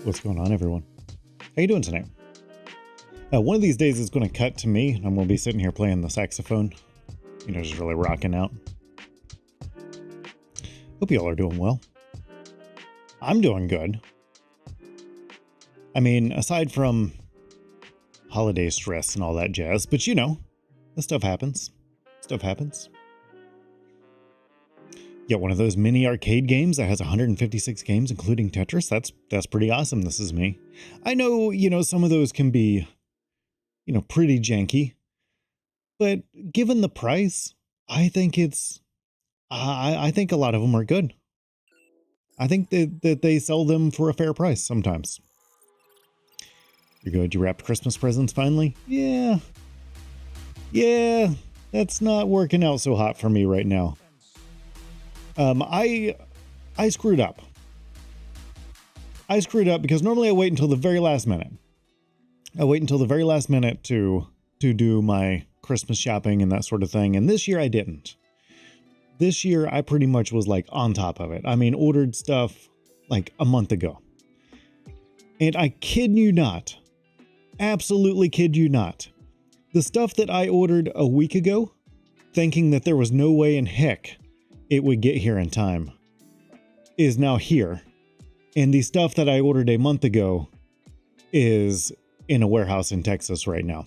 What's going on, everyone? How you doing tonight? One of these days it's going to cut to me. I'm going to be sitting here playing the saxophone. Just really rocking out. Hope you all are doing well. I'm doing good. I mean, aside from holiday stress and all that jazz, but this stuff happens. Stuff happens. Yeah, one of those mini arcade games that has 156 games, including Tetris. That's pretty awesome. This is me. I know, some of those can be, pretty janky, but given the price, I think I think a lot of them are good. I think that they sell them for a fair price sometimes. You're good. You wrapped Christmas presents finally? Yeah, that's not working out so hot for me right now. I screwed up. I screwed up because normally I wait until the very last minute. I wait until the very last minute to do my Christmas shopping and that sort of thing. And this year I didn't. This year I pretty much was like on top of it. I mean, ordered stuff like a month ago. And I kid you not, absolutely kid you not, the stuff that I ordered a week ago, thinking that there was no way in heck it would get here in time, is now here. And the stuff that I ordered a month ago is in a warehouse in Texas right now.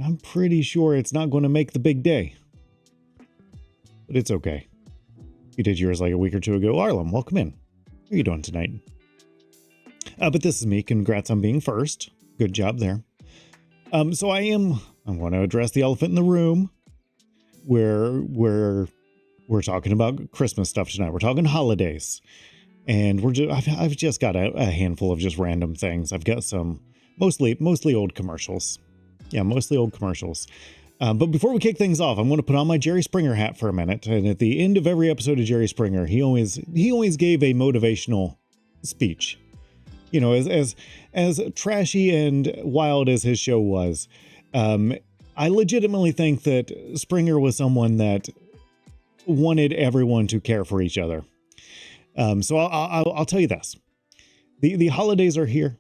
I'm pretty sure it's not going to make the big day. But it's okay. You did yours like a week or two ago. Arlen, welcome in. How are you doing tonight? But this is me. Congrats on being first. Good job there. So I'm going to address the elephant in the room where we're talking about Christmas stuff tonight. We're talking holidays. And I've just got a handful of just random things. I've got some mostly old commercials. Yeah, mostly old commercials. But before we kick things off, I'm going to put on my Jerry Springer hat for a minute. And at the end of every episode of Jerry Springer, he always gave a motivational speech. As trashy and wild as his show was, I legitimately think that Springer was someone that wanted everyone to care for each other. So I'll tell you this. The holidays are here.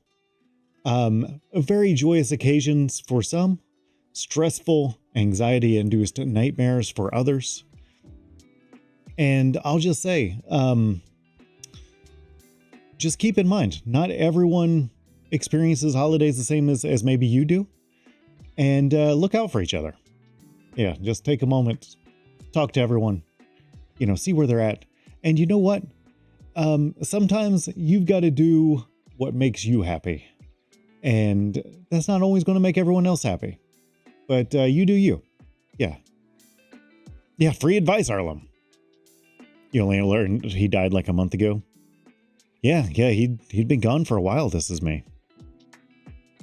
Very joyous occasions for some, stressful, anxiety-induced nightmares for others. And I'll just say, just keep in mind, not everyone experiences holidays the same as maybe you do. And look out for each other. Yeah, just take a moment, talk to everyone, see where they're at. And you know what? Sometimes you've got to do what makes you happy. And that's not always going to make everyone else happy. But you do you. Yeah. Yeah, free advice, Arlen. You only learned he died like a month ago. Yeah, he'd been gone for a while. This is me.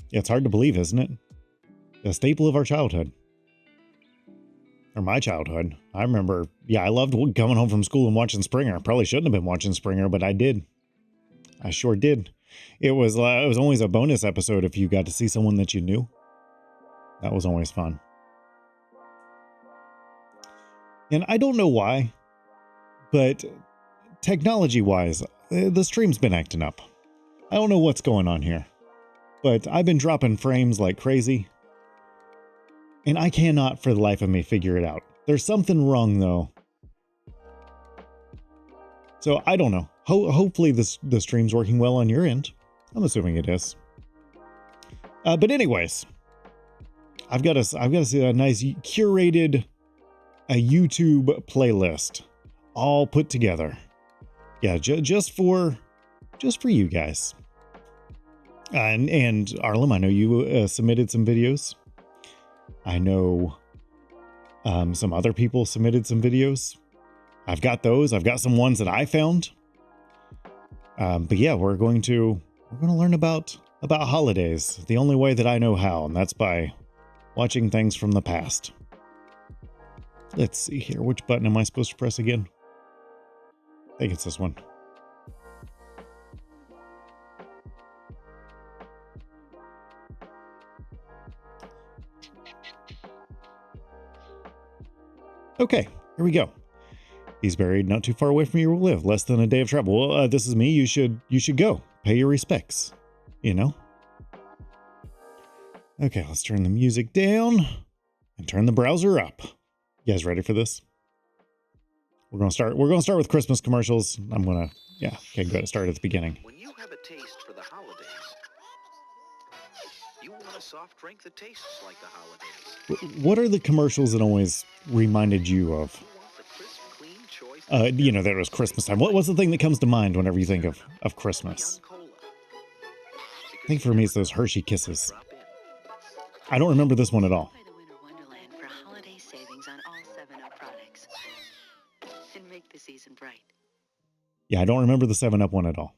Yeah, it's hard to believe, isn't it? A staple of our childhood. Or my childhood. I remember, I loved coming home from school and watching Springer. I probably shouldn't have been watching Springer, but I did. I sure did. It was always a bonus episode if you got to see someone that you knew. That was always fun. And I don't know why, but technology-wise, the stream's been acting up. I don't know what's going on here, but I've been dropping frames like crazy. And I cannot for the life of me figure it out. There's something wrong though. So I don't know. Hopefully the stream's working well on your end. I'm assuming it is. But anyways, I've got to see a nice curated a YouTube playlist all put together. Yeah, just for you guys. And Arlen, I know you submitted some videos. I know some other people submitted some videos. I've got those. I've got some ones that I found. But yeah, we're going to learn about holidays the only way that I know how, and that's by watching things from the past. Let's see here. Which button am I supposed to press again? I think it's this one. Okay, here we go. He's buried not too far away from where you live, less than a day of travel. Well, this is me. You should go. pay your respects, you know? Okay, let's turn the music down and turn the browser up. You guys ready for this? We're gonna start with Christmas commercials. Okay, good. Start at the beginning. When you have a taste for the holidays, you want a soft drink that tastes like the holidays. What are the commercials that always reminded you of? You want the crisp, clean choice. That it was Christmas time. What's the thing that comes to mind whenever you think of Christmas? I think for me it's those Hershey Kisses. I don't remember this one at all. By the Winter Wonderland for holiday savings on all 7-Up products. And make the season bright. Yeah, I don't remember the 7-Up one at all.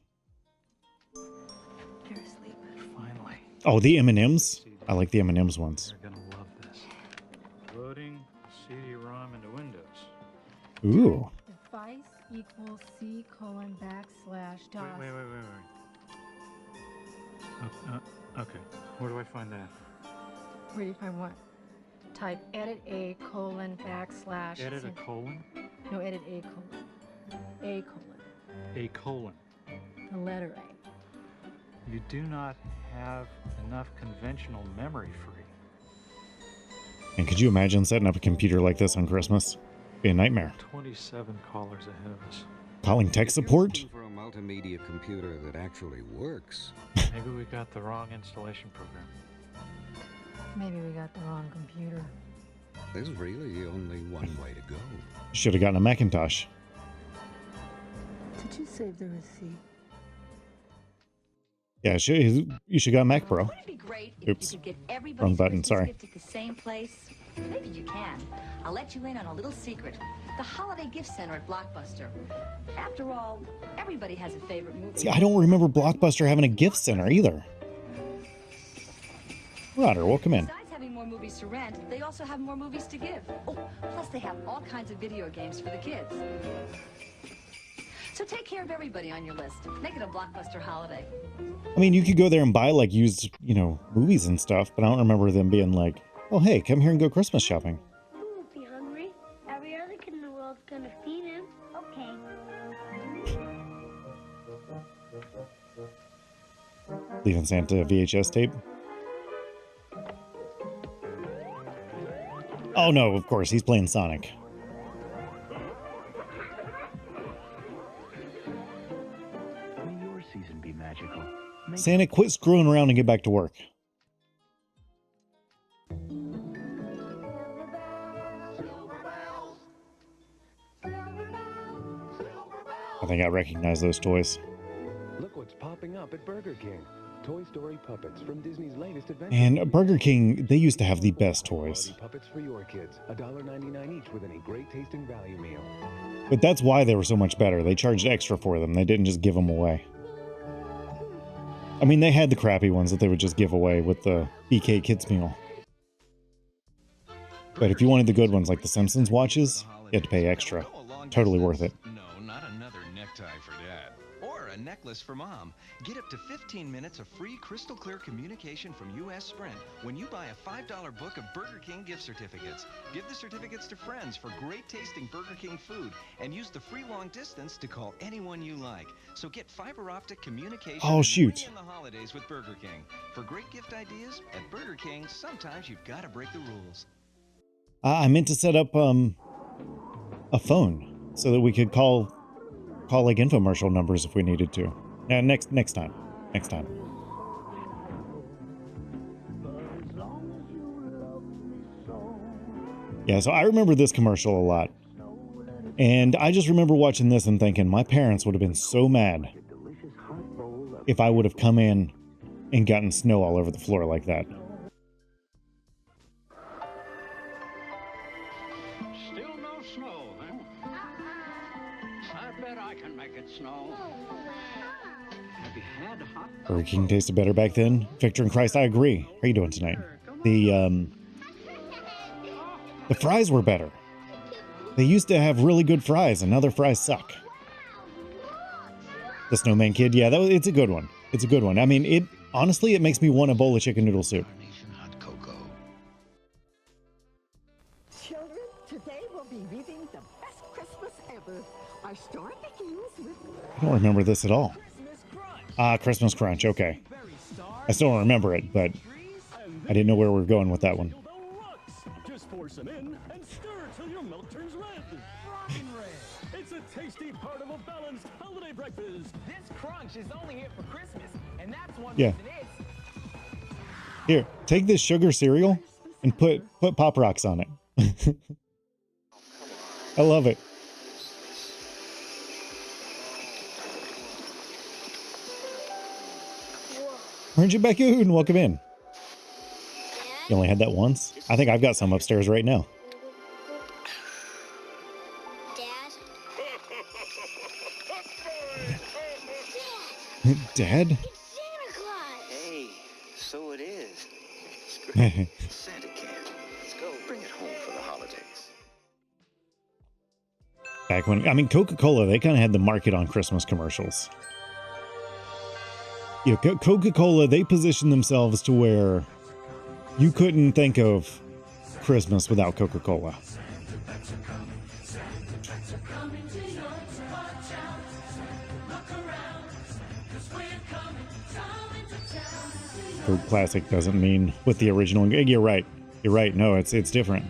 You're asleep. Finally. Oh, the M&Ms? I like the M&Ms ones. You're gonna love this. Loading CD-ROM into Windows. Ooh. Device equals C:\DOS. Wait. Okay. Where do I find that? Where do you find what? Type edit A:\\. Edit a colon? No, edit A colon. A colon. A colon. The letter A. You do not have enough conventional memory free. And could you imagine setting up a computer like this on Christmas? Be a nightmare. 27 callers ahead of us. Calling tech support? If you're looking for a multimedia computer that actually works. Maybe we got the wrong installation program. Maybe we got the wrong computer. There's really only one way to go. Should have gotten a Macintosh. Did you save the receipt? Yeah, you should got a Mac Pro. Wouldn't it be great if Oops. you could get everybody's Wrong button, Christmas sorry. gift at the same place? Maybe you can. I'll let you in on a little secret. The Holiday Gift Center at Blockbuster. After all, everybody has a favorite movie. See, I don't remember Blockbuster having a gift center either. Roger, welcome in. Besides having more movies to rent, they also have more movies to give. Oh, plus they have all kinds of video games for the kids. So take care of everybody on your list. Make it a Blockbuster holiday. I mean, you could go there and buy like used, movies and stuff, but I don't remember them being like, oh, hey, come here and go Christmas shopping. You won't be hungry. Every other kid in the world's gonna feed him. Okay. Leaving Santa VHS tape. Oh no, of course, he's playing Sonic. May your season be magical. Santa, quit screwing around and get back to work. I think I recognize those toys. Look what's popping up at Burger King. Toy Story puppets from Disney's latest adventure. And Burger King, they used to have the best toys. Puppets for your kids. $1.99 each with any great tasting value meal. But that's why they were so much better. They charged extra for them. They didn't just give them away. I mean, they had the crappy ones that they would just give away with the BK Kids meal. But if you wanted the good ones like the Simpsons watches, you had to pay extra. Totally worth it. No, not another necktie for Dad. Or a necklace for Mom. Get up to 15 minutes of free crystal clear communication from U.S. Sprint when you buy a $5 book of Burger King gift certificates. Give the certificates to friends for great tasting Burger King food and use the free long distance to call anyone you like. So get fiber optic communication Oh, shoot. in the holidays with Burger King. For great gift ideas, at Burger King, sometimes you've got to break the rules. I meant to set up a phone so that we could call like infomercial numbers if we needed to. Next time. Yeah, so I remember this commercial a lot. And I just remember watching this and thinking my parents would have been so mad if I would have come in and gotten snow all over the floor like that. Still no snow, huh? I bet I can make it snow. Have you had hot? Burger King tasted better back then. Victor and Christ, I agree. How are you doing tonight? The fries were better. They used to have really good fries, and now their fries suck. The Snowman Kid, yeah, it's a good one. It's a good one. I mean, honestly, it makes me want a bowl of chicken noodle soup. Children, today we'll be reading the best Christmas ever. Our story begins with I don't remember this at all. Christmas Ah, Christmas Crunch. Okay. I still don't remember it, but I didn't know where we were going with that one. Just force them in and stir till your milk turns red. Rockin' red. It's a tasty part of a balanced holiday breakfast. This crunch is only here for Christmas, and that's one Yeah. reason it's... Here, take this sugar cereal and put Pop Rocks on it. I love it. Orange Bacoon, welcome in. You only had that once? I think I've got some upstairs right now. Dad? Hey, so it is. It's great. Santa can. Let's go. Bring it home for the holidays. Back when, I mean, Coca-Cola, they kind of had the market on Christmas commercials. You know, Coca-Cola, they positioned themselves to where you couldn't think of Christmas without Coca-Cola. Coke Classic doesn't mean what the original. You're right. You're right. No, it's different.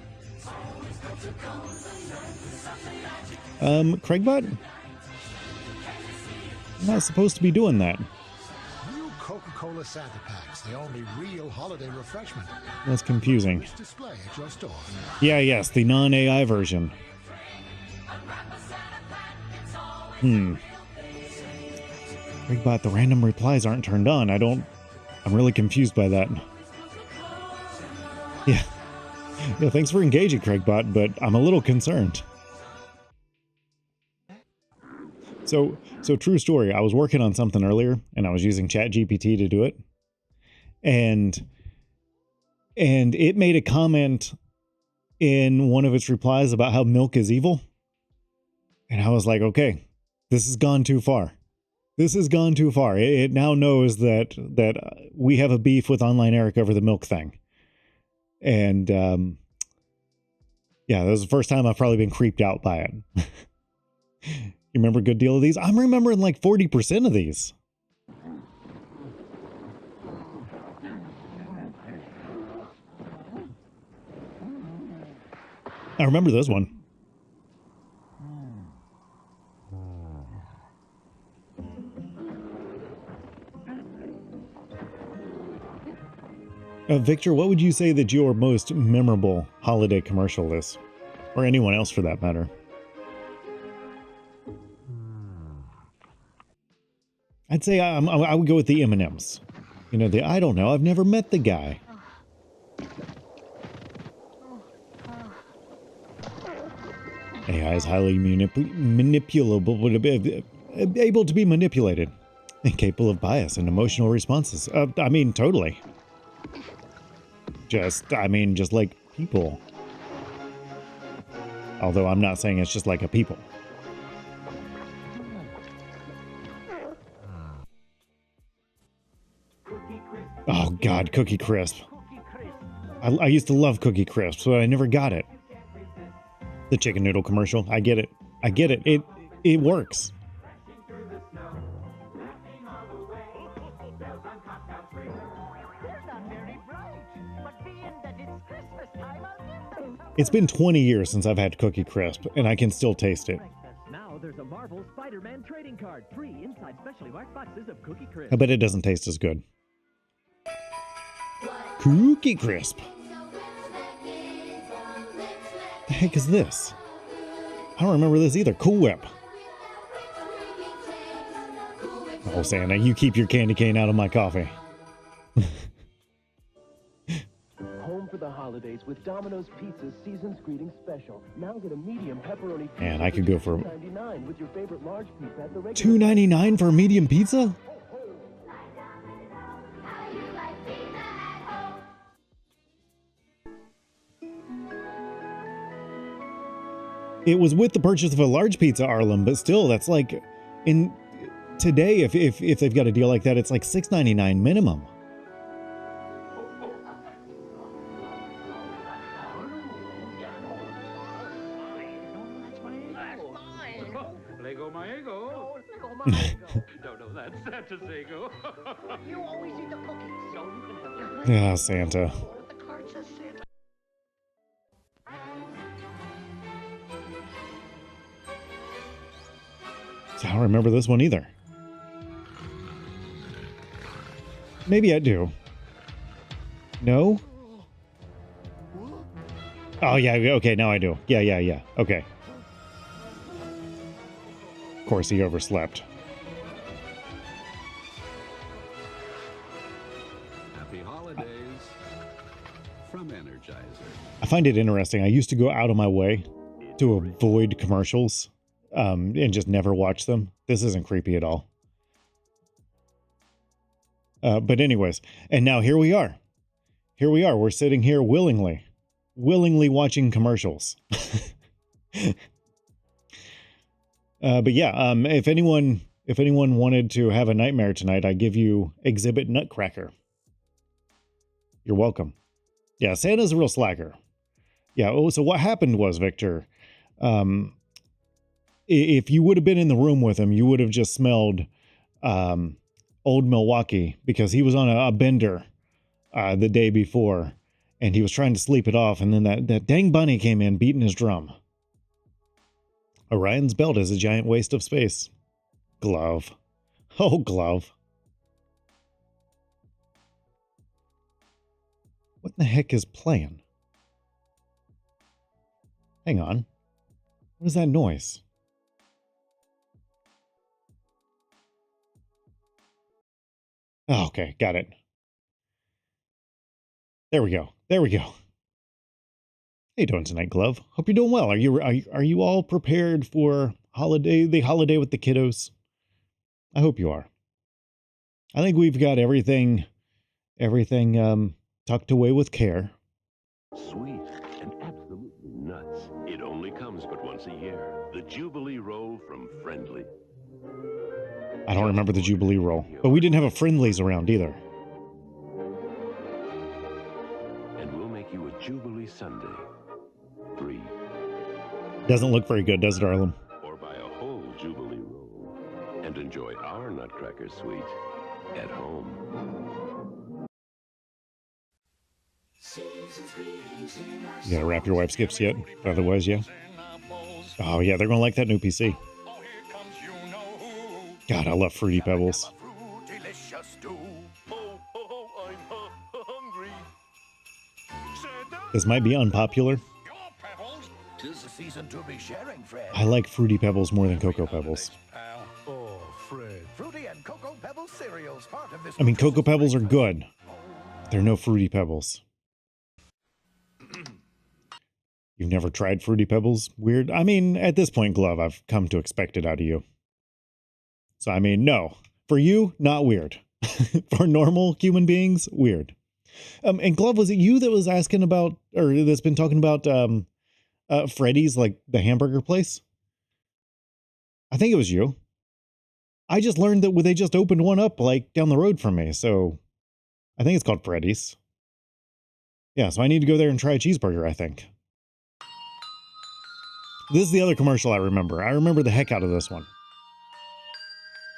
Craigbot? I'm not supposed to be doing that. New Coca-Cola Santa Packs, the only real holiday refreshment. That's confusing. Display at your store. Yeah, yes, the non-AI version. Craigbot, the random replies aren't turned on. I'm really confused by that. Yeah. Yeah, thanks for engaging, Craigbot, but I'm a little concerned. So true story. I was working on something earlier, and I was using ChatGPT to do it. And it made a comment in one of its replies about how milk is evil. And I was like, okay, this has gone too far. This has gone too far. It now knows that we have a beef with Online Eric over the milk thing. And yeah, that was the first time I've probably been creeped out by it. You remember a good deal of these? I'm remembering like 40% of these. I remember this one. Victor, what would you say that your most memorable holiday commercial is? Or anyone else for that matter? I'd say I would go with the M&Ms. You know, I don't know. I've never met the guy. AI is highly manipulable, able to be manipulated, and capable of bias and emotional responses. I mean, totally. Just like people. Although I'm not saying it's just like a people. Oh God, Cookie Crisp. I used to love Cookie Crisp, but I never got it. The chicken noodle commercial. I get it. I get it. It works. It's been 20 years since I've had Cookie Crisp, and I can still taste it. Now there's a Marvel Spider-Man trading card, 3 inside specially marked boxes of Cookie Crisp. I bet it doesn't taste as good. Cookie Crisp. The heck is this? I don't remember this either. Cool Whip. Oh, Santa, you keep your candy cane out of my coffee. Home for the holidays with Domino's Pizza's Season's Greetings Special. Now get a medium pepperoni pizza. Man, I could go for $2.99 with your favorite large pizza at the regular. $2.99 for a medium pizza? It was with the purchase of a large pizza, Arlen, but still, that's like, in today, if they've got a deal like that, it's like $6.99 minimum. Lego my ego. Lego my ego. No, that's Santa's ego. You always eat the cookies, so you can have your Yeah, Santa. The card says Santa. So I don't remember this one either. Maybe I do. No? Oh, yeah. Okay, now I do. Yeah. Okay. Of course, he overslept. Happy holidays from Energizer. I find it interesting. I used to go out of my way to avoid commercials and just never watch them. This isn't creepy at all. But anyways, and now here we are. We're sitting here willingly watching commercials. But yeah, if anyone wanted to have a nightmare tonight, I give you Exhibit Nutcracker. You're welcome. Yeah, Santa's a real slacker. Yeah. Oh, so what happened was, Victor, if you would have been in the room with him, you would have just smelled Old Milwaukee, because he was on a bender the day before, and he was trying to sleep it off, and then that dang bunny came in beating his drum. Orion's belt is a giant waste of space. Glove. Oh, glove. What in the heck is playing? Hang on. What is that noise? Oh, okay, got it. There we go. How you doing tonight, Glove? Hope you're doing well. Are you all prepared for the holiday with the kiddos? I hope you are. I think we've got everything tucked away with care. Sweet and absolutely nuts. It only comes but once a year. The Jubilee Roll from Friendly. I don't remember the Jubilee Roll, but we didn't have a Friendlies around either. And we'll make you a Jubilee Sundae. Free. Doesn't look very good, does it, Arlen? Or buy a whole Jubilee Roll and enjoy our Nutcracker Sweet at home. You gotta wrap your wife's gifts yet? Otherwise, yeah. Oh yeah, they're gonna like that new PC. God, I love Fruity Pebbles. This might be unpopular. I like Fruity Pebbles more than Cocoa Pebbles. I mean, Cocoa Pebbles are good. They're no Fruity Pebbles. You've never tried Fruity Pebbles? Weird. I mean, at this point, Glove, I've come to expect it out of you. So, I mean, no. For you, not weird. For normal human beings, weird. And Glove, was it you that was asking about, or that's been talking about Freddy's, like the hamburger place? I think it was you. I just learned that they just opened one up like down the road from me. So I think it's called Freddy's. Yeah, so I need to go there and try a cheeseburger, I think. This is the other commercial I remember. I remember the heck out of this one.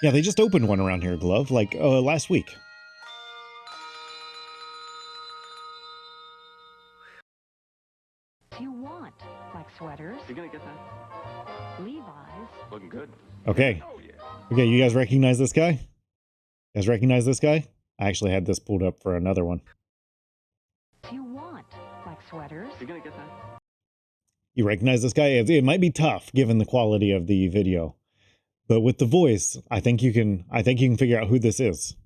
Yeah, they just opened one around here, Glove, like last week. If you want black sweaters, You gonna get that? Levi's, Looking good. Okay. Okay, you guys recognize this guy? You guys recognize this guy? I actually had this pulled up for another one. if you want black sweaters, You gonna get that? You recognize this guy? It might be tough given the quality of the video, but with the voice, I think you can figure out who this is.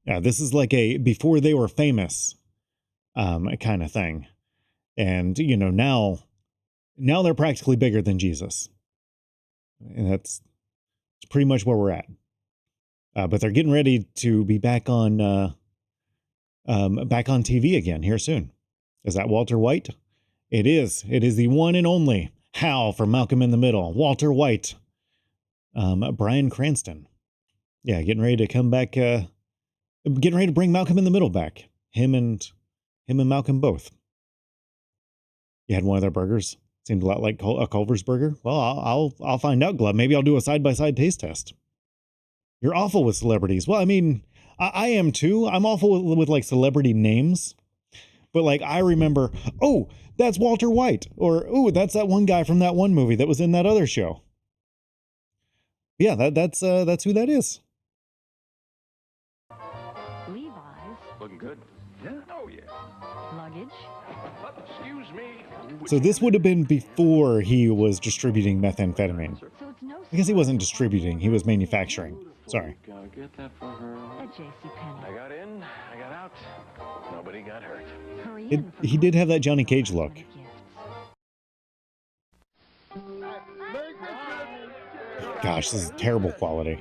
Yeah, this is like a before they were famous kind of thing. And you know, now they're practically bigger than Jesus. And that's pretty much where we're at. But they're getting ready to be back on TV again here soon. Is that Walter White? It is. It is the one and only Hal from Malcolm in the Middle. Walter White. Bryan Cranston. Yeah, getting ready to come back. Getting ready to bring Malcolm in the Middle back. Him and Malcolm both. You had one of their burgers? Seemed a lot like a Culver's burger. Well, I'll find out, Glove. Maybe I'll do a side-by-side taste test. You're awful with celebrities. Well, I mean, I am too. I'm awful with like celebrity names. But like, I remember, oh, that's Walter White. Or, oh, that's that one guy from that one movie that was in that other show. Yeah, that's who that is. Relive. Looking good. Yeah? Oh, yeah. Luggage. Excuse me. So this would have been before he was distributing methamphetamine. I guess he wasn't distributing, he was manufacturing. Sorry. Gotta get that for her. A JCPenney. I got in, I got out. Nobody got hurt. He did have that Johnny Cage look. Gosh, this is terrible quality.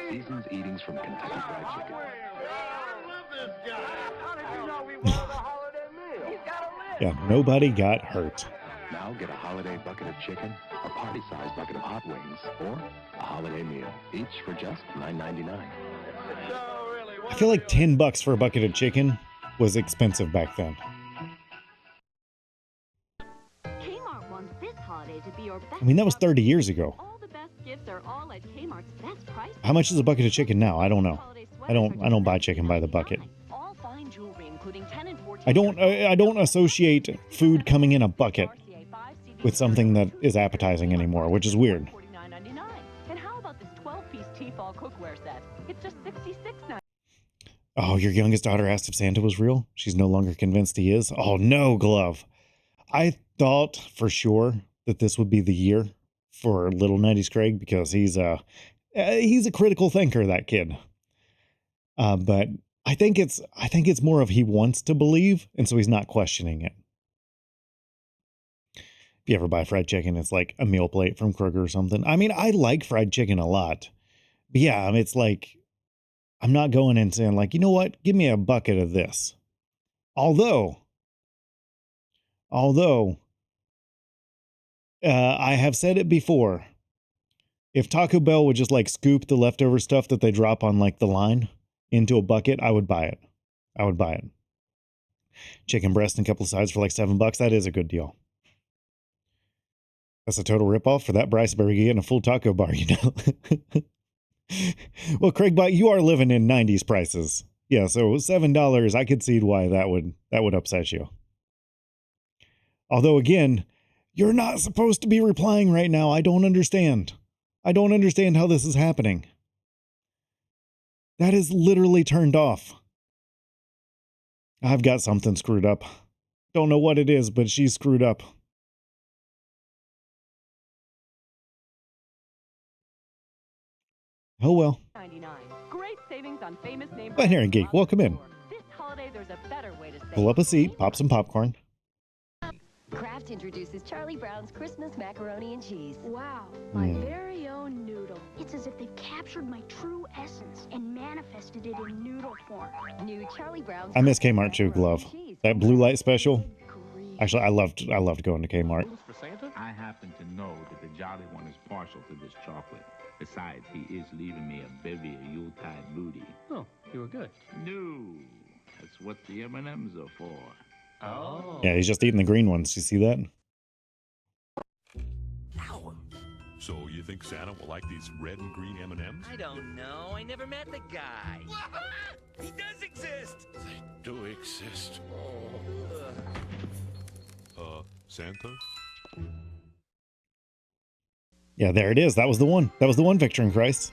Season's eatings from Kentucky Fried Chicken. Yeah, nobody got hurt. Now get a holiday bucket of chicken, a party-sized bucket of hot wings, or a holiday meal, each for just $9.99. I feel like $10 for a bucket of chicken was expensive back then. Kmart wants this holiday to be your best. I mean, that was 30 years ago. All the best gifts are all at Kmart's best price. How much is a bucket of chicken now? I don't know. I don't buy chicken by the bucket. All fine jewelry, including 10 and 14. I don't associate food coming in a bucket with something that is appetizing anymore, which is weird. $49.99. And how about this 12-piece Tefal cookware set? It's just $66.99. Oh, your youngest daughter asked if Santa was real? She's no longer convinced he is? Oh, no, Glove. I thought for sure that this would be the year for little 90s Craig because he's a critical thinker, that kid. But I think it's more of he wants to believe, and so he's not questioning it. If you ever buy fried chicken, it's like a meal plate from Kroger or something. I mean, I like fried chicken a lot. But yeah, I mean, it's like, I'm not going and saying like, you know what? Give me a bucket of this. Although I have said it before. If Taco Bell would just like scoop the leftover stuff that they drop on like the line into a bucket, I would buy it. I would buy it. Chicken breast and a couple of sides for like $7. That is a good deal. That's a total ripoff. For that price, better get in a full taco bar, you know. Well, Craig, but you are living in 90s prices. Yeah, so $7, I could see why that would upset you. Although again, you're not supposed to be replying right now. I don't understand. I don't understand how this is happening. That is literally turned off. I've got something screwed up. Don't know what it is, but she's screwed up. Oh well. Great savings on famous name. But here, Geek, welcome in. This holiday, there's a better way to save. Pull up a seat, pop some popcorn. Kraft introduces Charlie Brown's Christmas macaroni and cheese. Wow, my very own noodle. It's as if they've captured my true essence and manifested it in noodle form. New Charlie Brown's. I miss Kmart too, Glove. That blue light special. Actually, I loved going to Kmart. For Santa? I happen to know that the Jolly One is partial to this chocolate. Besides, he is leaving me a bevy of Yuletide booty. Oh, you were good. No, that's what the M&Ms are for. Oh. Yeah, he's just eating the green ones. You see that? So you think Santa will like these red and green M&Ms? I don't know. I never met the guy. He does exist. They do exist. Santa? Yeah, there it is. That was the one. That was the one, Victor in Christ.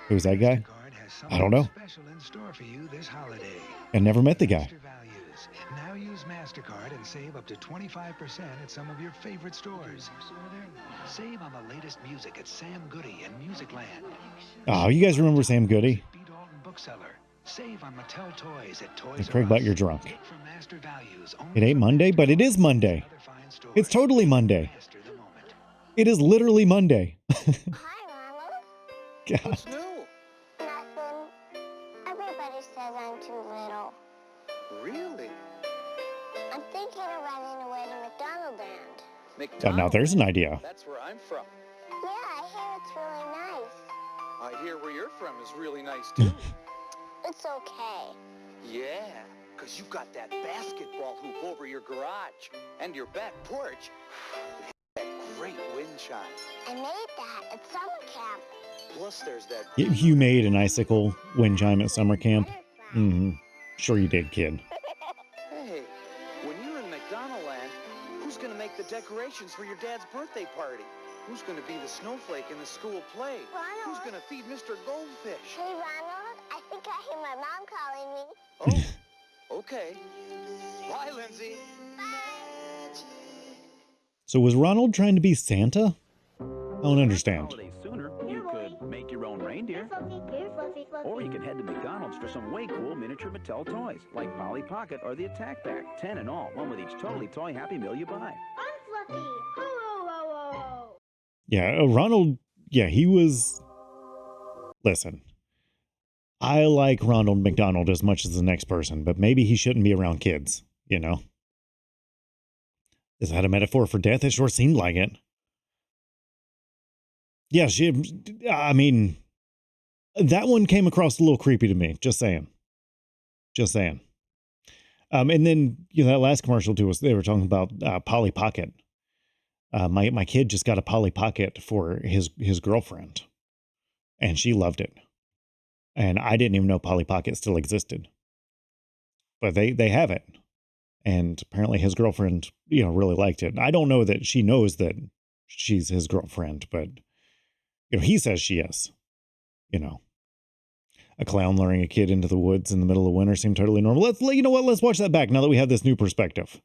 Who's that guy? I don't know. Special in store for you this holiday. I never met the guy. Now use MasterCard and save up to 25% at some of your favorite stores. Save on the latest music at Sam Goody and Musicland. Oh, you guys remember Sam Goody? B. Dalton Bookseller. Save on Mattel toys at Toys Hey, Craig, but you're drunk. For Master Values, It ain't Monday, but it is Monday. It's totally Monday. It is literally Monday. God. What's new? Nothing. Everybody says I'm too little. Really? I'm thinking of running away to McDonald Land. Oh, now there's an idea. That's where I'm from. Yeah, I hear it's really nice. I hear where you're from is really nice too. It's okay. Yeah. Because you got that basketball hoop over your garage and your back porch. That great wind chime. I made that at summer camp. Plus, there's that. You made an icicle wind chime at summer camp? Mm-hmm. Sure you did, kid. Hey, when you're in McDonald Land, who's going to make the decorations for your dad's birthday party? Who's going to be the snowflake in the school play? Ronald. Who's going to feed Mr. Goldfish? Hey, Ronald, I think I hear my mom calling me. Oh, okay. Bye, Lindsay. So was Ronald trying to be Santa? I don't understand. Sooner, you could make your own reindeer. Or you can head to McDonald's for some way cool miniature Mattel toys, like Polly Pocket or the Attack Pack. 10 in all, one with each totally toy Happy Meal you buy. I'm Fluffy. Ho, ho, ho, ho, ho. Yeah, Ronald, yeah, he was... Listen, I like Ronald McDonald as much as the next person, but maybe he shouldn't be around kids, you know? Is that a metaphor for death? It sure seemed like it. Yeah, I mean, that one came across a little creepy to me. Just saying. Just saying. And then, you know, that last commercial too was, they were talking about Polly Pocket. My kid just got a Polly Pocket for his girlfriend, and she loved it. And I didn't even know Polly Pocket still existed. But they have it. And apparently his girlfriend, you know, really liked it. I don't know that she knows that she's his girlfriend, but, you know, he says she is. You know, a clown luring a kid into the woods in the middle of winter seemed totally normal. You know what? Let's watch that back now that we have this new perspective.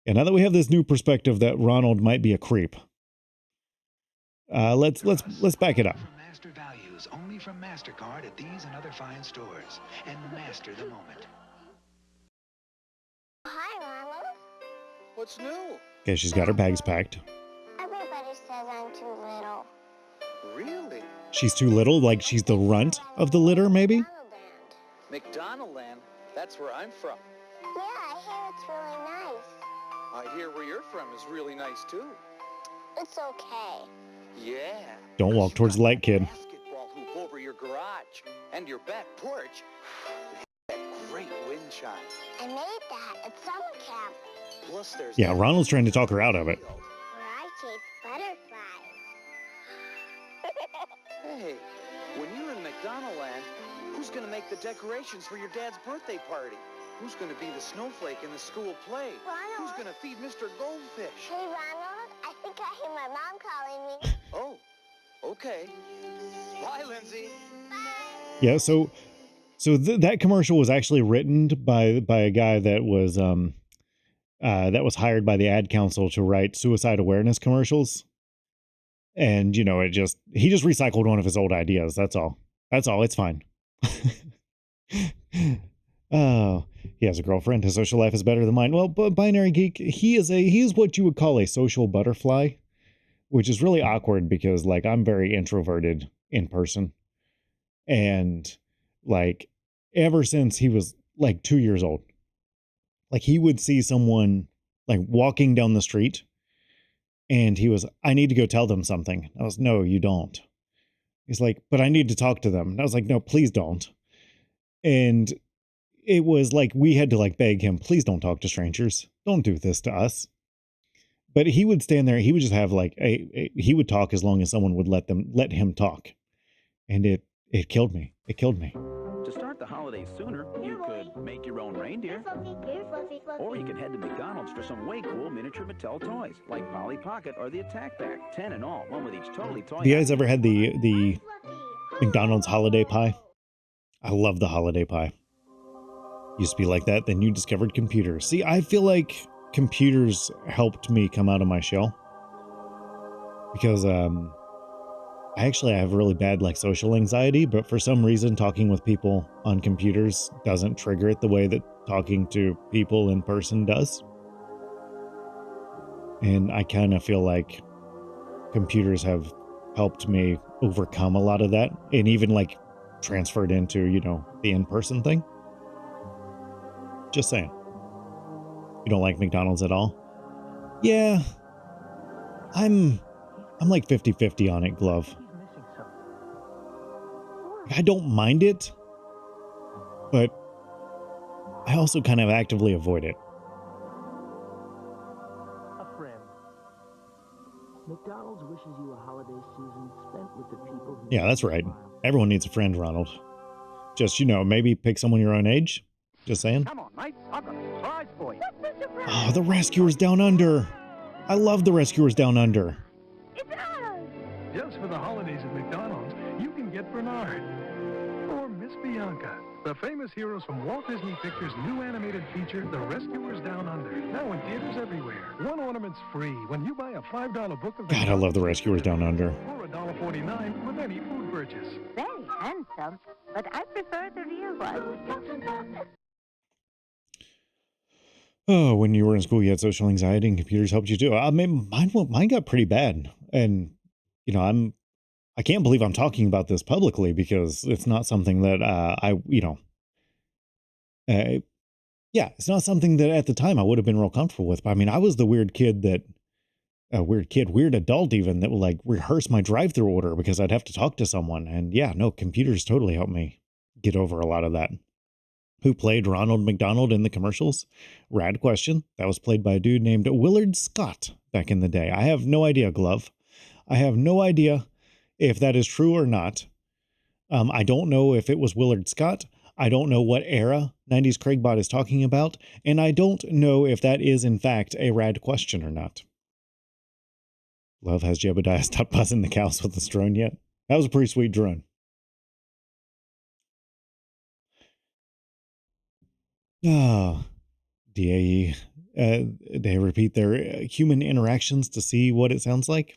And now that we have this new perspective that Ronald might be a creep, let's back it up. Master values only from MasterCard at these and other fine stores, and master the moment. Hi, Ronald. What's new? Okay, she's got her bags packed. Everybody says I'm too little. Really? She's too little, like she's the runt of the litter, maybe? McDonald Land? That's where I'm from. Yeah, I hear it's really nice. I hear where you're from is really nice, too. It's okay. Yeah. Don't walk towards the light, kid. Basketball hoop over your garage and your back porch. That great wind chime. I made that at summer camp. Plus, there's Yeah, Ronald's trying to talk her out of it. Where I chase butterflies. Hey, when you're in McDonald Land, who's going to make the decorations for your dad's birthday party? Who's going to be the snowflake in the school play? Ronald. Who's going to feed Mr. Goldfish? Hey, Ronald, I think I hear my mom calling me. Oh, okay. Bye, Lindsay. Yeah, so that commercial was actually written by a guy that was hired by the ad council to write suicide awareness commercials. And, you know, he just recycled one of his old ideas. That's all. It's fine. Oh, he has a girlfriend. His social life is better than mine. Well, Binary Geek, he is what you would call a social butterfly, which is really awkward because, like, I'm very introverted in person. And, like, ever since he was, like, 2 years old, like, he would see someone, like, walking down the street, and he was, I need to go tell them something. I was, no, you don't. He's like, but I need to talk to them. And I was like, no, please don't. And it was like, we had to, like, beg him, please don't talk to strangers. Don't do this to us. But he would stand there. He would just have, like, he would talk as long as someone would let him talk. And it killed me. It killed me. To start the holidays sooner, you could make your own reindeer. Or you could head to McDonald's for some way cool miniature Mattel toys, like Polly Pocket or the Attack Pack. 10 in all, one with each totally toy. Have you guys ever had the McDonald's holiday pie? I love the holiday pie. Used to be like that, then you discovered computers. See, I feel like computers helped me come out of my shell. Because I have really bad, like, social anxiety, but for some reason talking with people on computers doesn't trigger it the way that talking to people in person does. And I kind of feel like computers have helped me overcome a lot of that, and even, like, transferred into, you know, the in-person thing. Just saying. You don't like McDonald's at all? Yeah. I'm like 50-50 on it, Glove. I don't mind it, but I also kind of actively avoid it. A friend. McDonald's wishes you a holiday season spent with the people who... Yeah, that's right. Everyone needs a friend, Ronald. Just, maybe pick someone your own age. Just saying. Come on, mates. I've got a surprise for you. Oh, the Rescuers Down Under. I love the Rescuers Down Under. Just for the holidays at McDonald's, you can get Bernard or Miss Bianca, the famous heroes from Walt Disney Pictures' new animated feature, The Rescuers Down Under. Now in theaters everywhere. One ornament's free when you buy a $5 book of... God, I love the Rescuers Down Under. Or $1.49 with any food purchase. Very handsome, but I prefer the real one. Oh, when you were in school, you had social anxiety and computers helped you too. I mean, mine got pretty bad. And, I can't believe I'm talking about this publicly because it's not something that it's not something that at the time I would have been real comfortable with. But I mean, I was the weird adult even that would like rehearse my drive-through order because I'd have to talk to someone. And yeah, no, computers totally helped me get over a lot of that. Who played Ronald McDonald in the commercials? Rad question. That was played by a dude named Willard Scott back in the day. I have no idea, Glove. I have no idea if that is true or not. I don't know if it was Willard Scott. I don't know what era 90s Craigbot is talking about. And I don't know if that is, in fact, a rad question or not. Love, has Jebediah stopped buzzing the cows with this drone yet? That was a pretty sweet drone. Ah, DAE. They repeat their human interactions to see what it sounds like.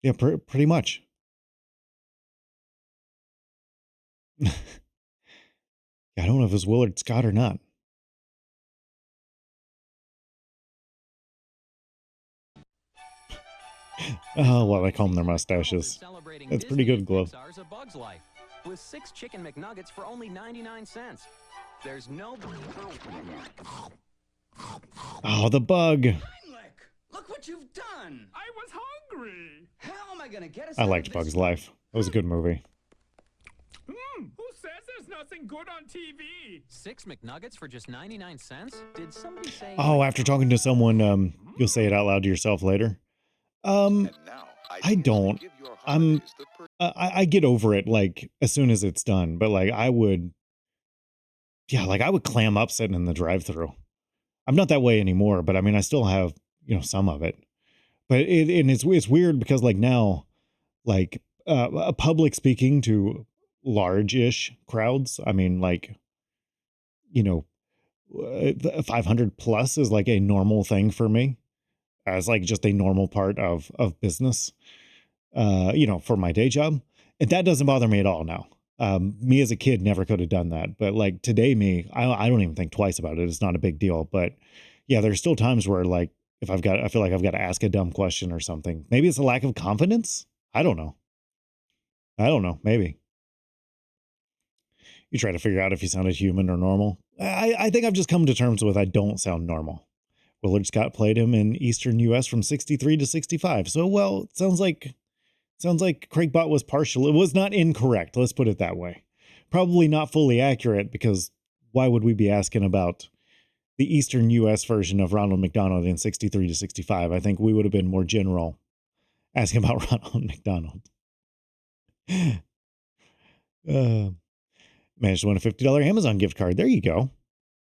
Yeah, pretty much. I don't know if it's Willard Scott or not. Oh, well, they comb their mustaches. That's pretty good, Glove. A Bug's Life with 6 chicken McNuggets for only 99 cents. There's no... Oh, the bug. Look what you've done. I was hungry. How am I going to get us I liked Bug's Life. It was a good movie. Who says there's nothing good on TV? 6 McNuggets for just 99 cents? Did somebody say... Oh, after talking to someone, you'll say it out loud to yourself later. I don't. I get over it, like, as soon as it's done. But, like, I would clam up sitting in the drive-thru. I'm not that way anymore, but, I mean, I still have, some of it. But it's weird because, like, now, like, public speaking to large-ish crowds, I mean, like, 500 plus is, like, a normal thing for me. As, like, just a normal part of business. For my day job. And that doesn't bother me at all now. Me as a kid never could have done that. But like today, I don't even think twice about it. It's not a big deal. But yeah, there's still times where like, I feel like I've got to ask a dumb question or something. Maybe it's a lack of confidence. I don't know. Maybe. You try to figure out if you sounded human or normal. I think I've just come to terms with I don't sound normal. Willard Scott played him in Eastern U.S. from 63 to 65. So, well, it sounds like Craigbot was partial. It was not incorrect. Let's put it that way. Probably not fully accurate because why would we be asking about the Eastern U.S. version of Ronald McDonald in 63 to 65? I think we would have been more general asking about Ronald McDonald. Managed to win a $50 Amazon gift card. There you go.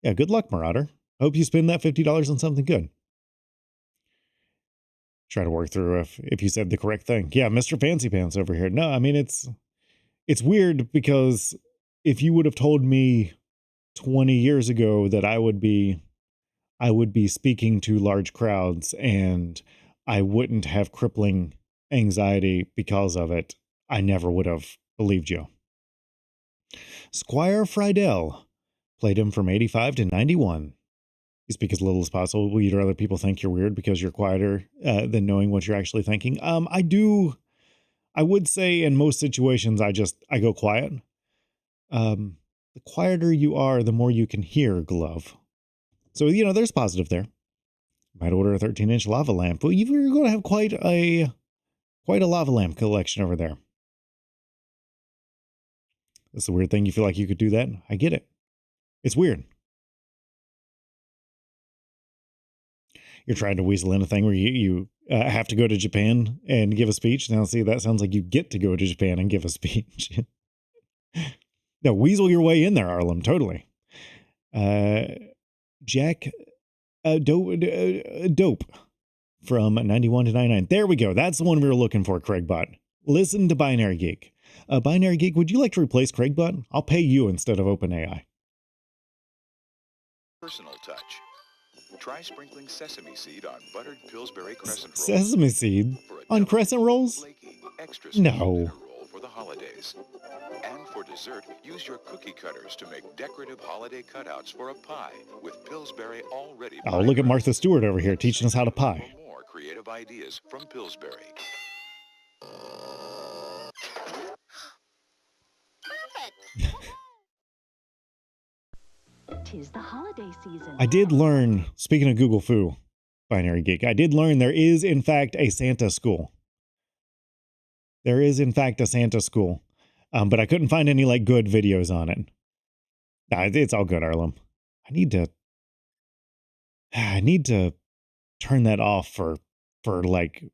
Yeah, good luck, Marauder. Hope you spend that $50 on something good. Try to work through if you said the correct thing. Yeah, Mr. Fancy Pants over here. No, I mean, it's weird because if you would have told me 20 years ago that I would be speaking to large crowds and I wouldn't have crippling anxiety because of it, I never would have believed you. Squire Friedel played him from 85 to 91. You speak as little as possible. You'd rather people think you're weird because you're quieter than knowing what you're actually thinking. I would say in most situations, I go quiet. The quieter you are, the more you can hear, Glove. So, there's positive there. Might order a 13-inch lava lamp. Well, you're going to have quite a lava lamp collection over there. That's the weird thing. You feel like you could do that. I get it. It's weird. You're trying to weasel in a thing where you have to go to Japan and give a speech. Now, see, that sounds like you get to go to Japan and give a speech. No, weasel your way in there, Arlen. Totally. Jack Dope from 91 to 99. There we go. That's the one we were looking for, Craigbot. Listen to Binary Geek. Binary Geek, would you like to replace Craigbot? I'll pay you instead of OpenAI. Personal touch. Try sprinkling sesame seed on buttered Pillsbury crescent rolls. Sesame seed on crescent rolls? Extra No. roll for the holidays. And for dessert, use your cookie cutters to make decorative holiday cutouts for a pie with Pillsbury already. Oh, look at Martha Stewart over here teaching us how to pie. More creative ideas from Pillsbury. Tis the holiday season. I did learn, speaking of Google Foo, Binary Geek, I did learn there is, in fact, a Santa school. There is, in fact, a Santa school. But I couldn't find any, like, good videos on it. Nah, it's all good, Arlem. I need to turn that off for like,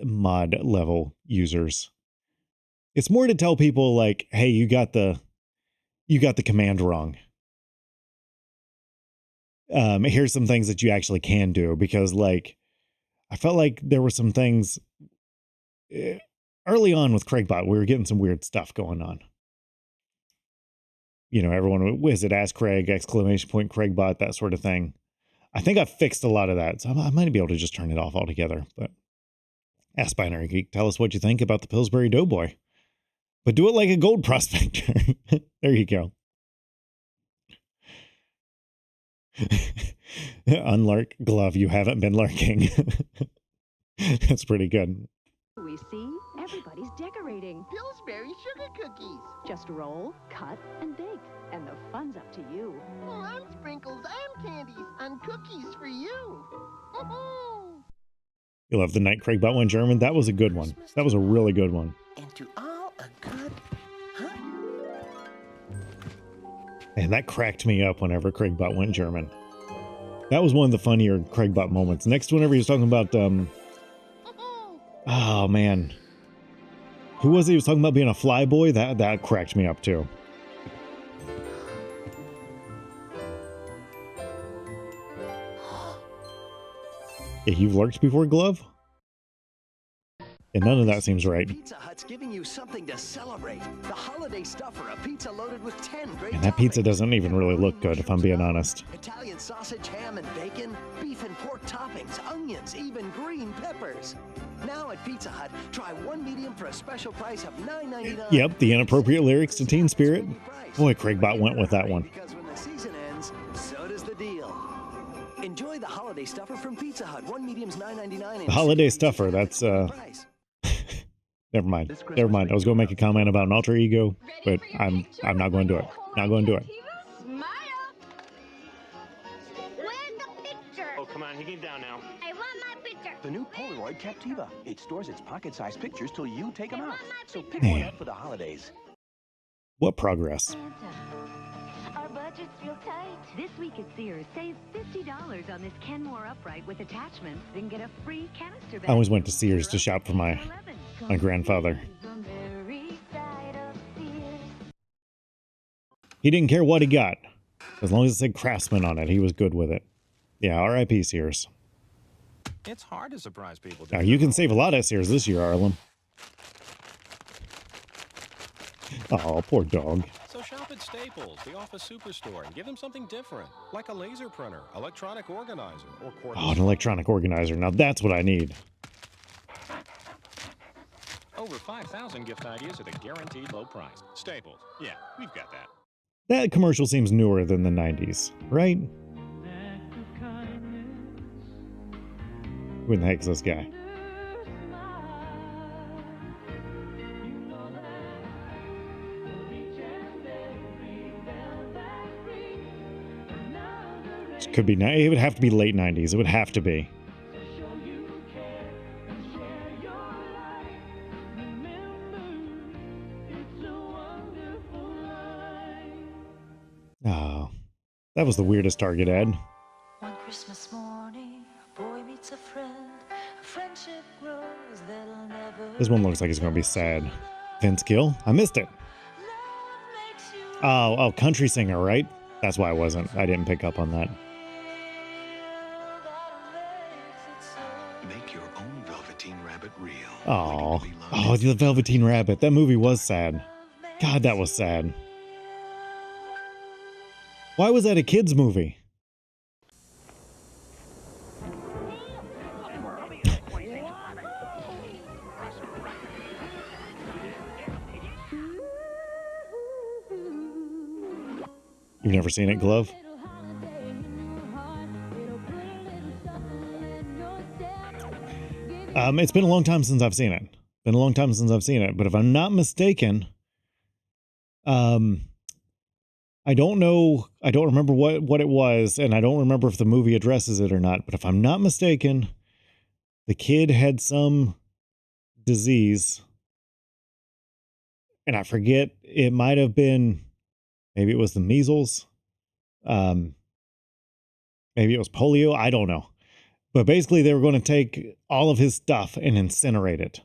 mod level users. It's more to tell people, like, hey, you got the command wrong. Here's some things that you actually can do, because like I felt like there were some things early on with Craigbot. We were getting some weird stuff going on. You know, everyone was it Ask Craig, ! Craigbot, that sort of thing. I think I fixed a lot of that, so I might be able to just turn it off altogether. But Ask Binary Geek, tell us what you think about the Pillsbury Doughboy, but do it like a gold prospector. There you go. Unlark glove, you haven't been lurking. That's pretty good. We see everybody's decorating. Pillsbury sugar cookies. Just roll, cut, and bake. And the fun's up to you. Well, I'm sprinkles and candies and cookies for you. You love the night Craigbot went German? That was a good one. That was a really good one. And to all a good... And that cracked me up whenever Craigbot went German. That was one of the funnier Craigbot moments. Next, whenever he was talking about, oh man, who was he? He was talking about being a flyboy. That cracked me up too. Yeah, you've lurked before, Glove? And none of that seems right. Pizza Hut's giving you something to celebrate. The holiday stuffer, a pizza loaded with 10 great And that pizza doesn't even really look good, if I'm being honest. Italian sausage, ham and bacon, beef and pork toppings, onions, even green peppers. Now at Pizza Hut, try one medium for a special price of $9.99. Yep, the inappropriate lyrics to Teen Spirit. Boy, Craigbot went with that one. Because when the season ends, so does the deal. Enjoy the holiday stuffer from Pizza Hut. One medium's $9.99. The holiday stuffer, that's Never mind. Never mind. I was going to make a comment about an alter ego, but I'm not going to do it. Not going to do it. Where's the picture? Oh, come on, he came down now. I want my picture. The new Polaroid Captiva. It stores its pocket-sized pictures till you take them out. So pick Man. one up for the holidays. What progress? Our budget's real tight. This week at Sears, save $50 on this Kenmore upright with attachments, then get a free canister bag. I always went to Sears to shop for my grandfather. He didn't care what he got. As long as it said Craftsman on it, he was good with it. Yeah, R.I.P. Sears. It's hard to surprise people. Now, you can save a lot at Sears this year, Arlen. Oh, poor dog. So shop at Staples, the office superstore, and give them something different, like a laser printer, electronic organizer, or cordless. Oh, an electronic organizer. Now that's what I need. Over 5,000 gift ideas at a guaranteed low price. Staples. Yeah, we've got that. That commercial seems newer than the 90s, right? Who the heck's this guy? It could be, it would have to be late 90s. It would have to be. Oh, That was the weirdest Target ad. One Christmas morning, a boy meets a friend. A friendship grows that'll never. This one looks like it's going to be sad. Vince Gill? I missed it. Oh, country singer, right? That's why I didn't pick up on that. Make your own Velveteen Rabbit real. Oh, the Velveteen Rabbit. That movie was sad. God, that was sad. Why was that a kid's movie? You've never seen it, Glove? It's been a long time since I've seen it. But if I'm not mistaken, I don't know. I don't remember what it was, and I don't remember if the movie addresses it or not. But if I'm not mistaken, the kid had some disease, and I forget. It might have been, maybe it was the measles, maybe it was polio. I don't know. But basically, they were going to take all of his stuff and incinerate it.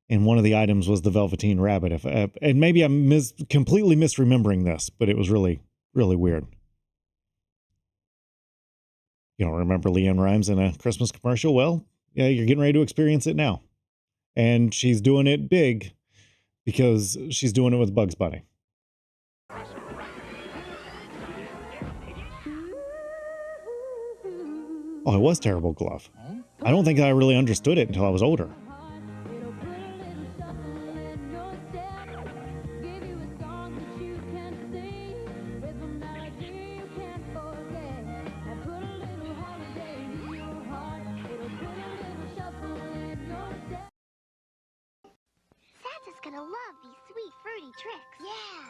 And one of the items was the Velveteen Rabbit. And maybe I'm completely misremembering this, but it was really, really weird. You don't remember Leanne Rimes in a Christmas commercial? Well, yeah, you're getting ready to experience it now. And she's doing it big because she's doing it with Bugs Bunny. Oh, it was terrible, Glove. I don't think I really understood it until I was older. Santa's gonna love these sweet, fruity tricks. Yeah.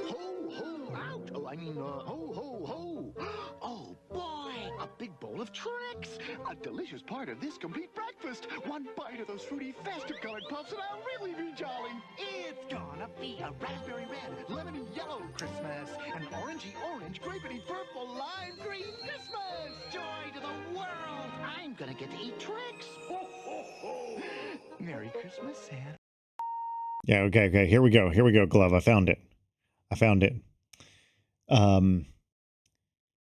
Ho, ho, out! Oh, I mean, ho, ho, ho! Oh, boy! A big bowl of tricks! A delicious part of this complete breakfast! One bite of those fruity, festive-colored puffs and I'll really be jolly! It's gonna be a raspberry red, lemony yellow Christmas! An orangey orange, grapey purple, lime green Christmas! Joy to the world! I'm gonna get to eat tricks! Ho, ho, ho! Merry Christmas, Santa! Yeah, okay. Here we go, Glove. I found it.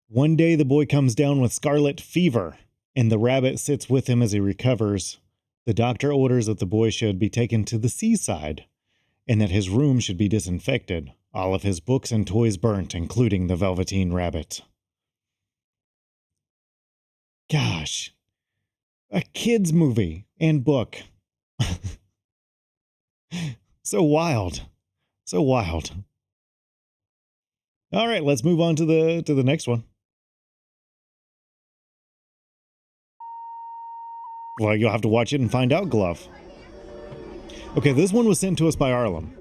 One day the boy comes down with scarlet fever, and the rabbit sits with him as he recovers. The doctor orders that the boy should be taken to the seaside, and that his room should be disinfected, all of his books and toys burnt, including the Velveteen Rabbit. Gosh. A kid's movie and book. So wild. All right, let's move on to the next one. Well, you'll have to watch it and find out, Glove. Okay, this one was sent to us by Arlen.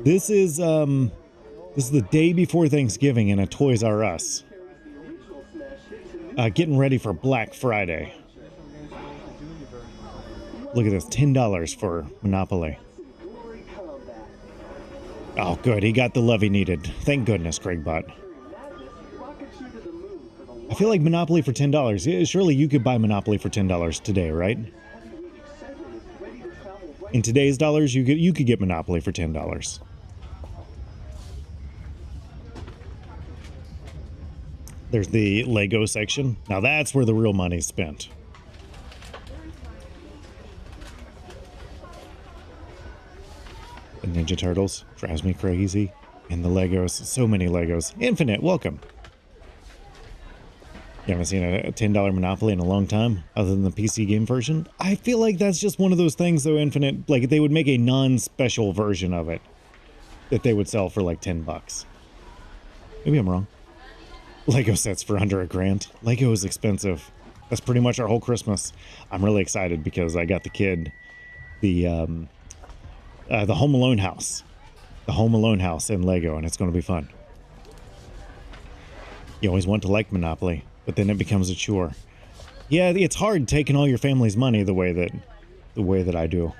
This is the day before Thanksgiving in a Toys R Us. Getting ready for Black Friday. Look at this, $10 for Monopoly. Oh, good. He got the love he needed. Thank goodness, Craigbot. I feel like Monopoly for $10. Surely you could buy Monopoly for $10 today, right? In today's dollars, you could get Monopoly for $10. There's the Lego section. Now that's where the real money's spent. The Ninja Turtles drives me crazy. And the Legos, so many Legos. Infinite, welcome. You haven't seen a $10 Monopoly in a long time, other than the PC game version? I feel like that's just one of those things, though, Infinite, like they would make a non-special version of it that they would sell for like $10. Maybe I'm wrong. Lego sets for under $1,000. Lego is expensive. That's pretty much our whole Christmas. I'm really excited because I got the kid the Home Alone house. The Home Alone house in Lego, and it's going to be fun. You always want to like Monopoly, but then it becomes a chore. Yeah, it's hard taking all your family's money the way that I do.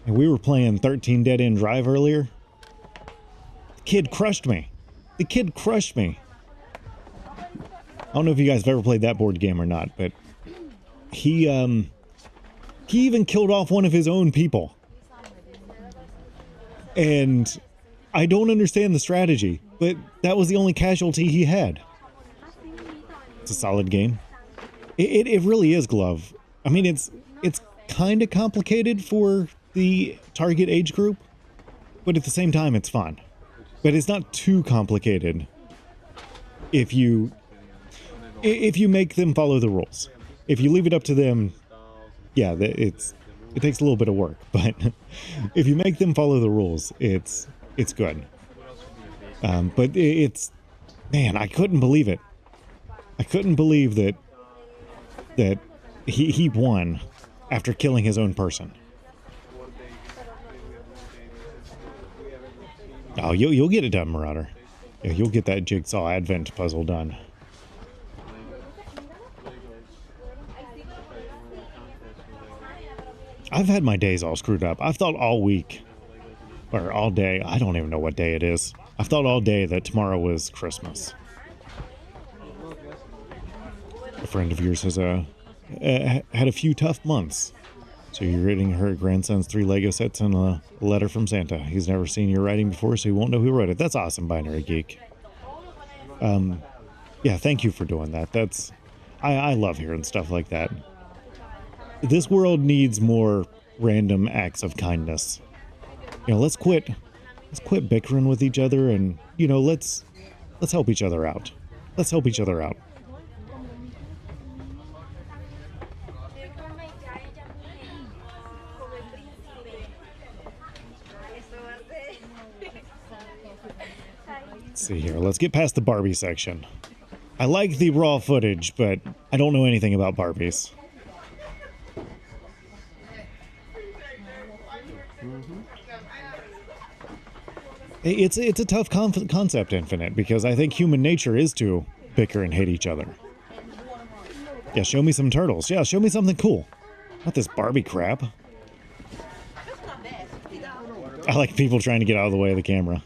And we were playing 13 Dead End Drive earlier. kid crushed me. The kid crushed me. I don't know if you guys have ever played that board game or not, but he even killed off one of his own people. And I don't understand the strategy, but that was the only casualty he had. It's a solid game. It really is, Glove. I mean, it's kind of complicated for the target age group, but at the same time, it's fun. But it's not too complicated if you make them follow the rules. If you leave it up to them, yeah, it takes a little bit of work. But if you make them follow the rules, it's good. But man, I couldn't believe it. I couldn't believe that he won after killing his own person. Oh, you'll get it done, Marauder. Yeah, you'll get that Jigsaw Advent puzzle done. I've had my days all screwed up. I've thought all week, or all day, I don't even know what day it is. I've thought all day that tomorrow was Christmas. A friend of yours has had a few tough months. So you're reading her grandson's 3 Lego sets and a letter from Santa. He's never seen your writing before, so he won't know who wrote it. That's awesome, Binary Geek. Yeah, thank you for doing that. I love hearing stuff like that. This world needs more random acts of kindness. You know, let's quit bickering with each other, and you know, let's help each other out. Let's help each other out. Let's see here. Let's get past the Barbie section. I like the raw footage, but I don't know anything about Barbies. It's a tough concept, Infinite, because I think human nature is to bicker and hate each other. Yeah, show me some turtles. Yeah, show me something cool. Not this Barbie crap. I like people trying to get out of the way of the camera.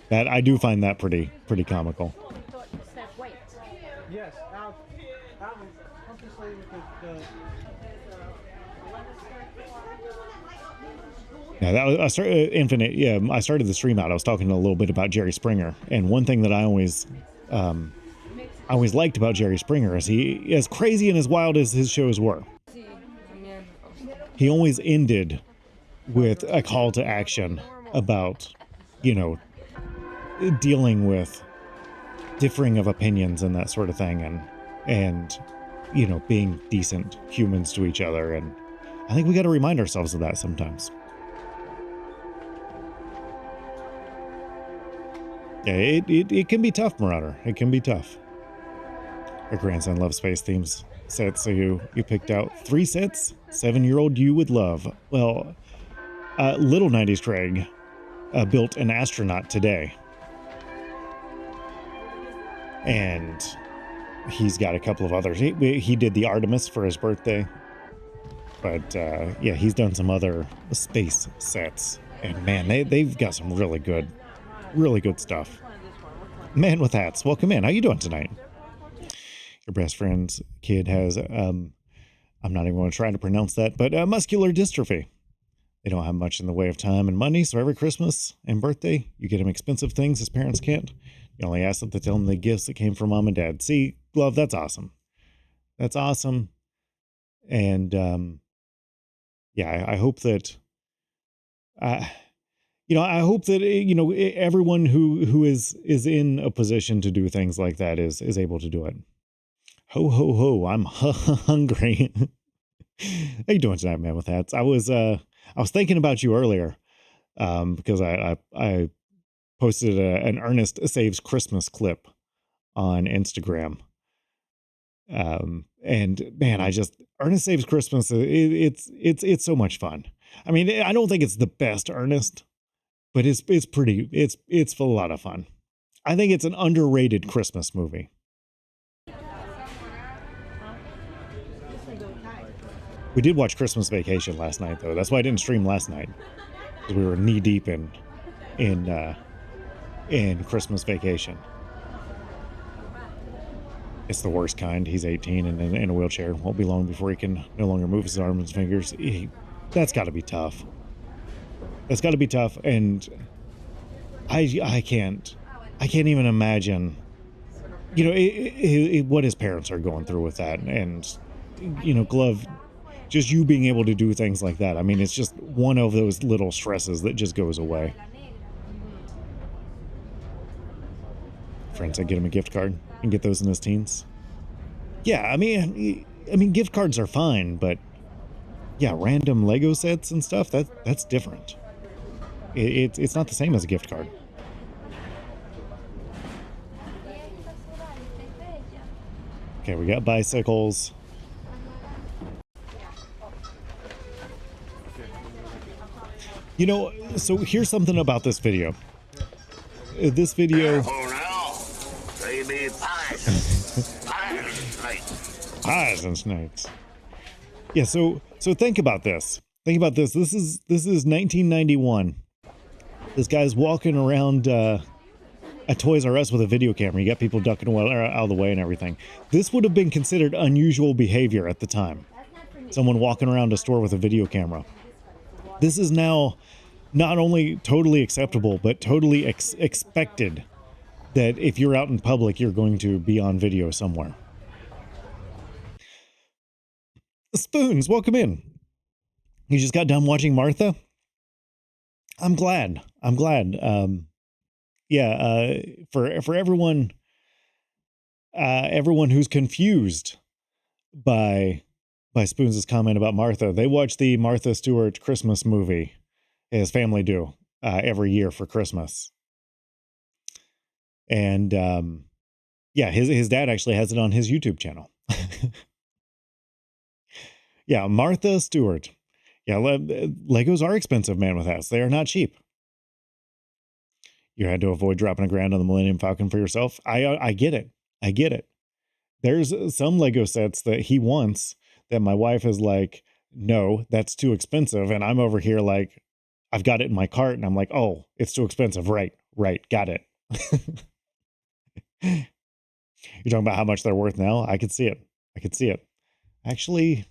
That I do find that pretty comical. Yes, Yeah, that was Infinite. Yeah, I started the stream out. I was talking a little bit about Jerry Springer, and one thing that I always liked about Jerry Springer is he, as crazy and as wild as his shows were, he always ended with a call to action about, you know, dealing with differing of opinions and that sort of thing, and you know, being decent humans to each other. And I think we got to remind ourselves of that sometimes. Yeah, it can be tough, Marauder. It can be tough. Your grandson loves space themes sets, so you picked out 3 sets 7-year-old you would love. Well, little 90s Craig built an astronaut today. And he's got a couple of others. He did the Artemis for his birthday. But yeah, he's done some other space sets. And man, they've got some really good stuff. Man with hats, welcome in. How you doing tonight? Your best friend's kid has, I'm not even going to try to pronounce that, but muscular dystrophy. They don't have much in the way of time and money, so every Christmas and birthday, you get him expensive things his parents can't. You only ask them to tell them the gifts that came from mom and dad. See, Glove, that's awesome. That's awesome. And yeah, I hope that, you know, I hope that, you know, everyone who is in a position to do things like that is able to do it. Ho, ho, ho, I'm hungry. How you doing tonight, man with hats? I was thinking about you earlier because I posted an Ernest Saves Christmas clip on Instagram. And man, Ernest Saves Christmas, it's so much fun. I mean, I don't think it's the best Ernest, but it's a lot of fun. I think it's an underrated Christmas movie. We did watch Christmas Vacation last night, though. That's why I didn't stream last night, because we were knee deep in in Christmas Vacation. It's the worst kind. He's 18 and in a wheelchair. Won't be long before he can no longer move his arms and fingers. That's got to be tough. That's got to be tough, and I can't even imagine, what his parents are going through with that. And Glove, just you being able to do things like that. I mean, it's just one of those little stresses that just goes away. Friends, I get him a gift card and get those in his teens. Yeah, I mean, gift cards are fine, but yeah, random Lego sets and stuff, that's different. It's not the same as a gift card. Okay, we got bicycles. So here's something about this video. This video... Pies and snakes. Yeah, so think about this. Think about this. This is 1991. This guy's walking around a Toys R Us with a video camera. You got people ducking out of the way and everything. This would have been considered unusual behavior at the time. Someone walking around a store with a video camera. This is now not only totally acceptable, but totally expected that if you're out in public, you're going to be on video somewhere. Spoons, welcome in. You just got done watching Martha? I'm glad. For everyone who's confused by Spoons' comment about Martha, they watch the Martha Stewart Christmas movie, his family do, every year for Christmas. And his dad actually has it on his YouTube channel. Yeah, Martha Stewart. Yeah, Legos are expensive, man with hats. They are not cheap. You had to avoid dropping $1,000 on the Millennium Falcon for yourself. I get it. I get it. There's some Lego sets that he wants that my wife is like, no, that's too expensive. And I'm over here like, I've got it in my cart. And I'm like, oh, it's too expensive. Right. Got it. You're talking about how much they're worth now? I could see it. Actually,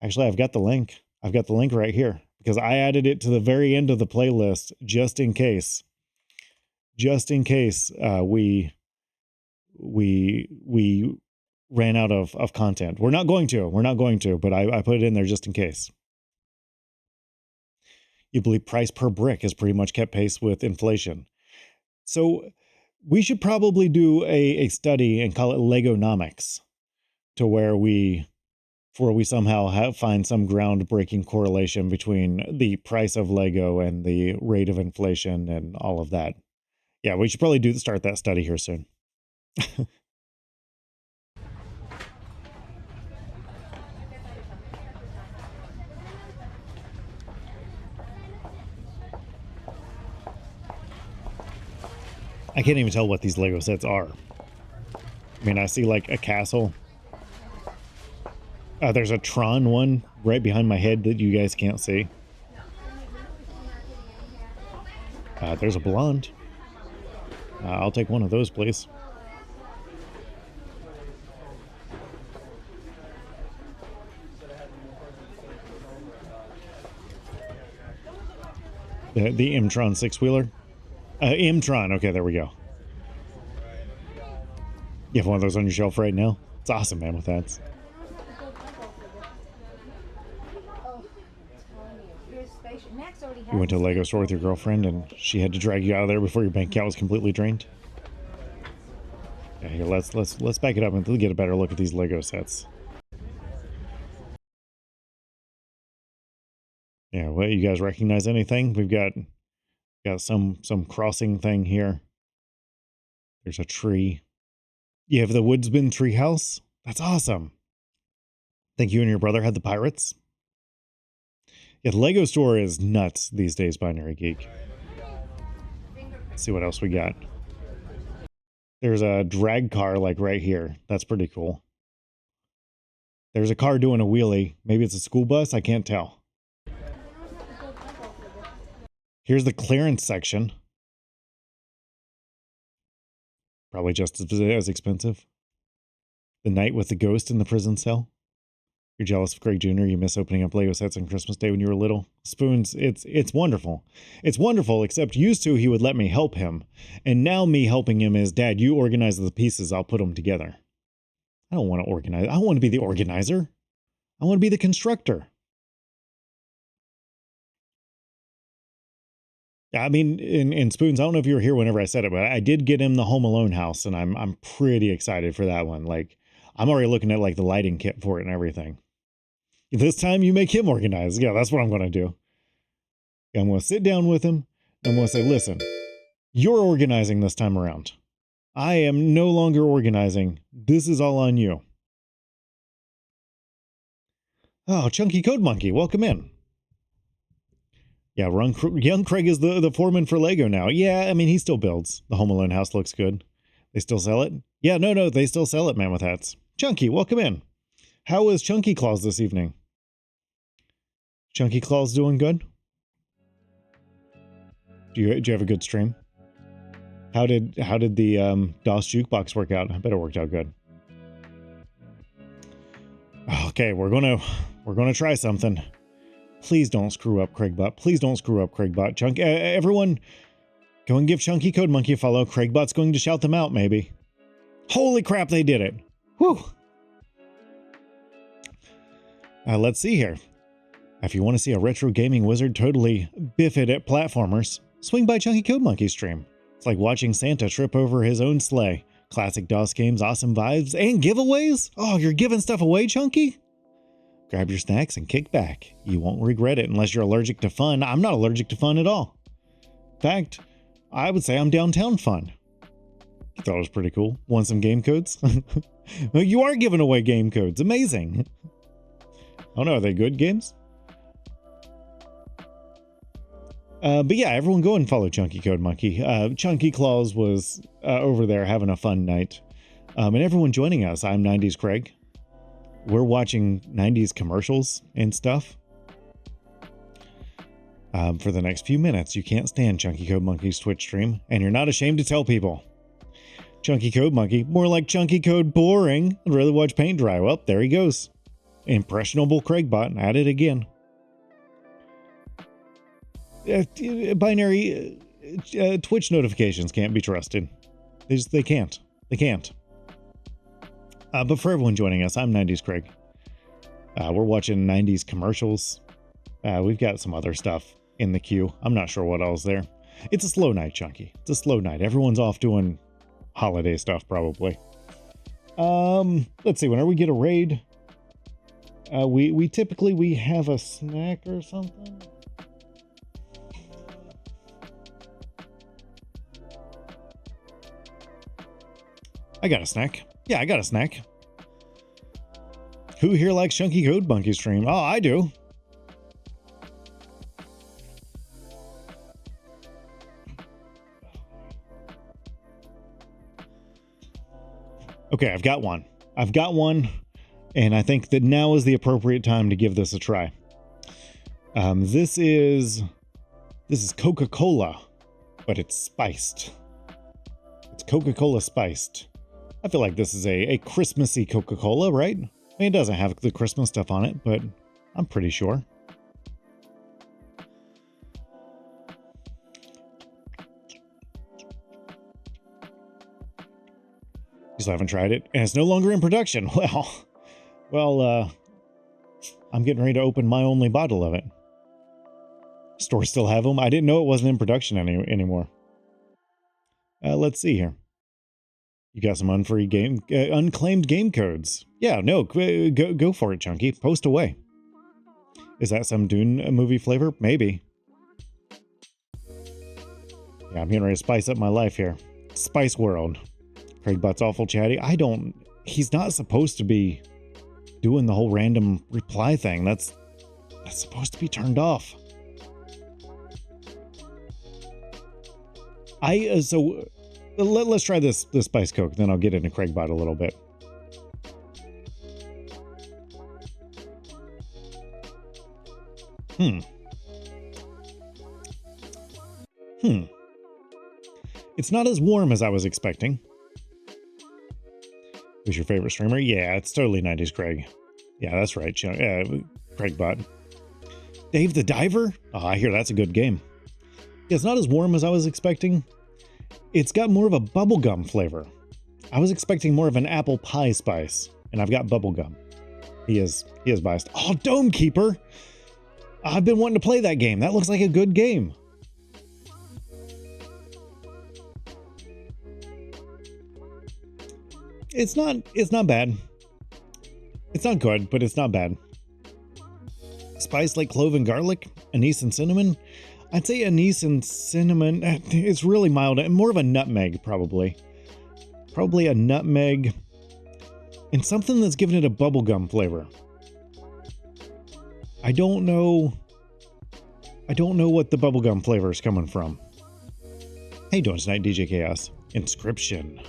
I've got the link. I've got the link right here because I added it to the very end of the playlist just in case. We ran out of content. We're not going to, but I put it in there just in case. You believe price per brick has pretty much kept pace with inflation. So we should probably do a study and call it Legonomics, to where we somehow find some groundbreaking correlation between the price of Lego and the rate of inflation and all of that. Yeah, we should probably start that study here soon. I can't even tell what these Lego sets are. I mean, I see like a castle. There's a Tron one right behind my head that you guys can't see. There's a blonde. I'll take one of those, please. The M-Tron six-wheeler. M-Tron. Okay, there we go. You have one of those on your shelf right now? It's awesome, man, with that. You went to a Lego store with your girlfriend and she had to drag you out of there before your bank account was completely drained? Yeah, here, let's back it up and get a better look at these Lego sets. Yeah, well, you guys recognize anything? We've got some crossing thing here. There's a tree. You have the Woodsman treehouse? That's awesome. Think you and your brother had the pirates? Yeah, the Lego store is nuts these days, Binary Geek. Let's see what else we got. There's a drag car like right here. That's pretty cool. There's a car doing a wheelie. Maybe it's a school bus. I can't tell. Here's the clearance section. Probably just as expensive. The night with the ghost in the prison cell. You're jealous of Craig Jr. You miss opening up Lego sets on Christmas Day when you were little. Spoons, it's wonderful. It's wonderful, except used to he would let me help him. And now me helping him is, Dad, you organize the pieces, I'll put them together. I don't want to organize. I don't want to be the organizer. I want to be the constructor. I mean, in Spoons, I don't know if you were here whenever I said it, but I did get him the Home Alone house, and I'm pretty excited for that one. Like, I'm already looking at like the lighting kit for it and everything. This time you make him organize. Yeah, that's what I'm going to do. I'm going to sit down with him. I'm going to say, listen, you're organizing this time around. I am no longer organizing. This is all on you. Oh, Chunky Code Monkey, welcome in. Yeah, young Craig is the foreman for Lego now. Yeah, I mean, he still builds. The Home Alone house looks good. They still sell it? Yeah, no, they still sell it, man with hats. Chunky, welcome in. How was Chunky Claus this evening? Chunky Claus doing good? Do you have a good stream? How did the DOS jukebox work out? I bet it worked out good. Okay, we're gonna try something. Please don't screw up, Craigbot. Please don't screw up, Craigbot. Everyone, go and give Chunky Code Monkey a follow. Craigbot's going to shout them out, maybe. Holy crap, they did it. Whew. Let's see here. If you want to see a retro gaming wizard totally biff it at platformers, swing by Chunky Code Monkey's stream. It's like watching Santa trip over his own sleigh. Classic DOS games, awesome vibes, and giveaways? Oh, you're giving stuff away, Chunky? Grab your snacks and kick back. You won't regret it unless you're allergic to fun. I'm not allergic to fun at all. In fact, I would say I'm downtown fun. I thought it was pretty cool. Want some game codes? You are giving away game codes. Amazing. Oh no, are they good games? But yeah, everyone go and follow Chunky Code Monkey. Chunky Claus was over there having a fun night. And everyone joining us, I'm 90s Craig. We're watching 90s commercials and stuff. For the next few minutes, you can't stand Chunky Code Monkey's Twitch stream, and you're not ashamed to tell people. Chunky Code Monkey, more like Chunky Code Boring. I'd rather watch paint dry. Well, there he goes. Impressionable Craigbot, at it again. Binary Twitch notifications can't be trusted. They can't. They can't. But for everyone joining us, I'm 90s Craig. We're watching 90s commercials. We've got some other stuff in the queue. I'm not sure what else there. It's a slow night, Chunky. It's a slow night. Everyone's off doing holiday stuff, probably. Let's see. Whenever we get a raid, we typically have a snack or something. I got a snack. Yeah, I got a snack. Who here likes Chunky Code Monkey stream? Oh, I do. Okay, I've got one. And I think that now is the appropriate time to give this a try. This is Coca-Cola, but it's spiced. It's Coca-Cola spiced. I feel like this is a Christmassy Coca-Cola, right? I mean, it doesn't have the Christmas stuff on it, but I'm pretty sure. You still haven't tried it, and it's no longer in production. Well, I'm getting ready to open my only bottle of it. Stores still have them. I didn't know it wasn't in production anymore. Let's see here. You got some unclaimed game codes. Yeah, no, go for it, Chunky. Post away. Is that some Dune movie flavor? Maybe. Yeah, I'm getting ready to spice up my life here. Spice World. Craigbot's awful chatty. He's not supposed to be doing the whole random reply thing. That's supposed to be turned off. Let's try this Spice Coke, then I'll get into Craigbot a little bit. It's not as warm as I was expecting. Who's your favorite streamer? Yeah, it's totally 90s Craig. Yeah, that's right. Craigbot. Dave the Diver? Oh, I hear that's a good game. Yeah, it's not as warm as I was expecting. It's got more of a bubblegum flavor. I was expecting more of an apple pie spice, and I've got bubblegum. He is biased. Oh, Dome Keeper! I've been wanting to play that game. That looks like a good game. It's not bad. It's not good, but it's not bad. Spice like clove and garlic, anise and cinnamon. I'd say anise and cinnamon. It's really mild and more of a nutmeg, probably. Probably a nutmeg and something that's giving it a bubblegum flavor. I don't know what the bubblegum flavor is coming from. How you doing tonight, DJ Chaos? Inscription.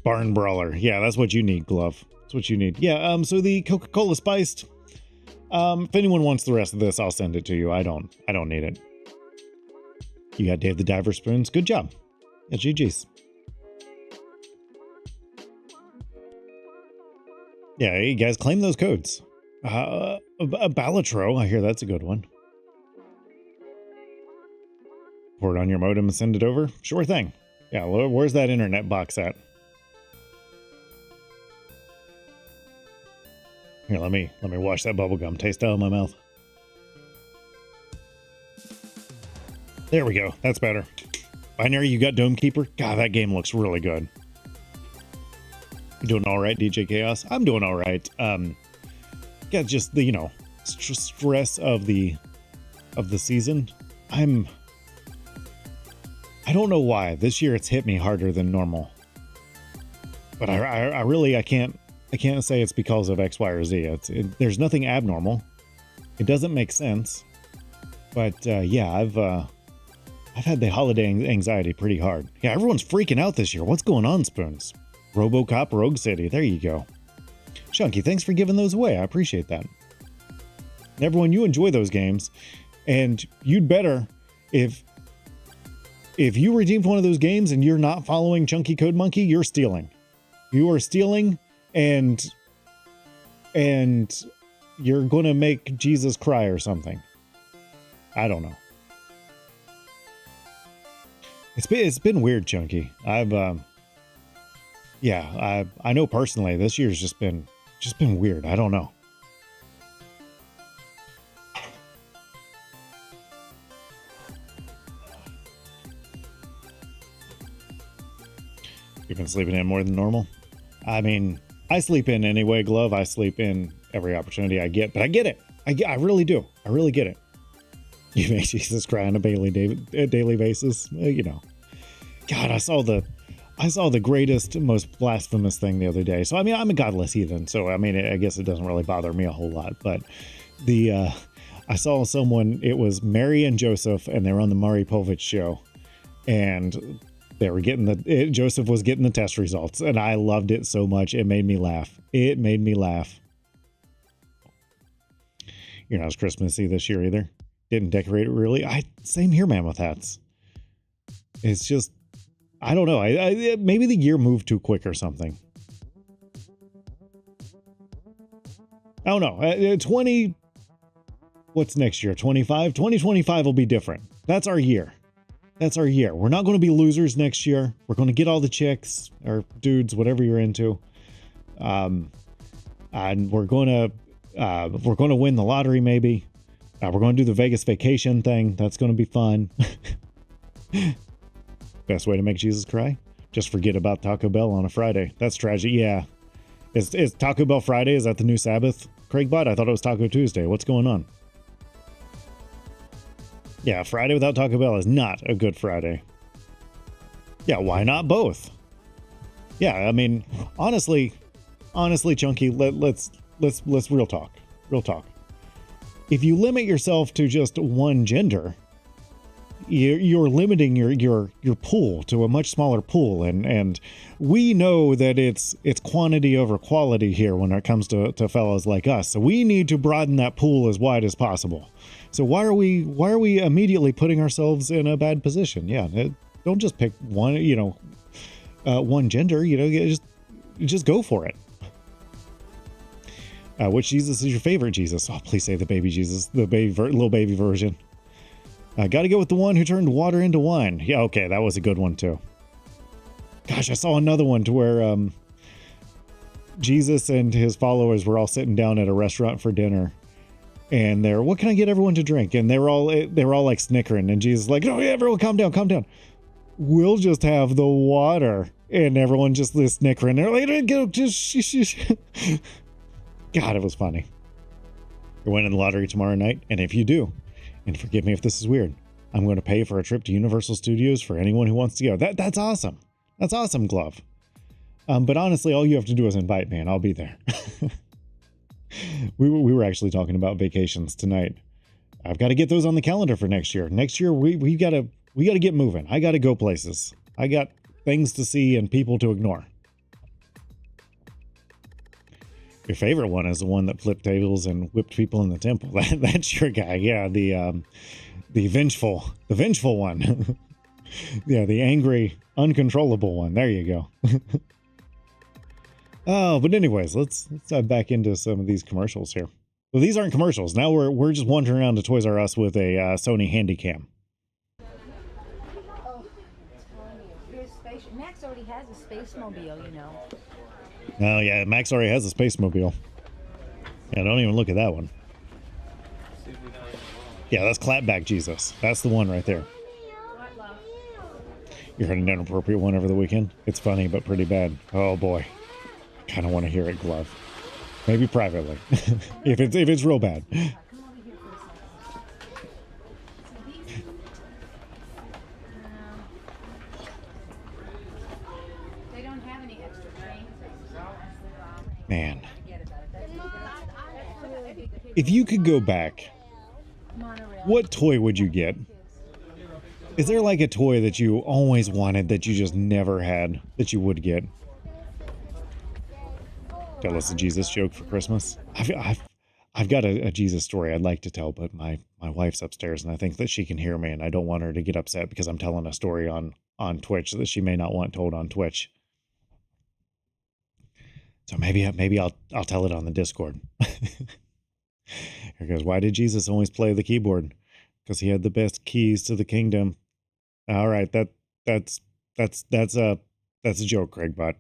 Barn Brawler. Yeah, that's what you need, Glove. That's what you need. Yeah, so the Coca-Cola spiced. If anyone wants the rest of this, I'll send it to you. I don't need it. You got Dave the Diver spoons. Good job. Yeah, GG's. Yeah, hey guys, claim those codes. A Balatro, I hear that's a good one. Pour it on your modem and send it over? Sure thing. Yeah, where's that internet box at? Here, let me wash that bubblegum taste out of my mouth. There we go. That's better. Binary, you got Dome Keeper? God, that game looks really good. You doing all right, DJ Chaos? I'm doing all right. Got just the, stress of the season. I don't know why. This year it's hit me harder than normal. But I really can't say it's because of X, Y, or Z. There's nothing abnormal. It doesn't make sense. But yeah, I've had the holiday anxiety pretty hard. Yeah, everyone's freaking out this year. What's going on, Spoons? RoboCop Rogue City. There you go. Chunky, thanks for giving those away. I appreciate that. Everyone, you enjoy those games. And you'd better, if you redeemed one of those games and you're not following Chunky Code Monkey, you're stealing. You are stealing, and you're going to make Jesus cry or something. I don't know. It's been weird, Chunky. I know personally this year's just been weird. I don't know. You've been sleeping in more than normal? I mean, I sleep in anyway, Glove. I sleep in every opportunity I get, but I get it. I really do. I really get it. You make Jesus cry on a daily basis. God, I saw the greatest, most blasphemous thing the other day. So, I mean, I'm a godless heathen. So, I mean, I guess it doesn't really bother me a whole lot. But I saw someone, it was Mary and Joseph, and they were on the Maury Povich show. And they were Joseph was getting the test results. And I loved it so much. It made me laugh. It made me laugh. You're not as Christmassy this year either. Didn't decorate it really. Same here, man, with hats. It's just, I don't know. Maybe the year moved too quick or something. I don't know. What's next year? 25? 2025 will be different. That's our year. That's our year. We're not going to be losers next year. We're going to get all the chicks or dudes, whatever you're into. And we're going to win the lottery maybe. We're going to do the Vegas vacation thing. That's going to be fun. Best way to make Jesus cry? Just forget about Taco Bell on a Friday. That's tragic. Yeah. Is Taco Bell Friday? Is that the new Sabbath? Craigbot? I thought it was Taco Tuesday. What's going on? Yeah, Friday without Taco Bell is not a good Friday. Yeah, why not both? Yeah, I mean, honestly, Chunky, let's real talk. Real talk. If you limit yourself to just one gender, you're limiting your pool to a much smaller pool, and we know that it's quantity over quality here when it comes to fellows like us. So we need to broaden that pool as wide as possible. So why are we immediately putting ourselves in a bad position? Yeah, don't just pick one, one gender. Just just go for it. Which Jesus is your favorite Jesus? Oh, please say the baby Jesus, the little baby version. Got to go with the one who turned water into wine. Yeah, okay, that was a good one too. Gosh, I saw another one to where Jesus and his followers were all sitting down at a restaurant for dinner, and they're, what can I get everyone to drink? And they were all like snickering, and Jesus is like, oh yeah, everyone calm down, calm down. We'll just have the water. And everyone just snickering. They're like, just God, it was funny. You're winning the lottery tomorrow night, and if you do, and forgive me if this is weird, I'm going to pay for a trip to Universal Studios for anyone who wants to go. That's awesome. That's awesome, Glove. But honestly, all you have to do is invite me, and I'll be there. We were actually talking about vacations tonight. I've got to get those on the calendar for next year. Next year, we got to get moving. I got to go places. I got things to see and people to ignore. Your favorite one is the one that flipped tables and whipped people in the temple. That's your guy. Yeah, the vengeful one. Yeah, the angry, uncontrollable one. There you go. Oh, but anyways, let's dive back into some of these commercials here. Well, these aren't commercials. Now we're just wandering around to Toys R Us with a Sony Handycam. Max already has a space mobile, you know. Oh yeah, Max already has a space mobile. Yeah, don't even look at that one. Yeah, that's Clapback Jesus. That's the one right there. You heard an inappropriate one over the weekend? It's funny, but pretty bad. Oh boy. I kind of want to hear it, Glove. Maybe privately. if it's real bad. Man. If you could go back, what toy would you get? Is there like a toy that you always wanted that you just never had that you would get? Tell us a Jesus joke for Christmas. I've got a Jesus story I'd like to tell, but my wife's upstairs and I think that she can hear me, and I don't want her to get upset because I'm telling a story on Twitch that she may not want told on Twitch. So maybe I'll tell it on the Discord. Here goes. Why did Jesus always play the keyboard? Because he had the best keys to the kingdom. All right, that's a joke, Craig, but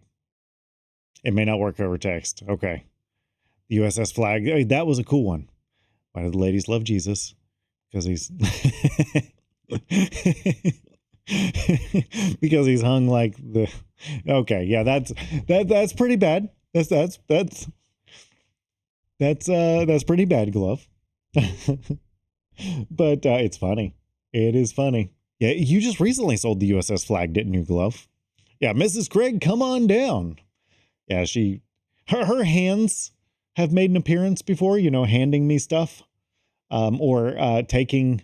it may not work over text. Okay. The USS flag. That was a cool one. Why do the ladies love Jesus? Because he's because he's hung like the. Okay, yeah, that's pretty bad. That's pretty bad, Glove. But it's funny. It is funny. Yeah, you just recently sold the USS flag, didn't you, Glove? Yeah, Mrs. Craig, come on down. Yeah, her hands have made an appearance before, handing me stuff. Or taking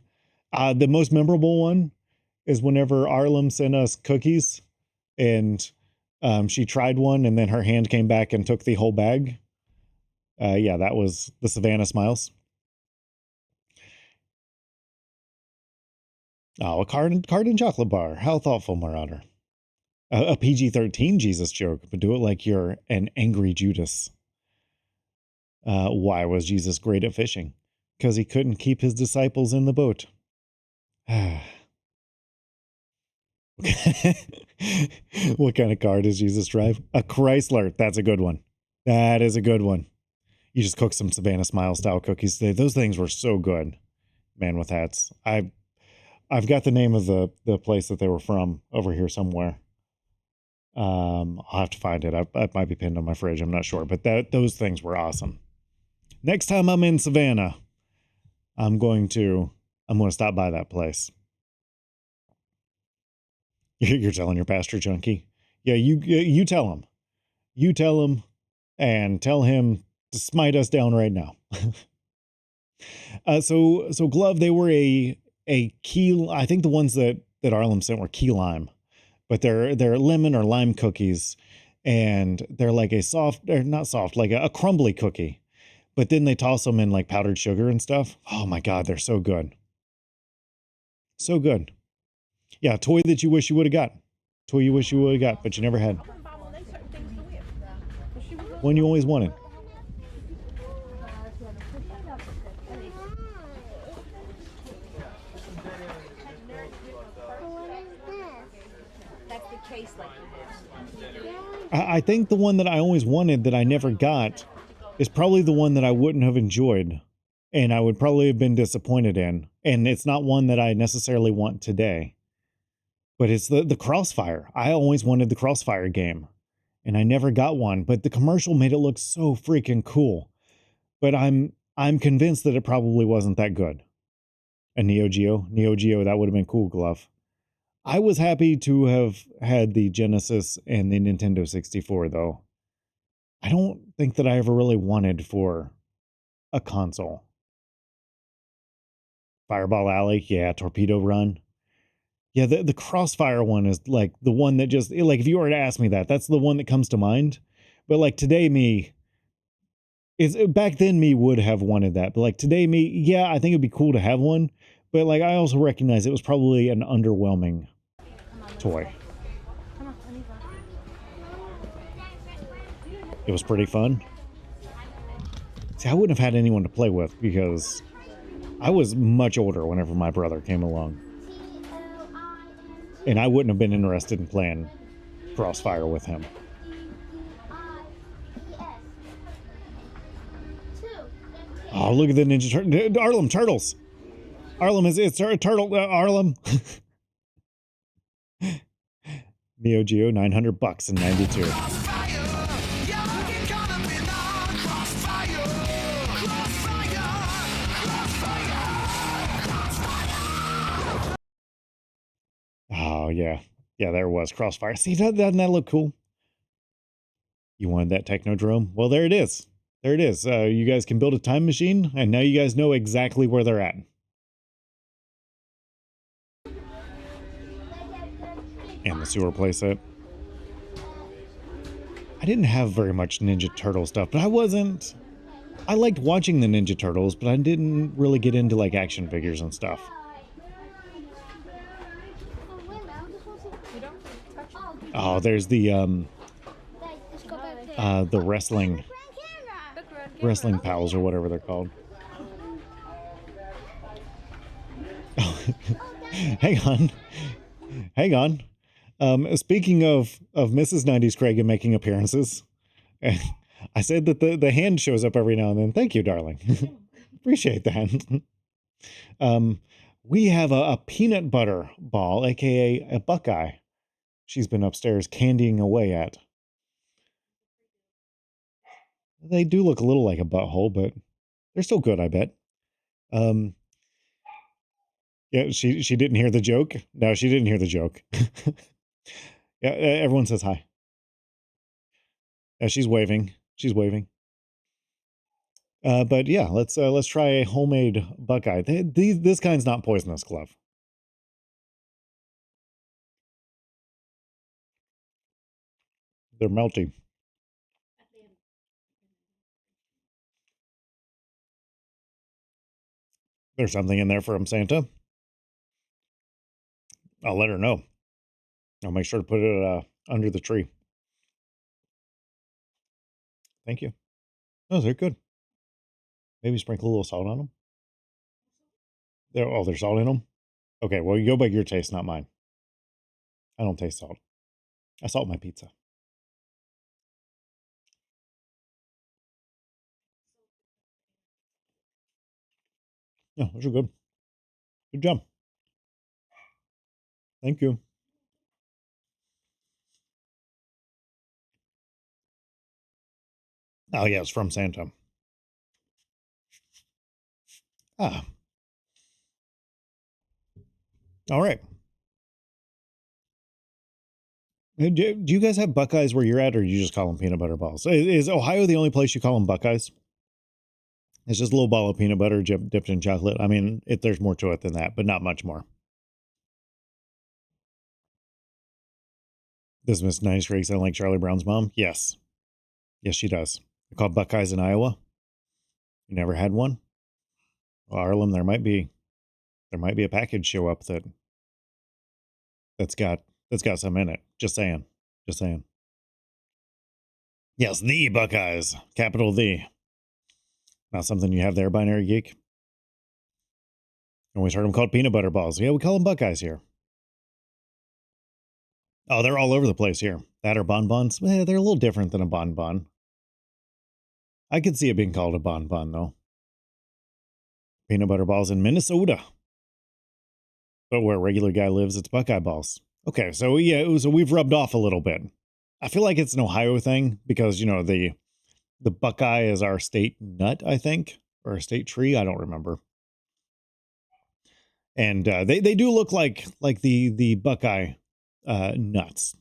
the most memorable one is whenever Arlem sent us cookies and she tried one and then her hand came back and took the whole bag. Yeah, that was the Savannah Smiles. Oh, a card and chocolate bar. How thoughtful, Marauder. A PG-13 Jesus joke, but do it like you're an angry Judas. Why was Jesus great at fishing? Because he couldn't keep his disciples in the boat. What kind of car does Jesus drive? A Chrysler. That's a good one. That is a good one. You just cook some Savannah Smile style cookies today. Those things were so good. Man with hats. I've got the name of the place that they were from over here somewhere. I'll have to find it. It might be pinned on my fridge. I'm not sure, but those things were awesome. Next time I'm in Savannah, I'm going to stop by that place. You're telling your pastor, Junkie? Yeah, you tell him. You tell him and tell him to smite us down right now. So Glove, they were a key. I think the ones that Arlem sent were key lime, but they're lemon or lime cookies, and they're like a soft, or not soft, like a crumbly cookie. But then they toss them in like powdered sugar and stuff. Oh my God, they're so good. So good. Yeah, toy that you wish you would have got. Toy you wish you would have got, but you never had. One you always wanted. That's the case like this. I think the one that I always wanted that I never got is probably the one that I wouldn't have enjoyed and I would probably have been disappointed in. And it's not one that I necessarily want today. But it's the Crossfire. I always wanted the Crossfire game and I never got one, but the commercial made it look so freaking cool. But I'm convinced that it probably wasn't that good. A Neo Geo, that would have been cool, Glove. I was happy to have had the Genesis and the Nintendo 64 though. I don't think that I ever really wanted for a console. Fireball Alley, yeah, Torpedo Run. Yeah, the Crossfire one is like the one that just, like, if you were to ask me that, that's the one that comes to mind. But like today me, back then me would have wanted that. But like today me, yeah, I think it'd be cool to have one. But like I also recognize it was probably an underwhelming toy. It was pretty fun. See, I wouldn't have had anyone to play with because I was much older whenever my brother came along. And I wouldn't have been interested in playing Crossfire with him. Oh, look at the Ninja Harlem Turtles. Harlem it's turtle Harlem. Neo Geo, $900 in '92. Oh yeah, there was Crossfire. See, doesn't that look cool? You wanted that Technodrome? Well, there it is. There it is. You guys can build a time machine, and now you guys know exactly where they're at. And the sewer playset. I didn't have very much Ninja Turtle stuff, but I liked watching the Ninja Turtles, but I didn't really get into like action figures and stuff. Oh, there's the wrestling pals or whatever they're called. Oh, hang on. Speaking of Mrs. 90s Craig making appearances, I said that the hand shows up every now and then. Thank you, darling. Appreciate that. We have a peanut butter ball, aka a Buckeye. She's been upstairs candying away at. They do look a little like a butthole, but they're still good, I bet. Yeah, she didn't hear the joke. No, she didn't hear the joke. Yeah, everyone says hi. Yeah, she's waving. She's waving. But yeah, let's try a homemade Buckeye. This kind's not poisonous, Glove. They're melty. There's something in there from Santa. I'll let her know. I'll make sure to put it under the tree. Thank you. Oh, they're good. Maybe sprinkle a little salt on them. There's salt in them? Okay, well, you go by your taste, not mine. I don't taste salt. I salt my pizza. Yeah, those are good. Good job. Thank you. Oh, yeah, it's from Santa. Ah. All right. Do you guys have Buckeyes where you're at, or do you just call them peanut butter balls? Is Ohio the only place you call them Buckeyes? It's just a little ball of peanut butter dipped in chocolate. I mean, there's more to it than that, but not much more. Does Miss Nice Craig sound like Charlie Brown's mom? Yes. Yes, she does. They're called Buckeyes in Iowa. You never had one? Well, Harlem, there might be a package show up that's got some in it. Just saying. Yes, the Buckeyes. Capital the. Not something you have there, Binary Geek. Always heard them called peanut butter balls. Yeah, we call them Buckeyes here. Oh, they're all over the place here. That or bonbons. They're a little different than a bonbon. I could see it being called a bonbon, though. Peanut butter balls in Minnesota. But where a regular guy lives, it's Buckeye balls. Okay, so yeah, so we've rubbed off a little bit. I feel like it's an Ohio thing because, you know, the Buckeye is our state nut, I think, or a state tree. I don't remember. And they do look like the Buckeye nuts.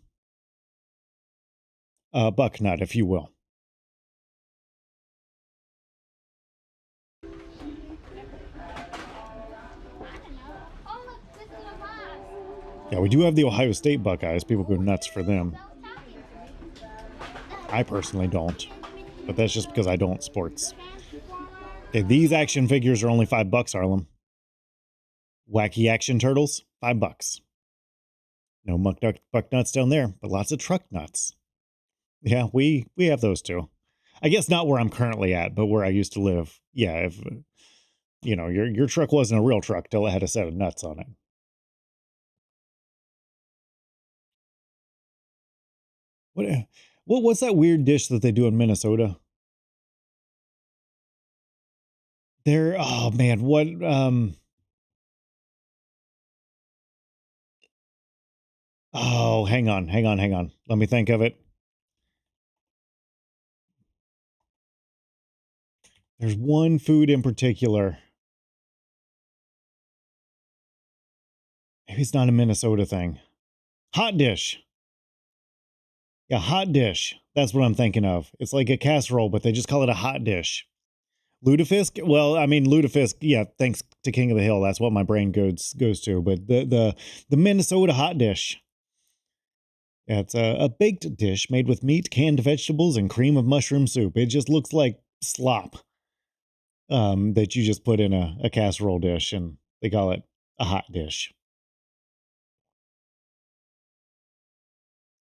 Buck nut, if you will. Yeah, we do have the Ohio State Buckeyes. People go nuts for them. I personally don't, but that's just because I don't sports. Okay, these action figures are only $5, Harlem. Wacky Action Turtles, $5. No buck nuts down there, but lots of truck nuts. Yeah, we have those too. I guess not where I'm currently at, but where I used to live. Yeah, if you know, your truck wasn't a real truck till it had a set of nuts on it. What's that weird dish that they do in Minnesota? Oh man, what oh, hang on. Let me think of it. There's one food in particular. Maybe it's not a Minnesota thing. Hot dish. Yeah, hot dish. That's what I'm thinking of. It's like a casserole, but they just call it a hot dish. Lutefisk? Well, I mean, lutefisk, yeah, thanks to King of the Hill. That's what my brain goes to. But the Minnesota hot dish. Yeah, it's a baked dish made with meat, canned vegetables, and cream of mushroom soup. It just looks like slop that you just put in a casserole dish, and they call it a hot dish.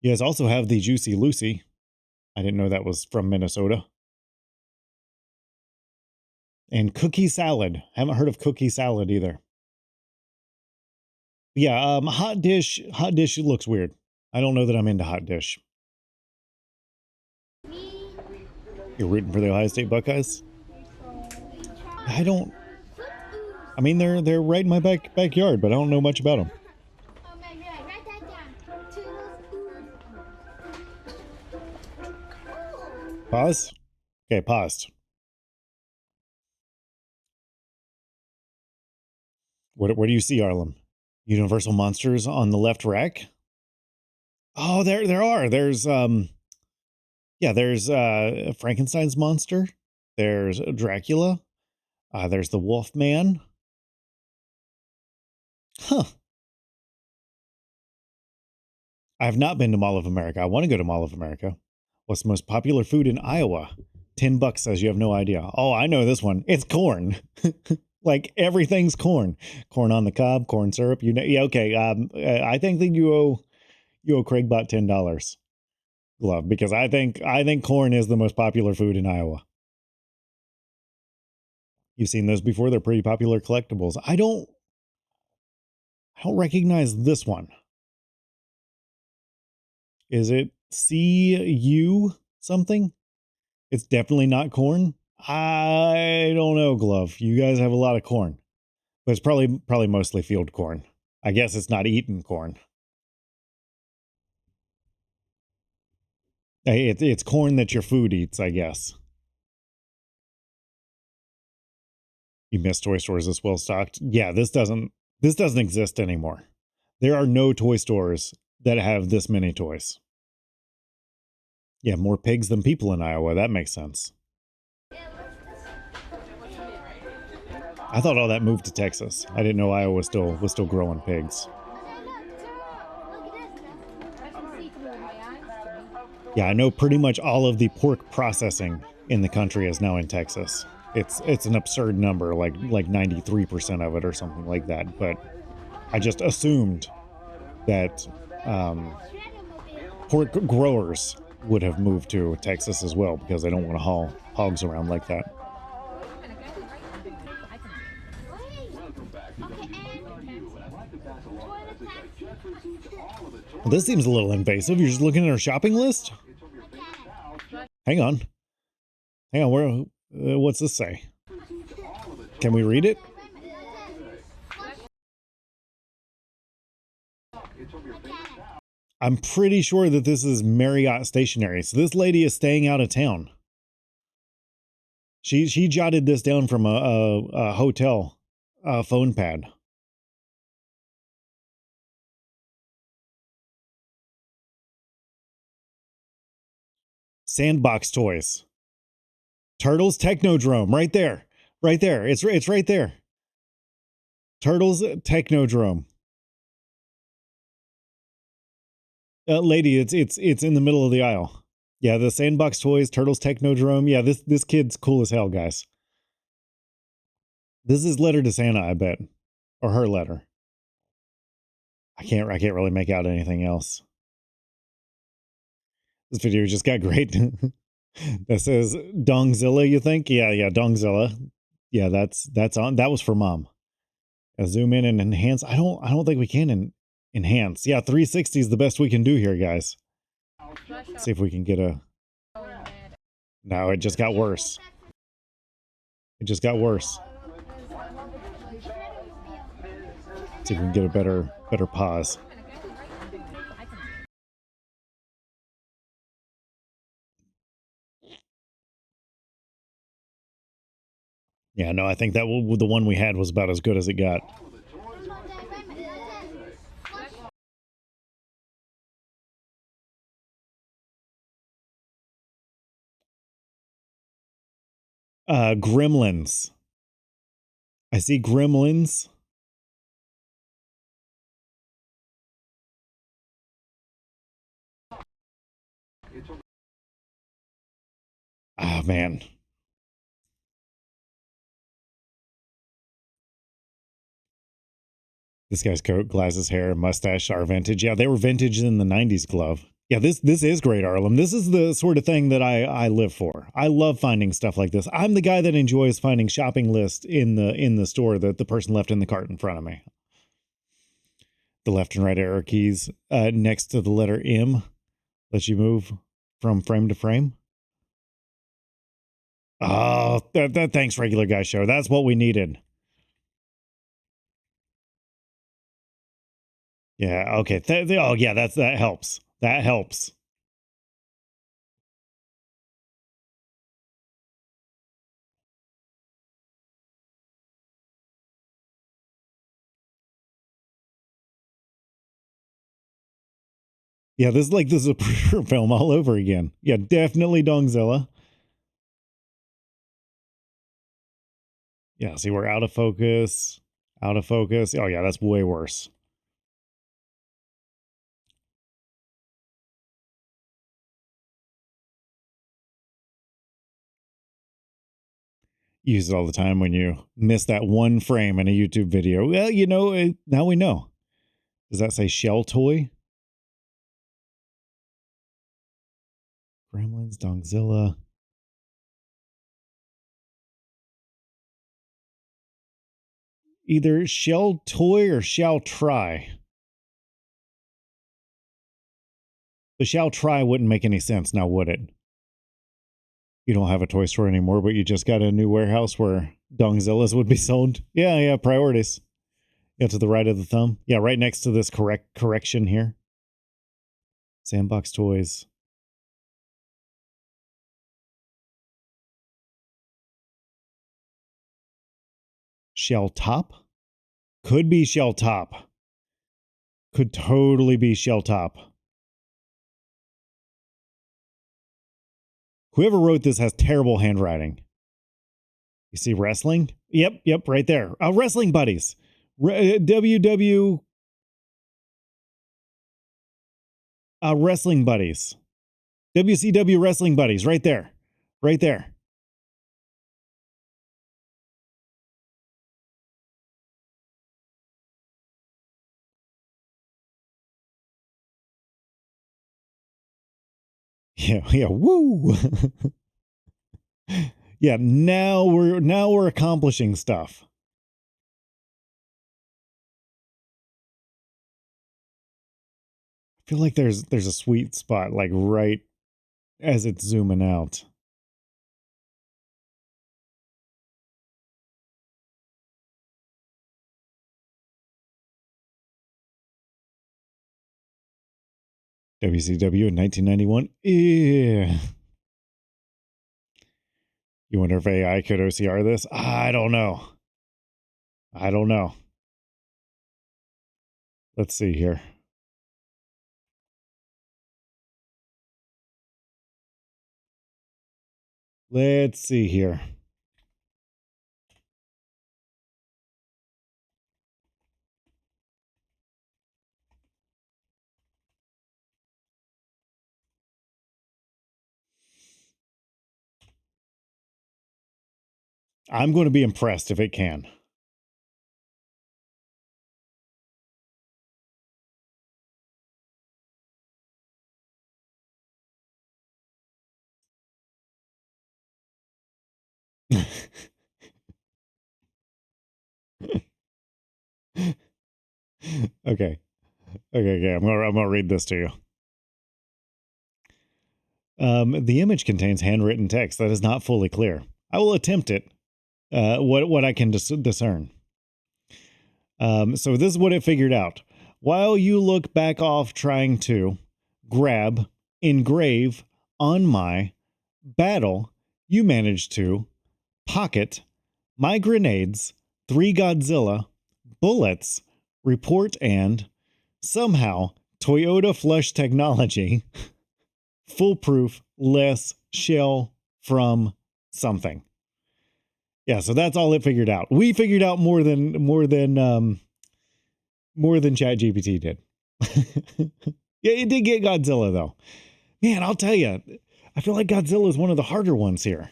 You guys also have the Juicy Lucy. I didn't know that was from Minnesota. And cookie salad. Haven't heard of cookie salad either. Yeah, hot dish looks weird. I don't know that I'm into hot dish. You're rooting for the Ohio State Buckeyes? I mean, they're right in my backyard, but I don't know much about them. Pause? Okay, paused. What do you see, Arlen? Universal Monsters on the left rack? Oh, there are. There's Frankenstein's monster. There's Dracula. There's the Wolfman. Huh. I have not been to Mall of America. I want to go to Mall of America. What's the most popular food in Iowa? $10 says you have no idea. Oh, I know this one. It's corn. Like everything's corn. Corn on the cob, corn syrup. You know, yeah, okay. I think that you owe Craigbot $10. Glove, because I think corn is the most popular food in Iowa. You've seen those before. They're pretty popular collectibles. I don't recognize this one. Is it CU something? It's definitely not corn. I don't know, Glove. You guys have a lot of corn, but it's probably mostly field corn. I guess it's not eaten corn. It's corn that your food eats, I guess. You miss toy stores this well stocked. Yeah, this doesn't exist anymore. There are no toy stores that have this many toys. Yeah, more pigs than people in Iowa. That makes sense. I thought all that moved to Texas. I didn't know Iowa was still growing pigs. Yeah, I know pretty much all of the pork processing in the country is now in Texas. It's an absurd number, like 93% of it or something like that. But I just assumed that pork growers would have moved to Texas as well because they don't want to haul hogs around like that. Well, this seems a little invasive. You're just looking at our shopping list? Hang on. Hang on, where, what's this say? Can we read it? I'm pretty sure that this is Marriott stationery. So this lady is staying out of town. She jotted this down from a hotel phone pad. Sandbox toys. Turtles Technodrome, right there. Right there. It's right there. Turtles Technodrome. Lady, it's in the middle of the aisle. Yeah, the Sandbox Toys, Turtles Technodrome. Yeah, this kid's cool as hell, guys. This is letter to Santa, I bet. Or her letter. I can't really make out anything else. This video just got great. That says Dongzilla, you think? Yeah, Dongzilla. Yeah, that's on. That was for mom. Zoom in and enhance. I don't think we can enhance. Yeah, 360 is the best we can do here, guys. Let's see if we can get a. No, it just got worse. It just got worse. See if we can get a better pause. Yeah, no, I think that the one we had was about as good as it got. Gremlins. I see Gremlins. Oh, man. This guy's coat, glasses, hair, mustache are vintage. Yeah, they were vintage in the 90s, Glove. Yeah, this is great, Arlem. This is the sort of thing that I live for. I love finding stuff like this. I'm the guy that enjoys finding shopping lists in the store that the person left in the cart in front of me. The left and right arrow keys next to the letter M lets you move from frame to frame. Oh, thanks, Regular Guy Show. That's what we needed. Yeah, okay. Oh, yeah, that helps. That helps. Yeah, this is a film all over again. Yeah, definitely Dongzilla. Yeah, see, we're out of focus. Out of focus. Oh, yeah, that's way worse. Use it all the time when you miss that one frame in a YouTube video. Well, you know, now we know. Does that say shell toy? Gremlins, Dongzilla. Either shell toy or shall try. The shall try wouldn't make any sense now, would it? You don't have a toy store anymore, but you just got a new warehouse where Dongzillas would be sold. Yeah, priorities. Yeah, to the right of the thumb. Yeah, right next to this correction here. Sandbox toys. Shell top? Could be shell top. Could totally be shell top. Whoever wrote this has terrible handwriting. You see wrestling? Yep, right there. Wrestling buddies. WW. Wrestling buddies. WCW wrestling buddies. Right there. Right there. Yeah, woo. Yeah, now we're accomplishing stuff. I feel like there's a sweet spot like right as it's zooming out. WCW in 1991. Yeah. You wonder if AI could OCR this? I don't know. I don't know. Let's see here. Let's see here. I'm going to be impressed if it can. Okay. Okay. I'm gonna read this to you. The image contains handwritten text that is not fully clear. I will attempt it. What I can discern. So this is what it figured out. While you look back off trying to grab, engrave on my battle, you managed to pocket my grenades, 3 Godzilla, bullets, report, and somehow Toyota flush technology, foolproof, less shell from something. Yeah, so that's all it figured out. We figured out more than ChatGPT did. Yeah, it did get Godzilla though. Man, I'll tell you, I feel like Godzilla is one of the harder ones here.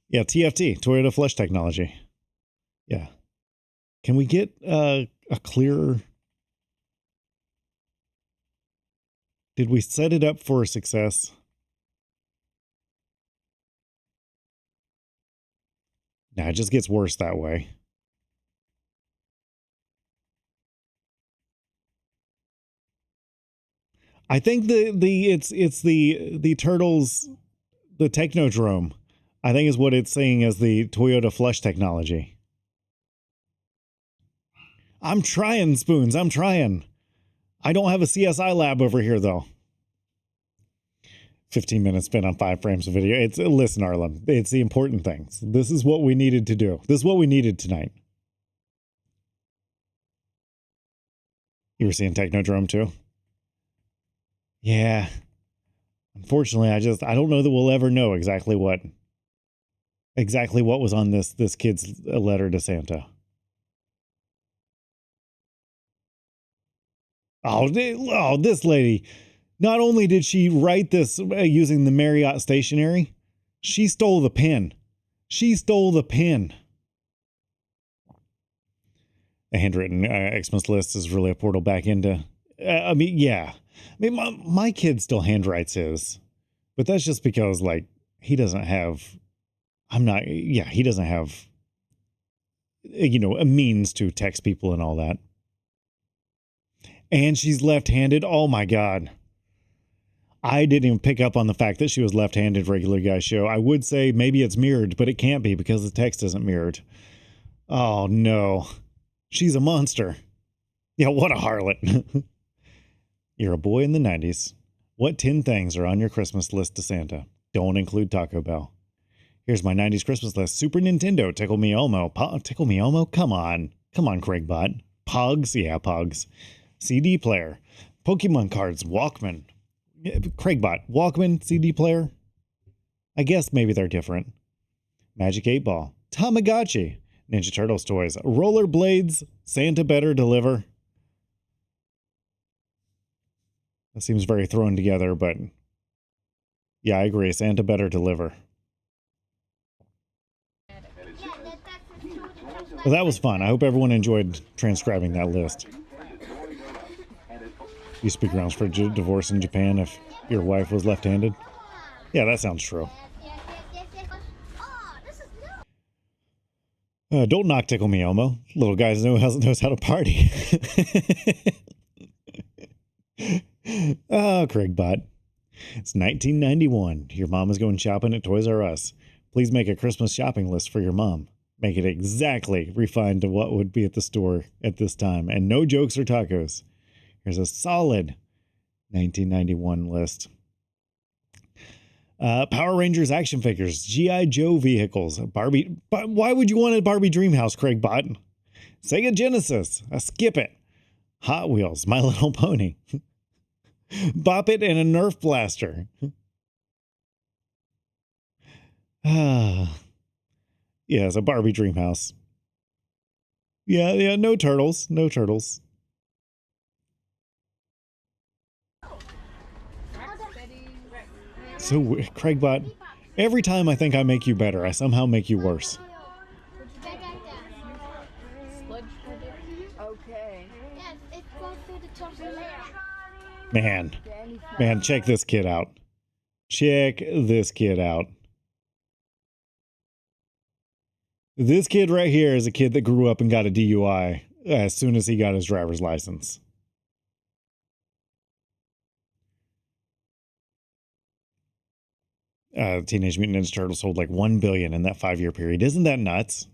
Yeah, TFT, Toyota Flush Technology. Yeah. Can we get a clearer... Did we set it up for success? Nah, it just gets worse that way. I think it's the Turtles, the Technodrome, I think is what it's saying as the Toyota Flush Technology. I'm trying, Spoons. I'm trying. I don't have a CSI lab over here, though. 15 minutes spent on 5 frames of video. Listen, Arlen, it's the important things. This is what we needed to do. This is what we needed tonight. You were seeing Technodrome too? Yeah. Unfortunately, I don't know that we'll ever know exactly what was on this kid's letter to Santa. Oh, this lady. Not only did she write this using the Marriott stationery, she stole the pen. She stole the pen. A handwritten Xmas list is really a portal back into... I mean, yeah. I mean, my kid still handwrites his. But that's just because, like, he doesn't have... he doesn't have, a means to text people and all that. And she's left-handed. Oh, my God. I didn't even pick up on the fact that she was left-handed regular guy show. I would say maybe it's mirrored, but it can't be because the text isn't mirrored. Oh, no. She's a monster. Yeah, what a harlot. You're a boy in the 90s. What 10 things are on your Christmas list to Santa? Don't include Taco Bell. Here's my 90s Christmas list. Super Nintendo, Tickle Me Elmo. Tickle Me Elmo? Come on. Come on, Craigbot. Pogs? Yeah, Pogs. CD player. Pokemon cards. Walkman. Craigbot. Walkman, CD player? I guess maybe they're different. Magic 8 Ball. Tamagotchi. Ninja Turtles toys. Rollerblades. Santa better deliver. That seems very thrown together, but yeah, I agree. Santa better deliver. Well, that was fun. I hope everyone enjoyed transcribing that list. You speak grounds for divorce in Japan if your wife was left-handed? Yeah, that sounds true. Don't knock tickle me, Elmo. Little guys knows how to party. Oh, Craigbot. It's 1991. Your mom is going shopping at Toys R Us. Please make a Christmas shopping list for your mom. Make it exactly refined to what would be at the store at this time. And no jokes or tacos. Here's a solid 1991 list. Power Rangers action figures, G.I. Joe vehicles, Barbie. But why would you want a Barbie Dreamhouse, Craigbot? Sega Genesis, Skip It, Hot Wheels, My Little Pony, Bop It, and a Nerf blaster. Yeah, it's a Barbie Dreamhouse. Yeah, no turtles, no turtles. So, Craigbot, every time I think I make you better, I somehow make you worse. Man, check this kid out. Check this kid out. This kid right here is a kid that grew up and got a DUI as soon as he got his driver's license. Teenage Mutant Ninja Turtles sold like 1 billion in that 5-year period. Isn't that nuts?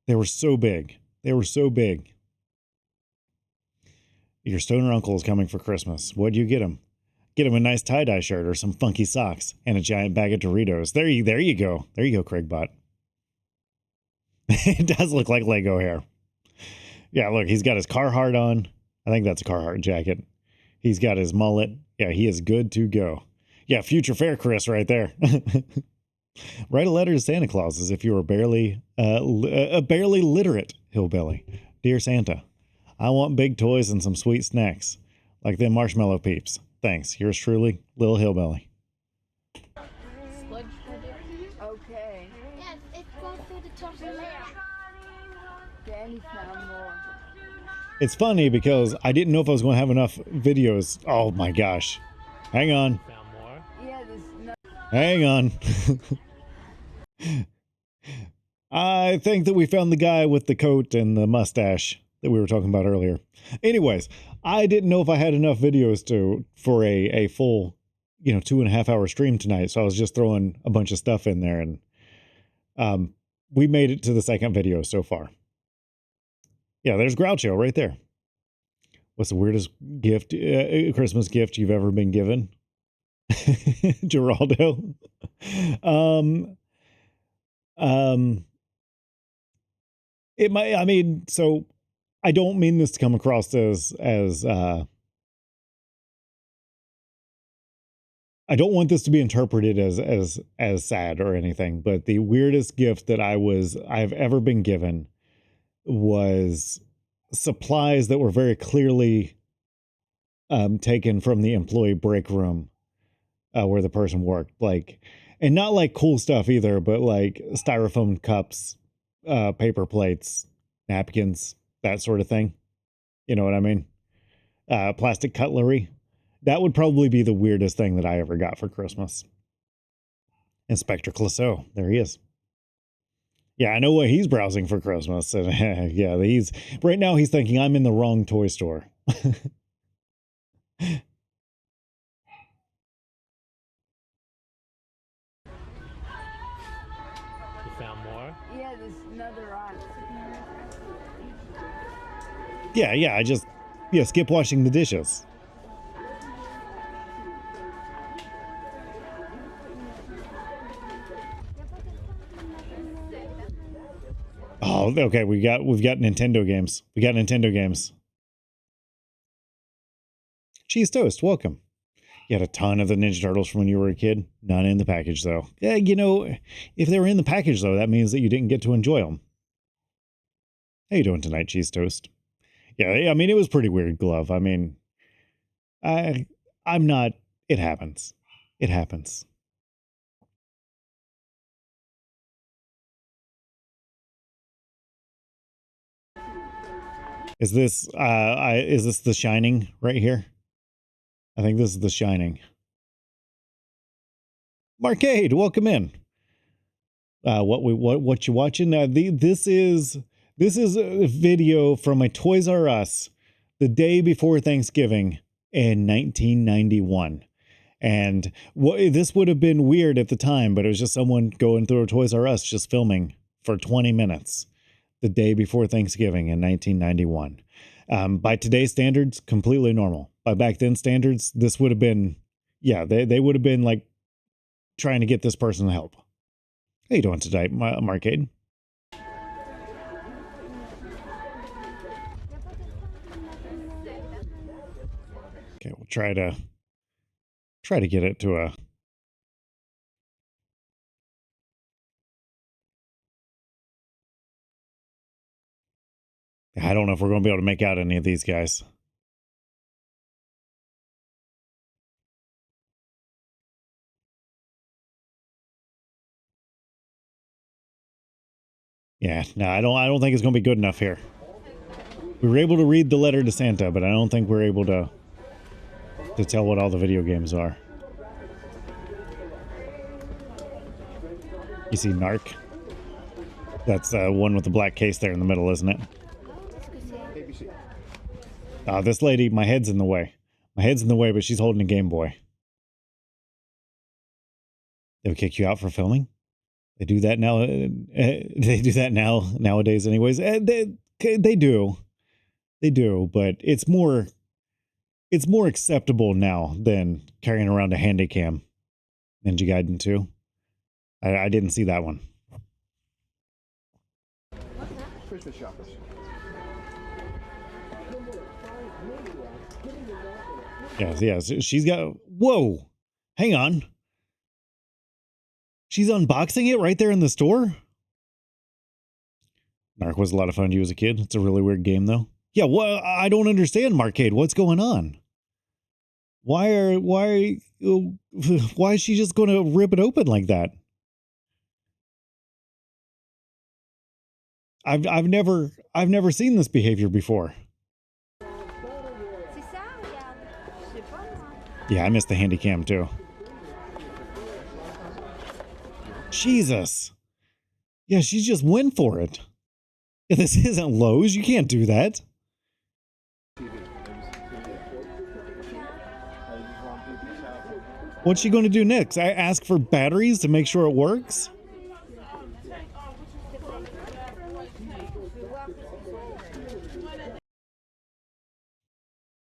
They were so big. They were so big. Your stoner uncle is coming for Christmas. What do you get him? Get him a nice tie-dye shirt or some funky socks and a giant bag of Doritos. There you go. There you go, Craigbot. It does look like Lego hair. Yeah, look, he's got his Carhartt on. I think that's a Carhartt jacket. He's got his mullet. Yeah, he is good to go. Yeah, future fair Chris right there. Write a letter to Santa Claus as if you were a barely literate hillbilly. Dear Santa, I want big toys and some sweet snacks, like them marshmallow peeps. Thanks. Yours truly, Little Hillbilly. Okay. Yes, it's going through the top layer. Danny found more. It's funny because I didn't know if I was going to have enough videos. Oh my gosh. Hang on. Hang on. I think that we found the guy with the coat and the mustache that we were talking about earlier. Anyways, I didn't know if I had enough videos for a full, 2.5 hour stream tonight. So I was just throwing a bunch of stuff in there, and we made it to the second video so far. Yeah, there's Groucho right there. What's the weirdest gift, Christmas gift you've ever been given? Geraldo. It might, so I don't mean this to come across as I don't want this to be interpreted as sad or anything, but the weirdest gift that I've ever been given was supplies that were very clearly taken from the employee break room where the person worked, and not like cool stuff either, but like styrofoam cups, paper plates, napkins, that sort of thing. You know what I mean? Plastic cutlery. That would probably be the weirdest thing that I ever got for Christmas. Inspector Clouseau. There he is. Yeah, I know what he's browsing for Christmas. And yeah, right now he's thinking I'm in the wrong toy store. You found more? Yeah, there's another rock. Yeah, I just skip washing the dishes. Oh, okay. We've got Nintendo games. We got Nintendo games. Cheese Toast, welcome. You had a ton of the Ninja Turtles from when you were a kid. None in the package, though. Yeah, if they were in the package, though, that means that you didn't get to enjoy them. How you doing tonight, Cheese Toast? Yeah, I mean, it was pretty weird, Glove. I mean, I'm not... It happens. It happens. Is this The Shining right here? I think this is The Shining. Marcade, welcome in. What you watching? This is a video from a Toys R Us the day before Thanksgiving in 1991. And this would have been weird at the time, but it was just someone going through a Toys R Us just filming for 20 minutes the day before Thanksgiving in 1991. By today's standards, completely normal. By back then standards, this would have been, yeah, they would have been like trying to get this person help. How you doing today, Marcade? Okay, we'll try to get it to a. I don't know if we're going to be able to make out any of these guys. Yeah, no, I don't think it's going to be good enough here. We were able to read the letter to Santa, but I don't think we're able to tell what all the video games are. You see Narc? That's one with the black case there in the middle, isn't it? This lady, my head's in the way. My head's in the way, but she's holding a Game Boy. They'll kick you out for filming? They do that now. They do that nowadays anyways. They do. They do, but it's more acceptable now than carrying around a Handycam. Ninja Gaiden 2. I didn't see that one. Christmas shoppers. Yes. She's got. Whoa, hang on. She's unboxing it right there in the store. Narc was a lot of fun to use as a kid. It's a really weird game, though. Yeah, well, I don't understand, Marcade. What's going on? Why is she just going to rip it open like that? I've never seen this behavior before. Yeah, I missed the Handycam too. Jesus. Yeah, she just went for it. Yeah, this isn't Lowe's. You can't do that. What's she going to do next? I ask for batteries to make sure it works?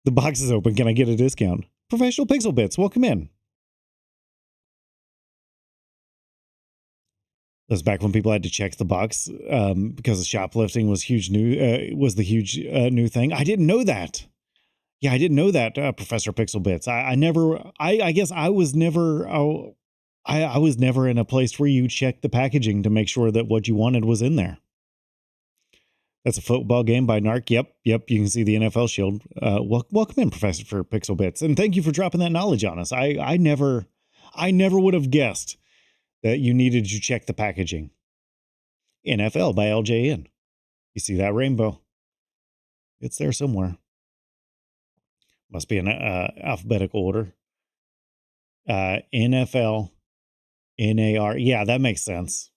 The box is open. Can I get a discount? Professional Pixel Bits, welcome in. That was back when people had to check the box because shoplifting was the huge new thing. I didn't know that. Yeah, I didn't know that, Professor Pixel Bits. I guess I was never I was never in a place where you check the packaging to make sure that what you wanted was in there. That's a football game by Narc. Yep. You can see the NFL shield. Welcome in, Professor Pixel Bits, and thank you for dropping that knowledge on us. I never would have guessed that you needed to check the packaging. NFL by LJN. You see that rainbow? It's there somewhere. Must be in alphabetical order. NFL, NAR. Yeah, that makes sense.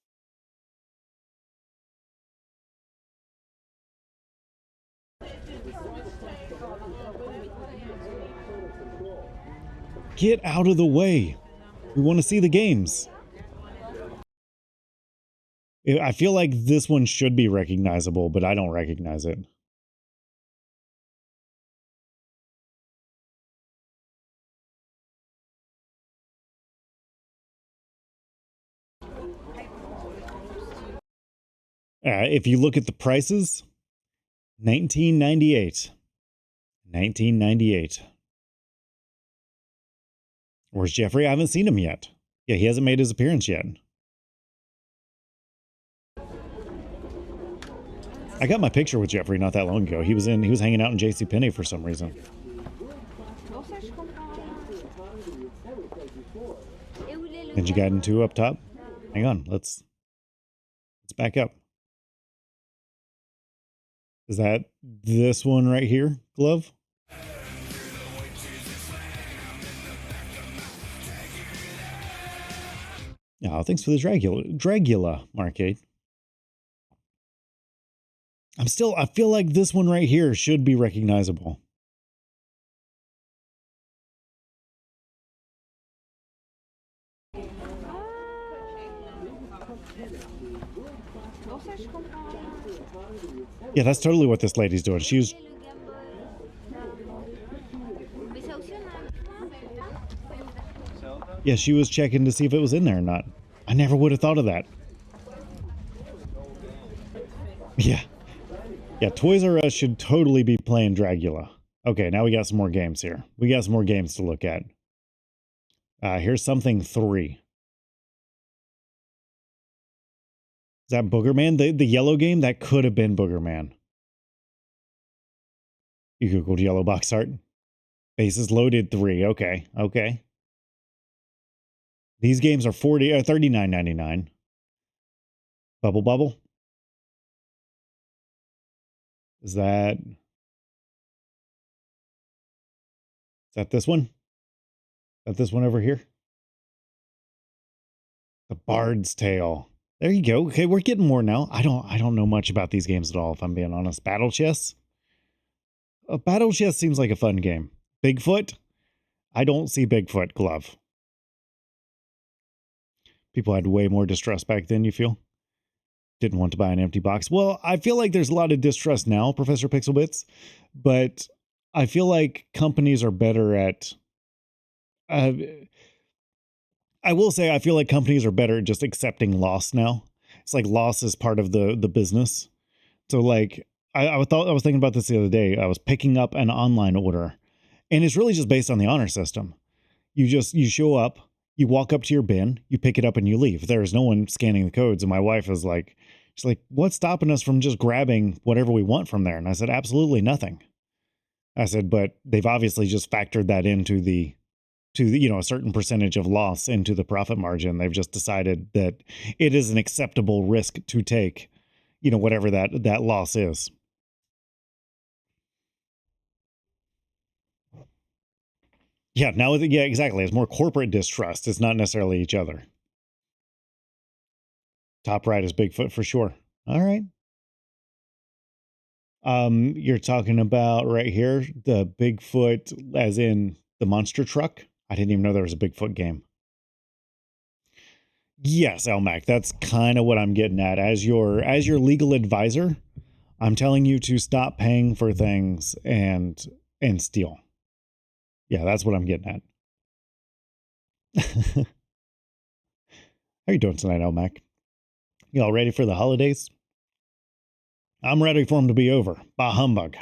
Get out of the way. We want to see the games. I feel like this one should be recognizable, but I don't recognize it. If you look at the prices, $19.98. $19.98. Where's Jeffrey? I haven't seen him yet. Yeah, he hasn't made his appearance yet. I got my picture with Jeffrey not that long ago. He was hanging out in JCPenney for some reason. Ninja Gaiden 2 up top. Hang on, let's back up. Is that this one right here, Glove? Oh, thanks for the Dragula, Marcade. I feel like this one right here should be recognizable. Yeah, that's totally what this lady's doing. She's... Yeah, she was checking to see if it was in there or not. I never would have thought of that. Yeah. Yeah, Toys R Us should totally be playing Dragula. Okay, now we got some more games here. We got some more games to look at. Here's something 3. Is that Boogerman? The yellow game? That could have been Boogerman. You googled yellow box art. Bases loaded 3. Okay, okay. These games are $39.99. Bubble Bubble. Is that this one? Is that this one over here? The Bard's Tale. There you go. Okay, we're getting more now. I don't know much about these games at all, if I'm being honest. Battle Chess? Battle Chess seems like a fun game. Bigfoot? I don't see Bigfoot glove. People had way more distrust back then, you feel? Didn't want to buy an empty box. Well, I feel like there's a lot of distrust now, Professor Pixelbits, but I feel like companies are better at... I will say I feel like companies are better at just accepting loss now. It's like loss is part of the business. So like I was thinking about this the other day. I was picking up an online order, and it's really just based on the honor system. You show up, you walk up to your bin, you pick it up, and you leave. There's no one scanning the codes. And my wife is like, she's like, what's stopping us from just grabbing whatever we want from there? And I said, absolutely nothing. I said, but they've obviously just factored that into the a certain percentage of loss into the profit margin. They've just decided that it is an acceptable risk to take, whatever that loss is. Yeah, yeah, exactly. It's more corporate distrust. It's not necessarily each other. Top right is Bigfoot for sure. All right. You're talking about right here, the Bigfoot as in the monster truck. I didn't even know there was a Bigfoot game. Yes, Elmac, that's kind of what I'm getting at. As your legal advisor, I'm telling you to stop paying for things and steal. Yeah, that's what I'm getting at. How are you doing tonight, Elmac? You all ready for the holidays? I'm ready for them to be over. Bah humbug.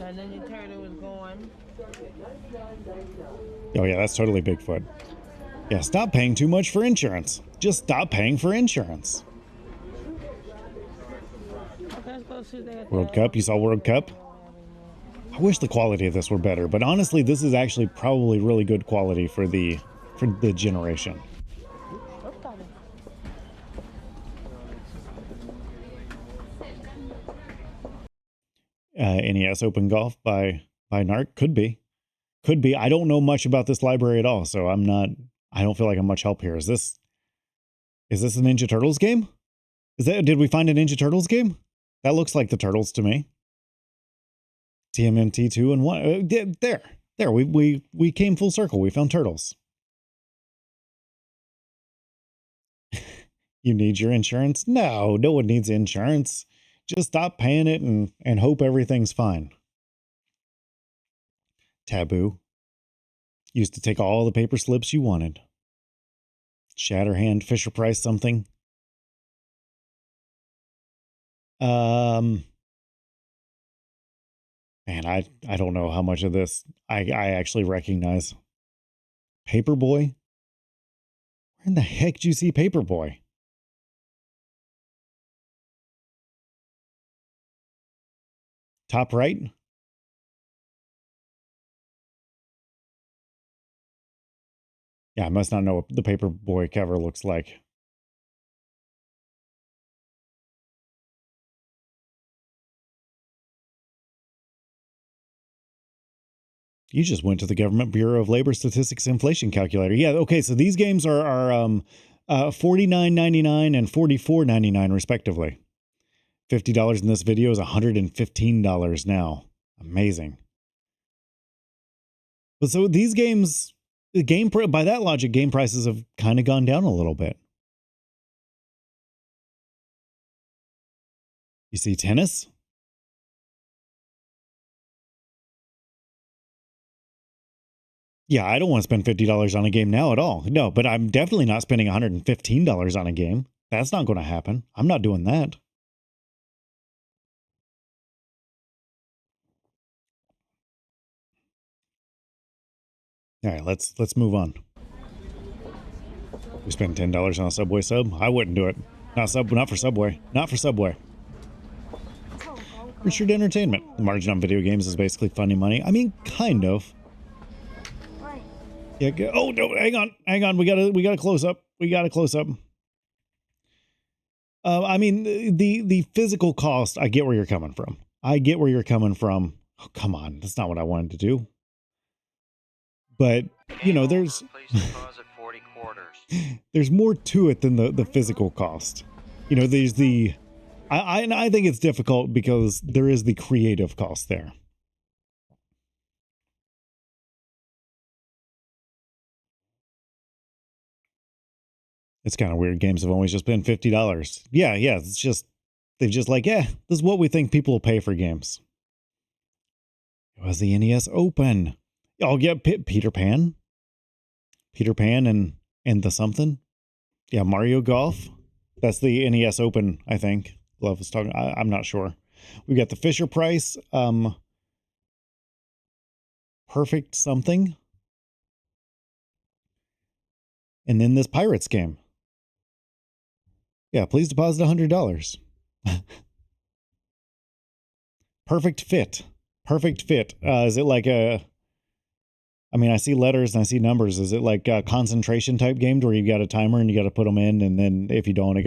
And then your turtle was going. Oh yeah, that's totally Bigfoot. Yeah, stop paying too much for insurance. Just stop paying for insurance. World Cup, you saw World Cup? I wish the quality of this were better, but honestly, this is actually probably really good quality for the generation. NES Open Golf by Narc could be. I don't know much about this library at all, so I don't feel like I'm much help here. Is this a Ninja Turtles game? Did we find a Ninja Turtles game? That looks like the Turtles to me. TMNT 2 and 1. There. We came full circle. We found Turtles. You need your insurance? No one needs insurance. Just stop paying it and hope everything's fine. Taboo. Used to take all the paper slips you wanted. Shatterhand, Fisher Price something. Man, I don't know how much of this I actually recognize. Paperboy? Where in the heck did you see Paperboy? Top right? Yeah, I must not know what the Paperboy cover looks like. You just went to the Government Bureau of Labor Statistics inflation calculator. Yeah, okay, so these games are $49.99 and $44.99 respectively. $50 in this video is $115 now. Amazing. But so these games, by that logic, game prices have kind of gone down a little bit. You see tennis? Yeah, I don't want to spend $50 on a game now at all. No, but I'm definitely not spending $115 on a game. That's not going to happen. I'm not doing that. All right, let's move on. We spend $10 on a Subway sub? I wouldn't do it. Not for Subway. Not for Subway. Richard Entertainment. The margin on video games is basically funding money. I mean, kind of. Yeah. Oh no! Hang on. We gotta close up. I mean, the physical cost. I get where you're coming from. Oh, come on, that's not what I wanted to do. But you know, there's more to it than the physical cost. You know, there's the. I think it's difficult because there is the creative cost there. It's kind of weird. Games have always just been $50. Yeah. It's just, they've just like, this is what we think people will pay for games. It was the NES Open. Oh, yeah, Peter Pan and the something. Yeah, Mario Golf. That's the NES Open, I think. Love was talking. I'm not sure. We got the Fisher Price. Perfect something. And then this Pirates game. Yeah, please deposit $100. Perfect fit. Is it like I see letters and I see numbers. Is it like a concentration type game where you got a timer and you got to put them in, and then if you don't,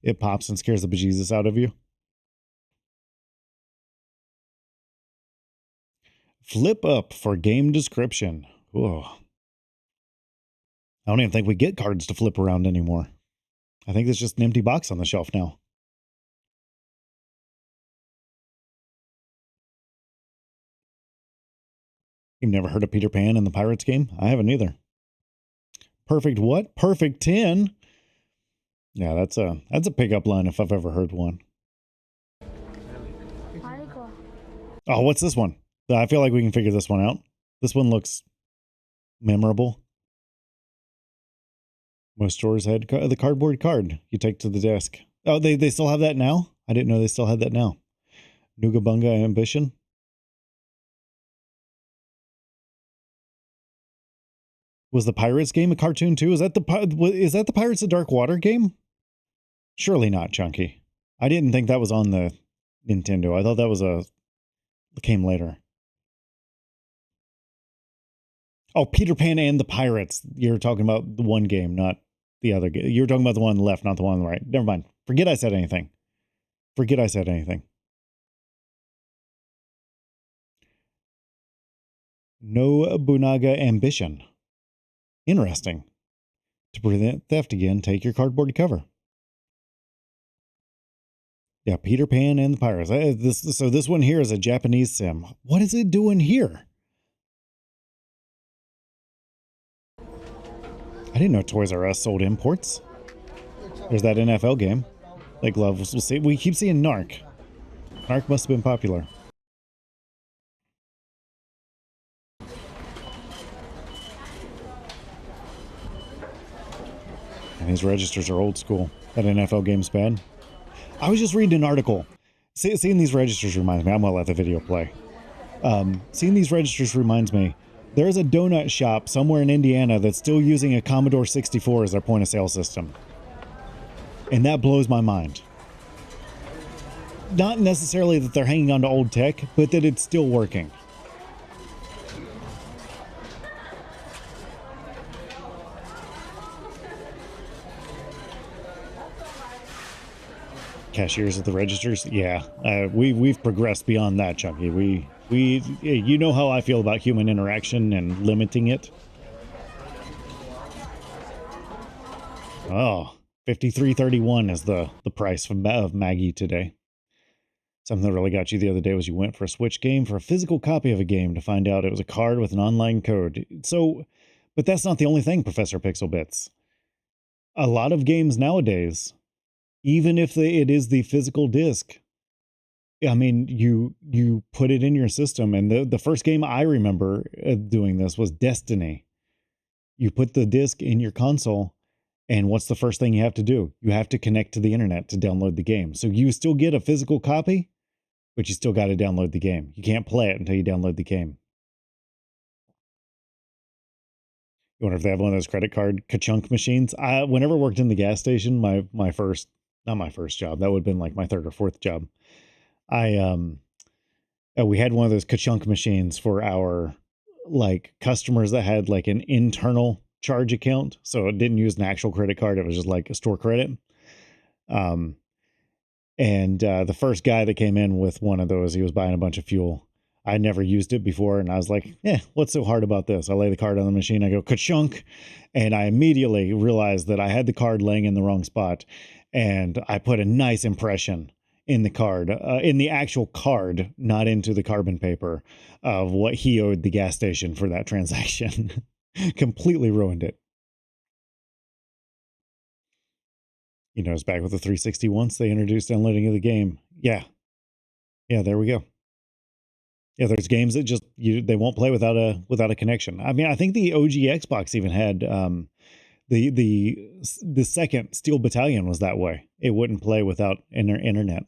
it pops and scares the bejesus out of you? Flip up for game description. Whoa. I don't even think we get cards to flip around anymore. I think it's just an empty box on the shelf now. You've never heard of Peter Pan and the Pirates game? I haven't either. Perfect what? Perfect 10? Yeah, that's a pickup line if I've ever heard one. Oh, what's this one? I feel like we can figure this one out. This one looks memorable. Most stores had the cardboard card you take to the desk. Oh, they still have that now? I didn't know they still had that now. Nooga Bunga Ambition. Was the Pirates game a cartoon too? Is that the Pirates of Dark Water game? Surely not, Chunky. I didn't think that was on the Nintendo. I thought that came later. Oh, Peter Pan and the Pirates. You're talking about the one game, not the other game. You're talking about the one on the left, not the one on the right. Never mind. Forget I said anything. No Bunaga Ambition. Interesting. To prevent theft again, take your cardboard cover. Yeah, Peter Pan and the Pirates. So this one here is a Japanese sim. What is it doing here? I didn't know Toys R Us sold imports. There's that NFL game. Like love, we'll see. We keep seeing Narc. Narc must have been popular. And these registers are old school. That NFL game's bad. I was just reading an article. Seeing these registers reminds me. I'm gonna let the video play. Seeing these registers reminds me. There's a donut shop somewhere in Indiana that's still using a Commodore 64 as their point of sale system. And that blows my mind. Not necessarily that they're hanging on to old tech, but that it's still working. Cashiers at the registers? Yeah, we've progressed beyond that, Chunky. You know how I feel about human interaction and limiting it. Oh, $53.31 is the price of Maggie today. Something that really got you the other day was you went for a Switch game for a physical copy of a game to find out it was a card with an online code. So, but that's not the only thing, Professor Pixelbits. A lot of games nowadays, even if it is the physical disc, I mean, you put it in your system, and the first game I remember doing this was Destiny. You put the disc in your console, and what's the first thing you have to do? You have to connect to the internet to download the game. So you still get a physical copy, but you still got to download the game. You can't play it until you download the game. You wonder if they have one of those credit card ka-chunk machines. Whenever I worked in the gas station, my first, not my first job, that would have been like my third or fourth job. We had one of those ka-chunk machines for our like customers that had like an internal charge account, so it didn't use an actual credit card. It was just like a store credit. The first guy that came in with one of those, he was buying a bunch of fuel. I never used it before, and I was like, what's so hard about this? I lay the card on the machine, I go ka-chunk, and I immediately realized that I had the card laying in the wrong spot, and I put a nice impression in the card, in the actual card, not into the carbon paper, of what he owed the gas station for that transaction. Completely ruined it. You know, it's back with the 360 once they introduced downloading of the game. Yeah, there we go. Yeah, there's games that just they won't play without a connection. I mean, I think the OG Xbox even had the second Steel Battalion was that way. It wouldn't play without internet.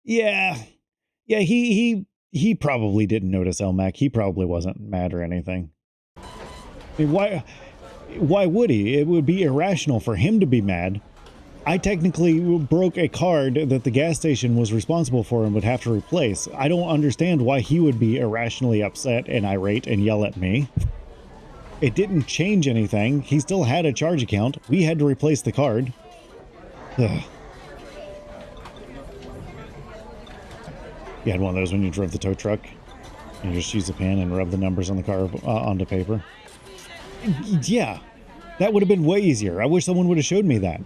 Yeah, he probably didn't notice LMAC. He probably wasn't mad or anything. I mean, why would he? It would be irrational for him to be mad. I technically broke a card that the gas station was responsible for and would have to replace. I don't understand why he would be irrationally upset and irate and yell at me. It didn't change anything. He still had a charge account. We had to replace the card. Ugh. You had one of those when you drove the tow truck and you just use a pen and rub the numbers on the car onto paper. Yeah, that would have been way easier. I wish someone would have showed me that.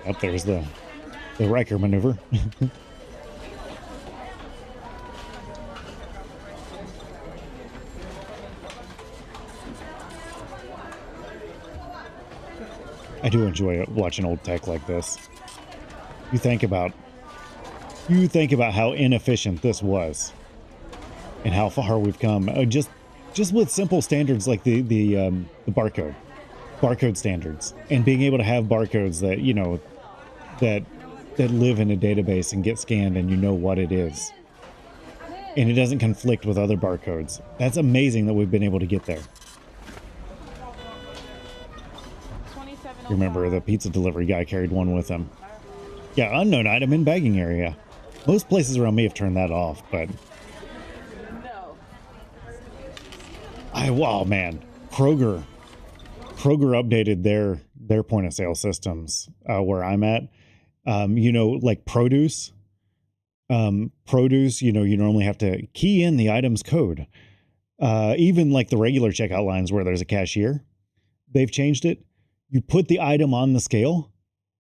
Up there's the Riker maneuver. I do enjoy watching old tech like this. You think about how inefficient this was and how far we've come. Just with simple standards like the barcode standards, and being able to have barcodes that, you know, that live in a database and get scanned and you know what it is. And it doesn't conflict with other barcodes. That's amazing that we've been able to get there. Remember, the pizza delivery guy carried one with him. Yeah, unknown item in bagging area. Most places around me have turned that off, but... Wow, man. Kroger updated their point of sale systems where I'm at. You know, like produce, you know, you normally have to key in the item's code. Even like the regular checkout lines where there's a cashier, they've changed it. You put the item on the scale,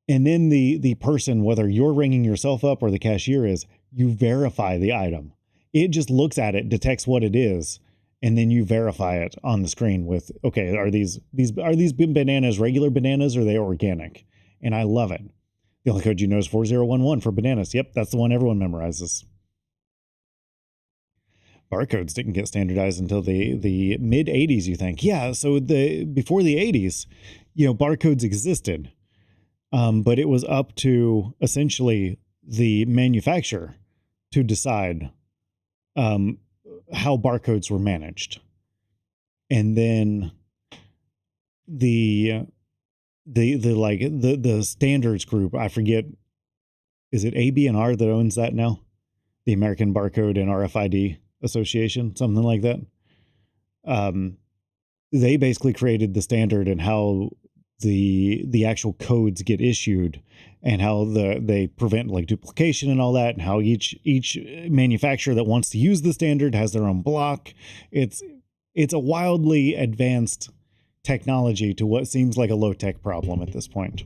and then the person, whether you're ringing yourself up or the cashier is, you verify the item. It just looks at it, detects what it is, and then you verify it on the screen with, okay, are these bananas regular bananas or are they organic? And I love it. The only code you know is 4011 for bananas. Yep, that's the one everyone memorizes. Barcodes didn't get standardized until the mid 80s, you think. Yeah, so before the 80s, you know, barcodes existed. But it was up to essentially the manufacturer to decide how barcodes were managed. And then the standards group, I forget, is it AB&R that owns that now? The American Barcode and RFID Association, something like that. They basically created the standard and how the actual codes get issued and how they prevent like duplication and all that, and how each manufacturer that wants to use the standard has their own block. It's a wildly advanced technology to what seems like a low-tech problem at this point.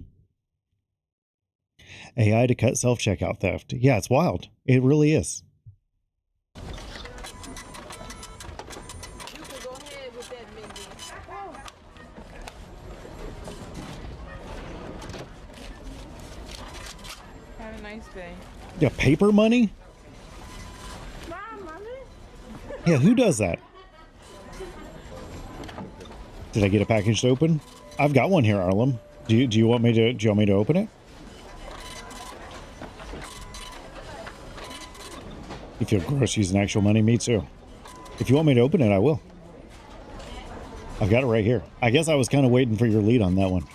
AI to cut self-checkout theft. Yeah, it's wild. It really is. Have a nice day. Yeah, paper money? Yeah, who does that? Did I get a package to open? I've got one here, Arlen. Do you want me to open it? You feel gross using actual money? Me too. If you want me to open it, I will. I've got it right here. I guess I was kind of waiting for your lead on that one.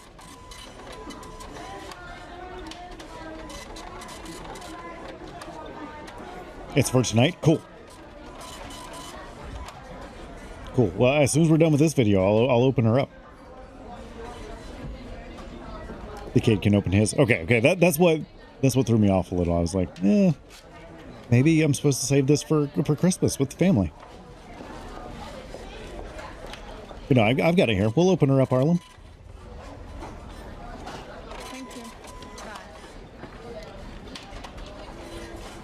It's for tonight? Cool. Cool. Well, as soon as we're done with this video, I'll open her up. The kid can open his. Okay. That's what threw me off a little. I was like, maybe I'm supposed to save this for Christmas with the family. But no, I've got it here. We'll open her up, Arlen. Thank you.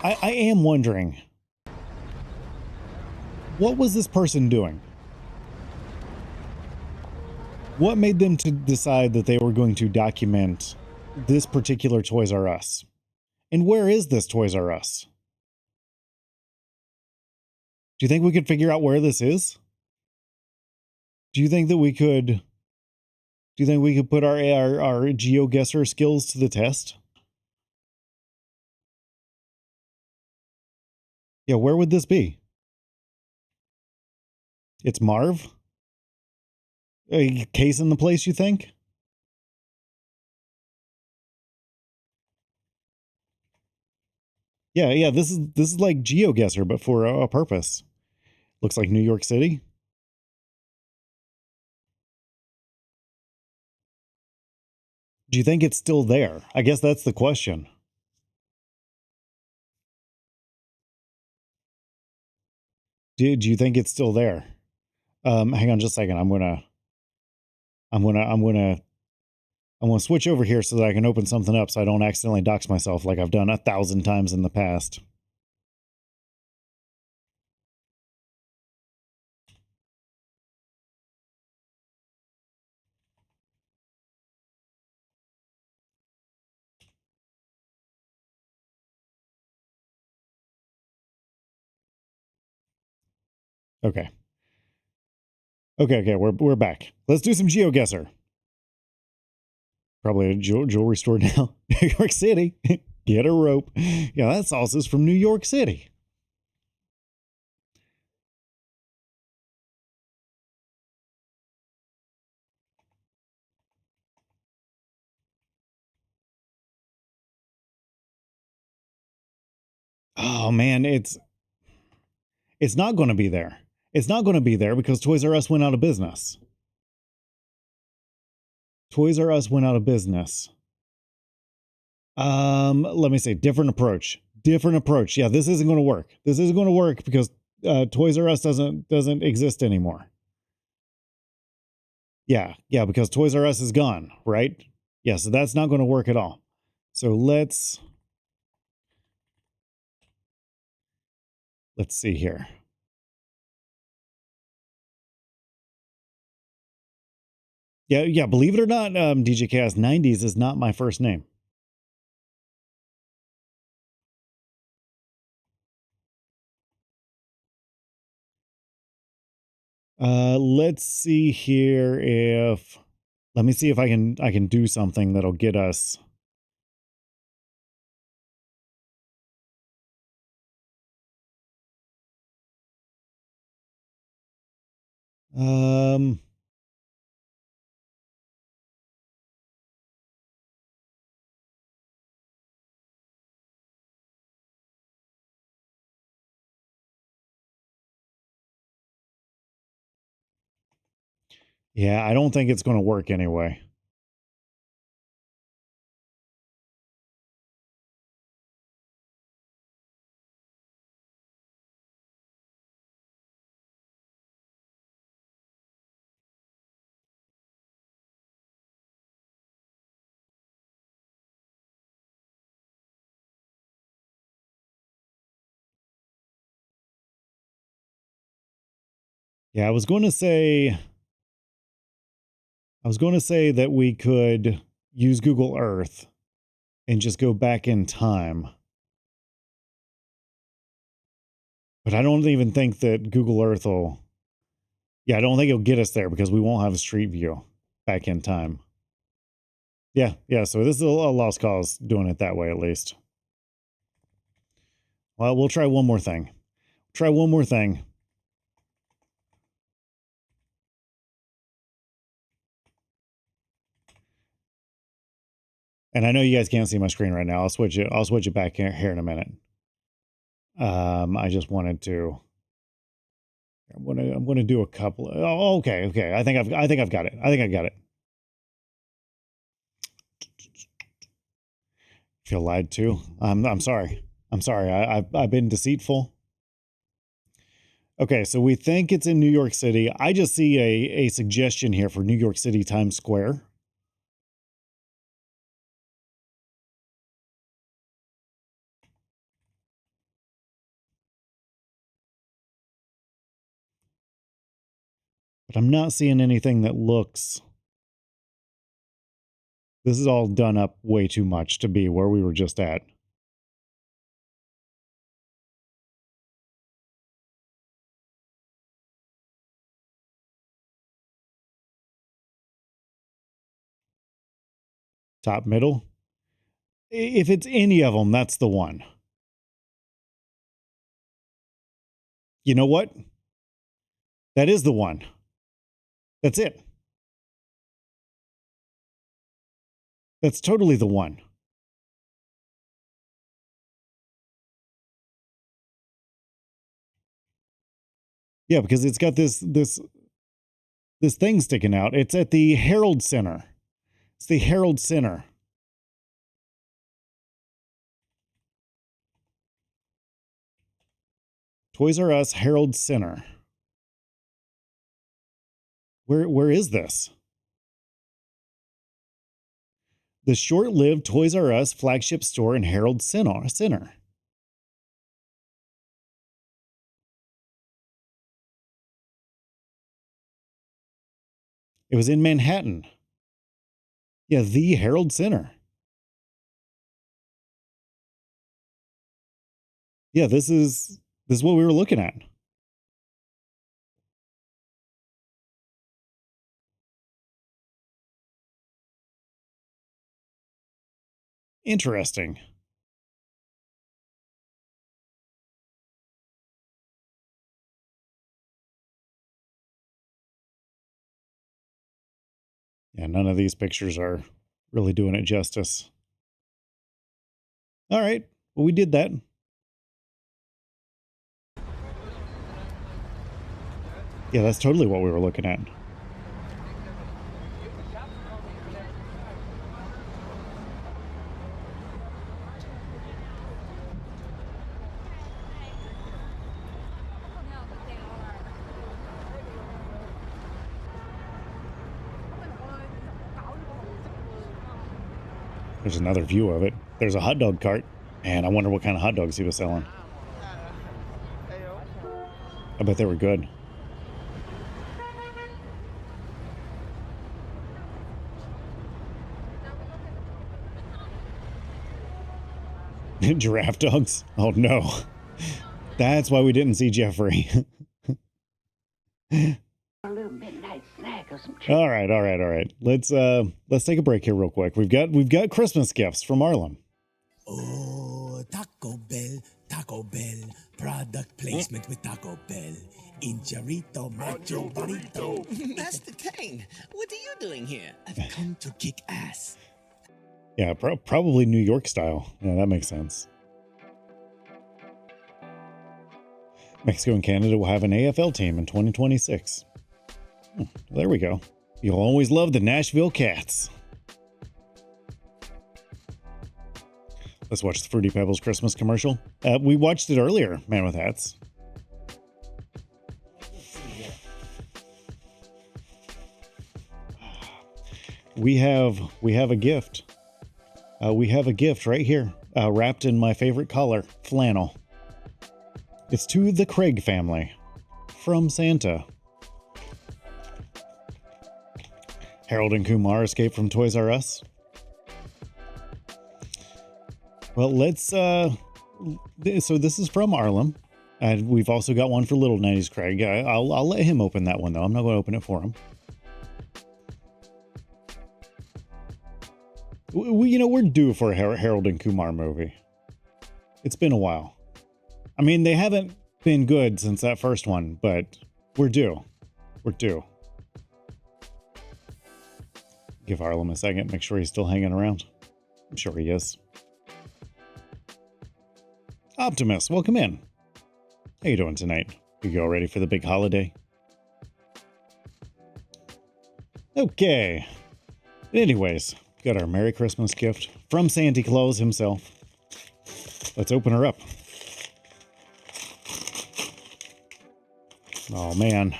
I am wondering, what was this person doing? What made them to decide that they were going to document this particular Toys R Us? And where is this Toys R Us? Do you think we could figure out where this is? Do you think that we could put our GeoGuessr skills to the test? Yeah, where would this be? It's Marv? A case in the place, you think? Yeah, this is like GeoGuessr, but for a purpose. Looks like New York City. Do you think it's still there? I guess that's the question. Do you think it's still there? Hang on just a second. I'm gonna switch over here so that I can open something up so I don't accidentally dox myself like I've done 1,000 times in the past. Okay. Okay, we're back. Let's do some GeoGuessr. Probably a jewelry store now. New York City. Get a rope. Yeah, that sauce is from New York City. Oh man, it's not going to be there. It's not going to be there because Toys R Us went out of business. Toys R Us went out of business. Let me say different approach. Different approach. Yeah, this isn't going to work. This isn't going to work because Toys R Us doesn't exist anymore. Yeah, because Toys R Us is gone, right? Yeah, so that's not going to work at all. So let's see here. Yeah, believe it or not, DJ Chaos 90s is not my first name. Let's see here if let me see if I can do something that'll get us. Yeah, I don't think it's going to work anyway. Yeah, I was going to say that we could use Google Earth and just go back in time. But I don't even think that Google Earth will... Yeah, I don't think it'll get us there because we won't have a street view back in time. Yeah, so this is a lost cause doing it that way at least. Well, we'll try one more thing. Try one more thing. And I know you guys can't see my screen right now. I'll switch it back here in a minute. I just wanted to... I'm gonna do a couple of... Oh, okay. I think I've got it. I got it. Feel lied to. I'm sorry. I've been deceitful. Okay, so we think it's in New York City. I just see a suggestion here for New York City Times Square. But I'm not seeing anything that looks... This is all done up way too much to be where we were just at. Top, middle. If it's any of them, that's the one. You know what? That is the one. That's it. That's totally the one. Yeah, because it's got this thing sticking out. It's at the Herald Center. It's the Herald Center. Toys R Us Herald Center. Where is this? The short-lived Toys R Us flagship store in Herald Center. It was in Manhattan. Yeah, the Herald Center. Yeah, this is what we were looking at. Interesting. Yeah, none of these pictures are really doing it justice. All right, well, we did that. Yeah, that's totally what we were looking at. There's another view of it. There's a hot dog cart, and I wonder what kind of hot dogs he was selling. I bet they were good. Giraffe dogs? Oh no. That's why we didn't see Jeffrey. All right. Let's take a break here real quick. We've got Christmas gifts from Arlen. Oh, Taco Bell, product placement with Taco Bell. Incharito, macho burrito. Master Kane, what are you doing here? I've come to kick ass. Yeah, probably New York style. Yeah, that makes sense. Mexico and Canada will have an AFL team in 2026. There we go. You'll always love the Nashville Cats. Let's watch the Fruity Pebbles Christmas commercial. We watched it earlier, Man with Hats. We have a gift. We have a gift right here, wrapped in my favorite color, flannel. It's to the Craig family from Santa. Harold and Kumar escape from Toys R Us. Well, let's, so this is from Arlen. And we've also got one for Little 90s Craig. I'll let him open that one, though. I'm not going to open it for him. We're due for a Harold and Kumar movie. It's been a while. I mean, they haven't been good since that first one, but we're due. We're due. Give Arlen a second, make sure he's still hanging around. I'm sure he is. Optimus, welcome in. How you doing tonight? You all ready for the big holiday? Okay. Anyways, got our Merry Christmas gift from Santa Claus himself. Let's open her up. Oh man.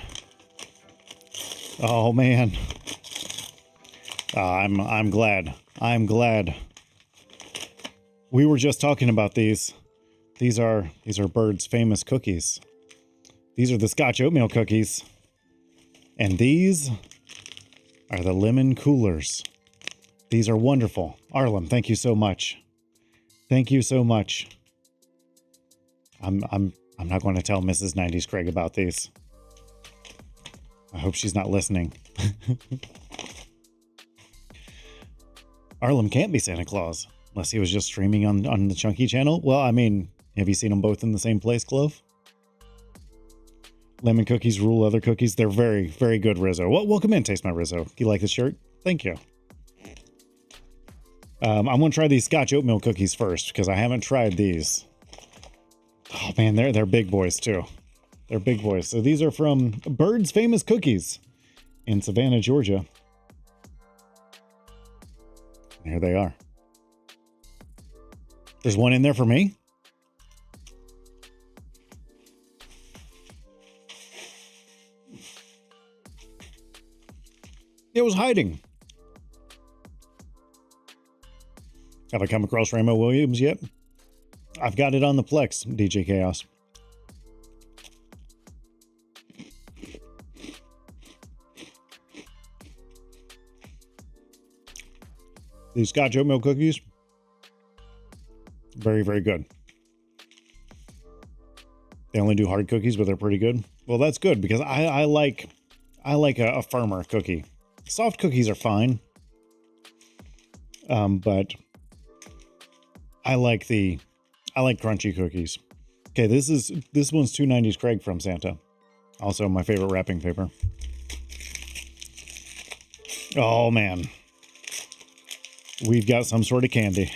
Oh man. I'm glad. I'm glad. We were just talking about these. These are Bird's famous cookies. These are the Scotch oatmeal cookies. And these are the lemon coolers. These are wonderful. Arlen, thank you so much. Thank you so much. I'm not going to tell Mrs. 90s Craig about these. I hope she's not listening. Arlen can't be Santa Claus unless he was just streaming on the Chunky channel. Well, I mean, have you seen them both in the same place, Clove? Lemon cookies rule other cookies. They're very, very good, Rizzo. Well, welcome in, Taste My Rizzo. You like the shirt? Thank you. I'm going to try these Scotch oatmeal cookies first because I haven't tried these. Oh man, they're big boys too. They're big boys. So these are from Bird's Famous Cookies in Savannah, Georgia. Here they are. There's one in there for me. It was hiding. Have I come across Rainbow Williams yet? I've got it on the Plex, DJ Chaos. These Scotch oatmeal cookies, very, very good. They only do hard cookies, but they're pretty good. Well, that's good because I like a firmer cookie. Soft cookies are fine, but I like crunchy cookies. Okay, this one's 290s Craig from Santa. Also my favorite wrapping paper. Oh man. We've got some sort of candy.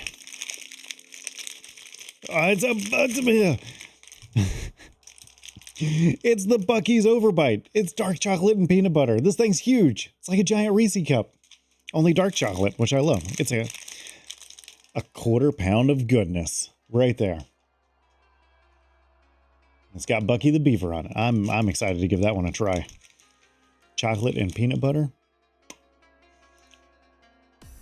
It's the Buc-ee's Overbite. It's dark chocolate and peanut butter. This thing's huge. It's like a giant Reese cup. Only dark chocolate, which I love. It's a quarter pound of goodness right there. It's got Bucky the Beaver on it. I'm excited to give that one a try. Chocolate and peanut butter.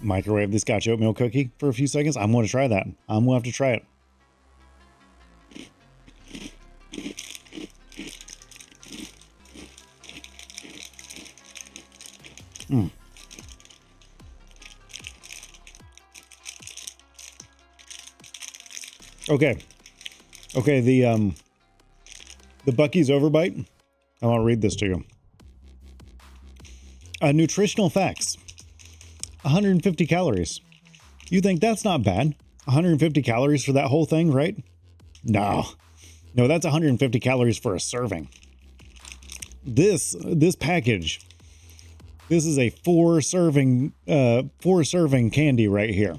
Microwave the Scotch oatmeal cookie for a few seconds. I'm going to try that. I'm going to have to try it. Okay. Okay, the Buc-ee's Overbite. I want to read this to you. Nutritional facts. 150 calories. You think that's not bad? 150 calories for that whole thing, right? No, that's 150 calories for a serving. This package, this is a four serving candy right here.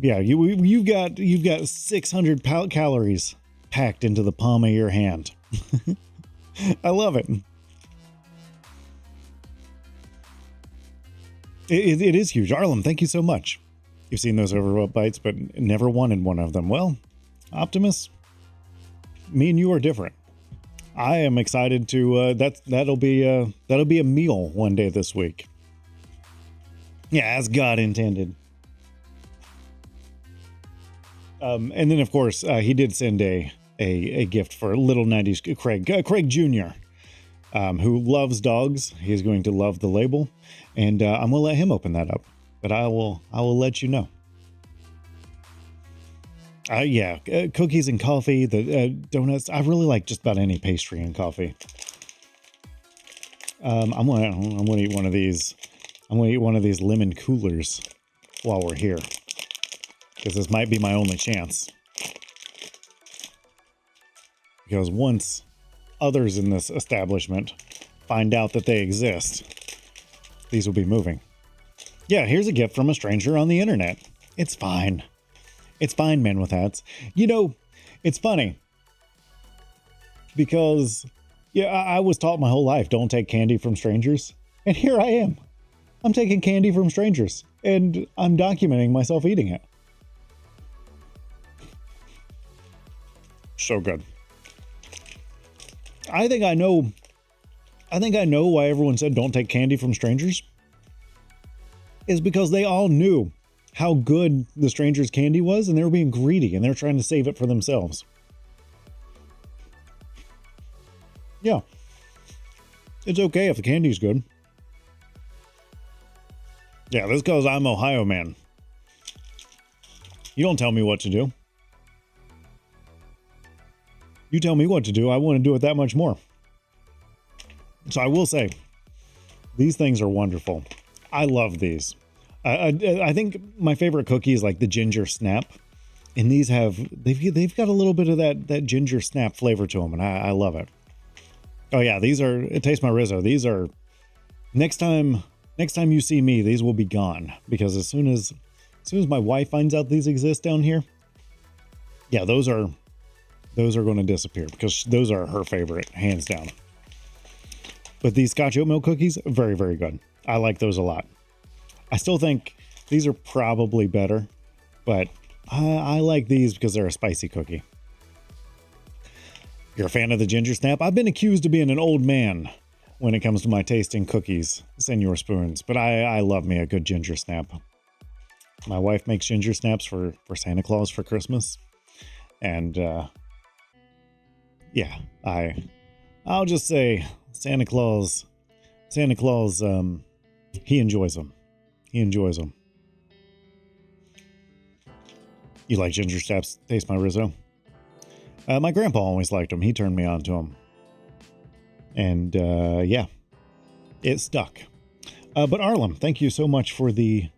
Yeah, you've got 600 calories packed into the palm of your hand. I love it. It is huge. Arlen, thank you so much. You've seen those Overbites, but never wanted one of them. Well, Optimus, me and you are different. I am excited to that'll be a meal one day this week. Yeah, as God intended. And then of course he did send a gift for Little 90s Craig Jr. who loves dogs. He's going to love the label, and I'm gonna let him open that up. But I will let you know. Yeah, cookies and coffee, the donuts. I really like just about any pastry and coffee. I'm gonna eat one of these. I'm gonna eat one of these lemon coolers while we're here, because this might be my only chance. Because once others in this establishment find out that they exist, these will be moving. Yeah, here's a gift from a stranger on the internet. It's fine. It's fine, men with hats. You know, it's funny. Because, yeah, I was taught my whole life, don't take candy from strangers. And here I am. I'm taking candy from strangers. And I'm documenting myself eating it. So good. I think I know why everyone said don't take candy from strangers. Is because they all knew how good the stranger's candy was, and they were being greedy, and they were trying to save it for themselves. Yeah. It's okay if the candy's good. Yeah, this is because I'm Ohio man. You don't tell me what to do. You tell me what to do, I want to do it that much more. So I will say, these things are wonderful. I love these. I think my favorite cookie is like the ginger snap. And these they've got a little bit of that ginger snap flavor to them, and I love it. Oh yeah, these are, it tastes my Rizzo. These are, next time you see me, these will be gone. Because as soon as my wife finds out these exist down here, yeah, those are going to disappear, because those are her favorite, hands down. But these Scotch oat milk cookies, very, very good. I like those a lot. I still think these are probably better, but I like these because they're a spicy cookie. You're a fan of the ginger snap? I've been accused of being an old man when it comes to my taste in cookies, Senor Spoons, but I love me a good ginger snap. My wife makes ginger snaps for Santa Claus for Christmas, and yeah, I'll just say Santa Claus, he enjoys them. He enjoys them. You like ginger snaps? Taste my Rizzo. My grandpa always liked them. He turned me on to them. And yeah, it stuck. But Arlen, thank you so much for the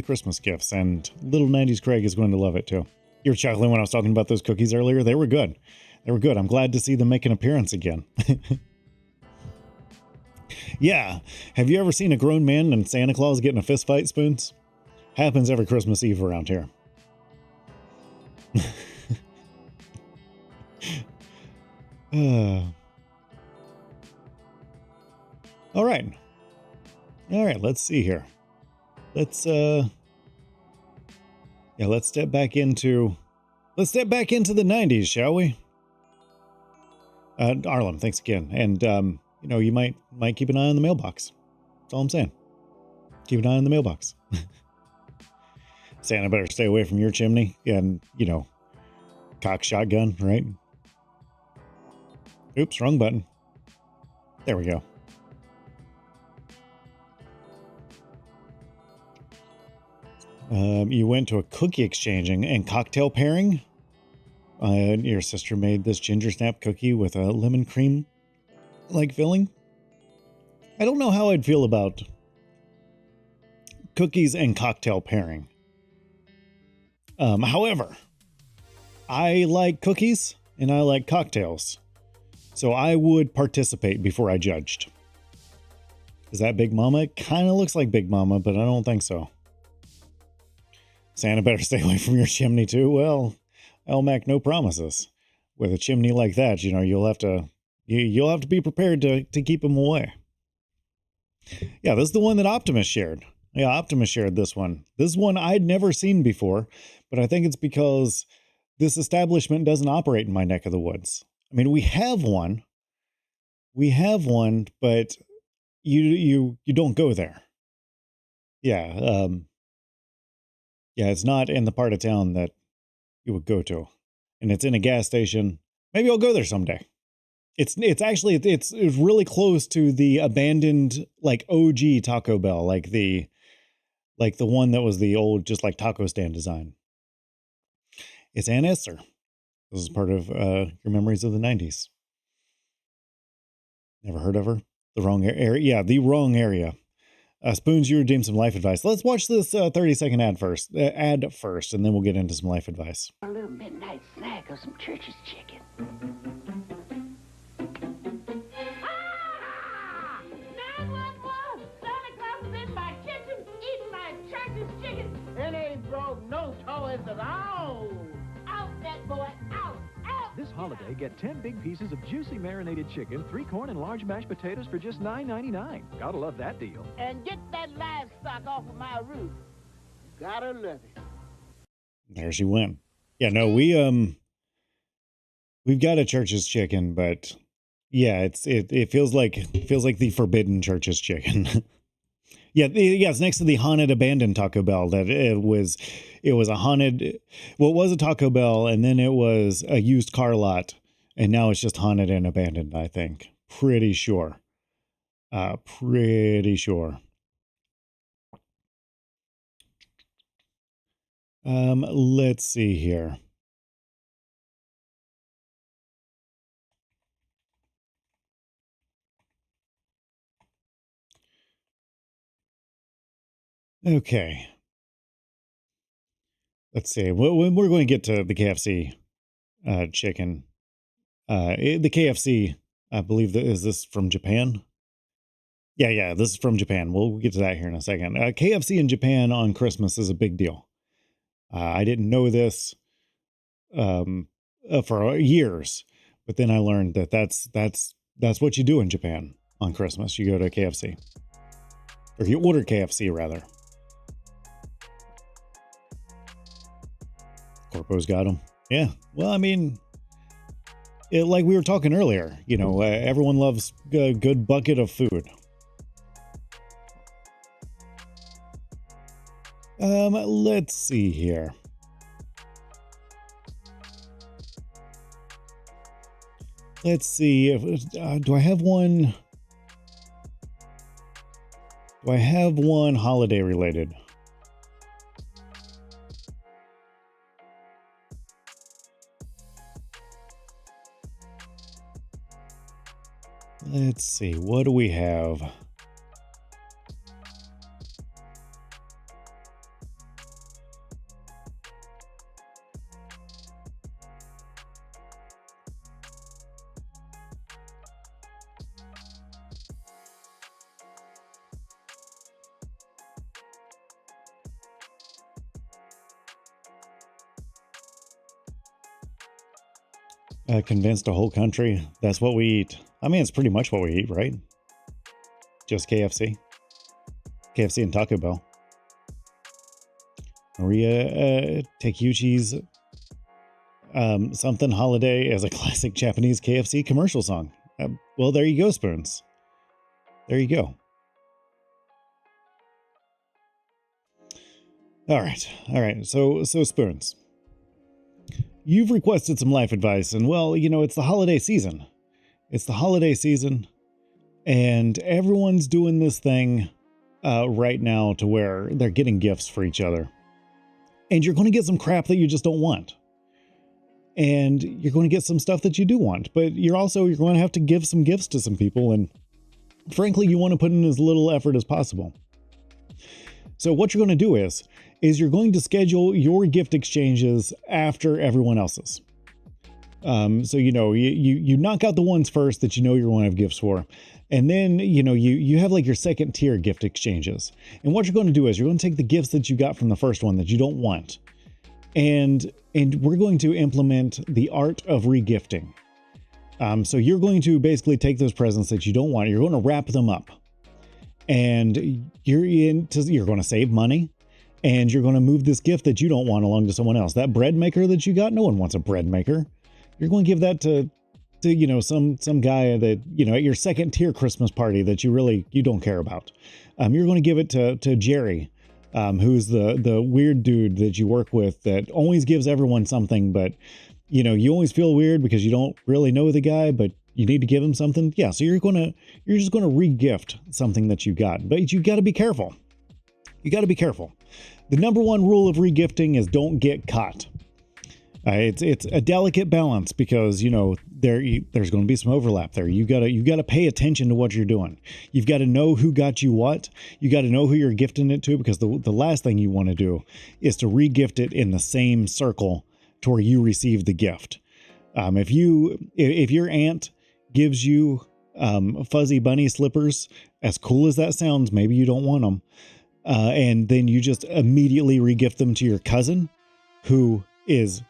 Christmas gifts. And little 90s Craig is going to love it too. You were chuckling when I was talking about those cookies earlier. They were good. They were good. I'm glad to see them make an appearance again. Yeah. Have you ever seen a grown man and Santa Claus get in a fist fight, Spoons? Happens every Christmas Eve around here. All right. Let's see here. Let's step back into the 90s, shall we? Arlen, thanks again. And you might keep an eye on the mailbox. That's all I'm saying. Keep an eye on the mailbox. Santa better stay away from your chimney and, cock shotgun, right? Oops, wrong button. There we go. You went to a cookie exchanging and cocktail pairing. Your sister made this ginger snap cookie with a lemon cream like filling. I don't know how I'd feel about cookies and cocktail pairing. However, I like cookies and I like cocktails, so I would participate before I judged. Is that Big Mama? It kind of looks like Big Mama, but I don't think so. Santa better stay away from your chimney too. Well, I'll make no promises. With a chimney like that, you'll have to be prepared to keep him away. Yeah, this is the one that Optimus shared. Yeah, Optimus shared this one. This is one I'd never seen before, but I think it's because this establishment doesn't operate in my neck of the woods. I mean, we have one, but you don't go there. Yeah, yeah, it's not in the part of town that you would go to, and it's in a gas station. Maybe I'll go there someday. It's actually it's really close to the abandoned like OG Taco Bell, like the one that was the old just like taco stand design. It's Aunt Esther. This is part of your memories of the 90s. Never heard of her? The wrong area. Yeah, the wrong area. Spoons, you redeemed some life advice. Let's watch this 30-second ad first, and then we'll get into some life advice. A little midnight snack of some church's chicken. It ain't broke no toys at all. Out that boy, out, out. This holiday, get 10 big pieces of juicy marinated chicken, 3 corn and large mashed potatoes for just $9.99. Gotta love that deal. And get that livestock off of my roof. Gotta love it. There she went. Yeah, no, we've got a church's chicken, but yeah, it feels like the forbidden church's chicken. Yeah, it's next to the haunted abandoned Taco Bell. That it was a haunted. Well, it was a Taco Bell, and then it was a used car lot, and now it's just haunted and abandoned. I think, pretty sure. Pretty sure. Let's see here. Okay. Let's see. We're going to get to the KFC chicken. The KFC, I believe that is this from Japan? Yeah, this is from Japan. We'll get to that here in a second. KFC in Japan on Christmas is a big deal. I didn't know this for years, but then I learned that that's what you do in Japan on Christmas. You go to KFC, or you order KFC rather. Corpo's got them. Yeah. Well, I mean, like we were talking earlier, everyone loves a good bucket of food. Let's see here. Let's see if do I have one? Do I have one holiday related? Let's see, what do we have? Convinced a whole country that's what we eat. I mean, it's pretty much what we eat, right? Just KFC. KFC and Taco Bell. Maria Takeuchi's something holiday as a classic Japanese KFC commercial song. Well, there you go, Spoons. There you go. All right. So Spoons. You've requested some life advice, and well, it's the holiday season. It's the holiday season, and everyone's doing this thing right now to where they're getting gifts for each other. And you're going to get some crap that you just don't want. And you're going to get some stuff that you do want, but you're going to have to give some gifts to some people, and frankly, you want to put in as little effort as possible. So what you're going to do is you're going to schedule your gift exchanges after everyone else's. So, you knock out the ones first that you're going to have gifts for. And then, you have like your second tier gift exchanges. And what you're going to do is you're going to take the gifts that you got from the first one that you don't want. And we're going to implement the art of regifting. So you're going to basically take those presents that you don't want. You're going to wrap them up. And you're going to save money. And you're going to move this gift that you don't want along to someone else. That bread maker that you got, no one wants a bread maker. You're going to give that to some guy that, at your second tier Christmas party that you don't care about. You're going to give it to Jerry, who's the weird dude that you work with that always gives everyone something, but you always feel weird because you don't really know the guy, but You need to give them something. Yeah. So you're just going to re-gift something that you got, but you got to be careful. You got to be careful. The number one rule of re-gifting is don't get caught. It's a delicate balance because, you know, there's going to be some overlap there. You gotta pay attention to what you're doing. You've got to know who got you what. You got to know who you're gifting it to, because the last thing you want to do is to re-gift it in the same circle to where you received the gift. If your aunt gives you fuzzy bunny slippers, as cool as that sounds, maybe you don't want them, and then you just immediately re-gift them to your cousin, who is,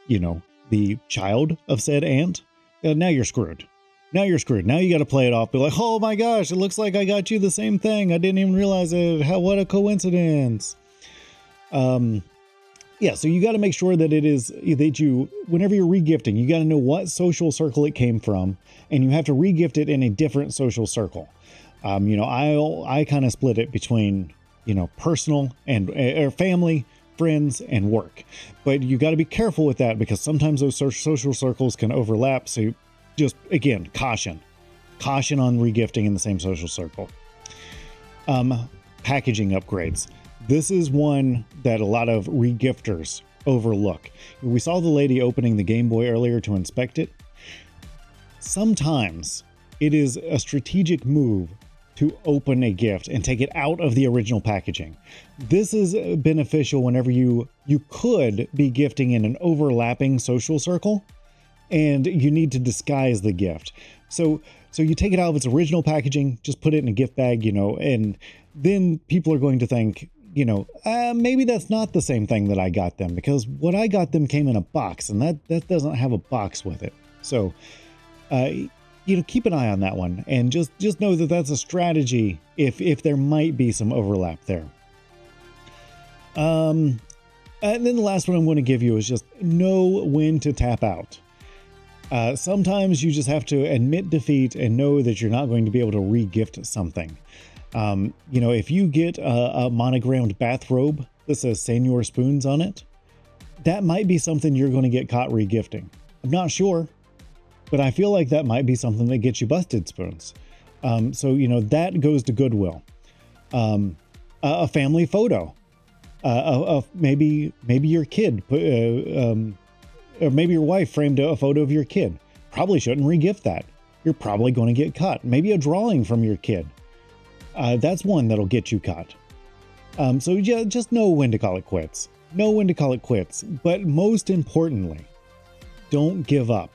you know, the child of said aunt, now you're screwed. Now you're screwed. Now you got to play it off. Be like, oh my gosh, it looks like I got you the same thing. I didn't even realize it. What a coincidence. Yeah, so you got to make sure that whenever you're regifting, you got to know what social circle it came from, and you have to regift it in a different social circle. You know, I kind of split it between, you know, personal and or family, friends, and work. But you got to be careful with that, because sometimes those social circles can overlap. So just, again, caution on regifting in the same social circle. Packaging upgrades. This is one that a lot of regifters overlook. We saw the lady opening the Game Boy earlier to inspect it. Sometimes it is a strategic move to open a gift and take it out of the original packaging. This is beneficial whenever you could be gifting in an overlapping social circle and you need to disguise the gift. So you take it out of its original packaging, just put it in a gift bag, you know, and then people are going to think, you know, maybe that's not the same thing that I got them, because what I got them came in a box, and that doesn't have a box with it. So, you know, keep an eye on that one, and just know that that's a strategy if there might be some overlap there. And then the last one I'm going to give you is just know when to tap out. Sometimes you just have to admit defeat and know that you're not going to be able to re-gift something. You know, if you get a monogrammed bathrobe that says Senor Spoons on it, that might be something you're going to get caught re-gifting. I'm not sure, but I feel like that might be something that gets you busted spoons. So, you know, that goes to Goodwill. A family photo. Maybe your kid, or maybe your wife framed a photo of your kid. Probably shouldn't re-gift that. You're probably going to get caught. Maybe a drawing from your kid. That's one that'll get you caught. So yeah, just know when to call it quits. Know when to call it quits. But most importantly, don't give up.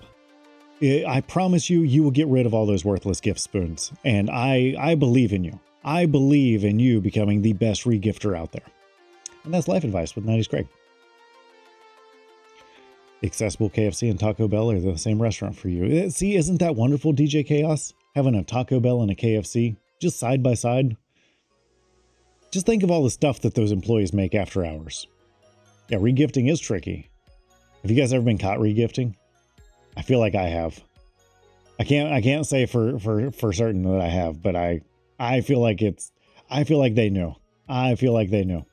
I promise you will get rid of all those worthless gift spoons. And I believe in you. I believe in you becoming the best regifter out there. And that's life advice with 90s Craig. The accessible KFC and Taco Bell are the same restaurant for you. See, isn't that wonderful, DJ Chaos? Having a Taco Bell and a KFC just side by side. Just think of all the stuff that those employees make after hours. Yeah, regifting is tricky. Have you guys ever been caught regifting? I feel like I have. I can't say for certain that I have, but I feel like they knew. I feel like they knew.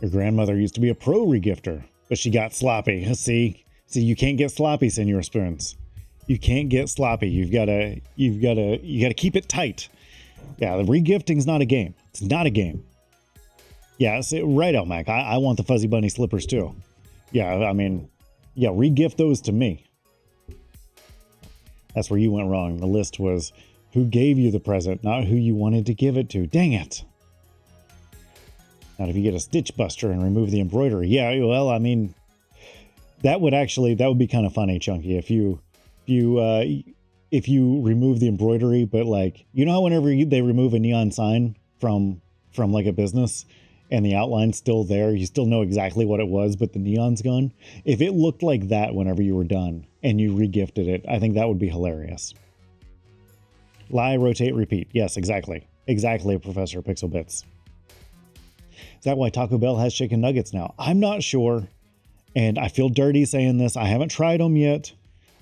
Your grandmother used to be a pro regifter, but she got sloppy. See, you can't get sloppy, Senor Spoons. You can't get sloppy. You gotta keep it tight. Yeah, the regifting's not a game. It's not a game. Yeah, right, Elmac. I want the fuzzy bunny slippers too. Yeah, I mean, yeah, regift those to me. That's where you went wrong. The list was who gave you the present, not who you wanted to give it to. Dang it. Now, if you get a Stitch Buster and remove the embroidery, yeah, well, I mean, that would be kind of funny, Chunky, if you remove the embroidery, but like, you know how whenever they remove a neon sign from like a business and the outline's still there, you still know exactly what it was, but the neon's gone. If it looked like that whenever you were done and you regifted it, I think that would be hilarious. Lie, rotate, repeat. Yes, exactly. Exactly, Professor Pixel Bits. Is that why Taco Bell has chicken nuggets now? I'm not sure. And I feel dirty saying this. I haven't tried them yet.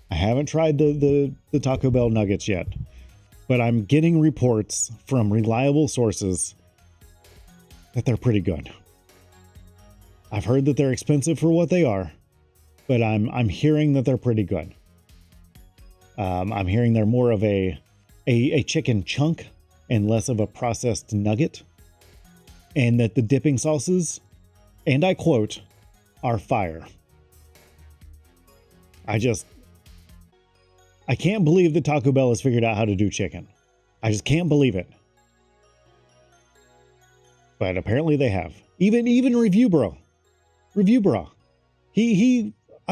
I haven't tried the Taco Bell nuggets yet. But I'm getting reports from reliable sources that they're pretty good. I've heard that they're expensive for what they are, but I'm hearing that they're pretty good. I'm hearing they're more of a chicken chunk and less of a processed nugget, and that the dipping sauces, and I quote, are fire. I can't believe that Taco Bell has figured out how to do chicken. I just can't believe it. But apparently they have. Even Review Bro. I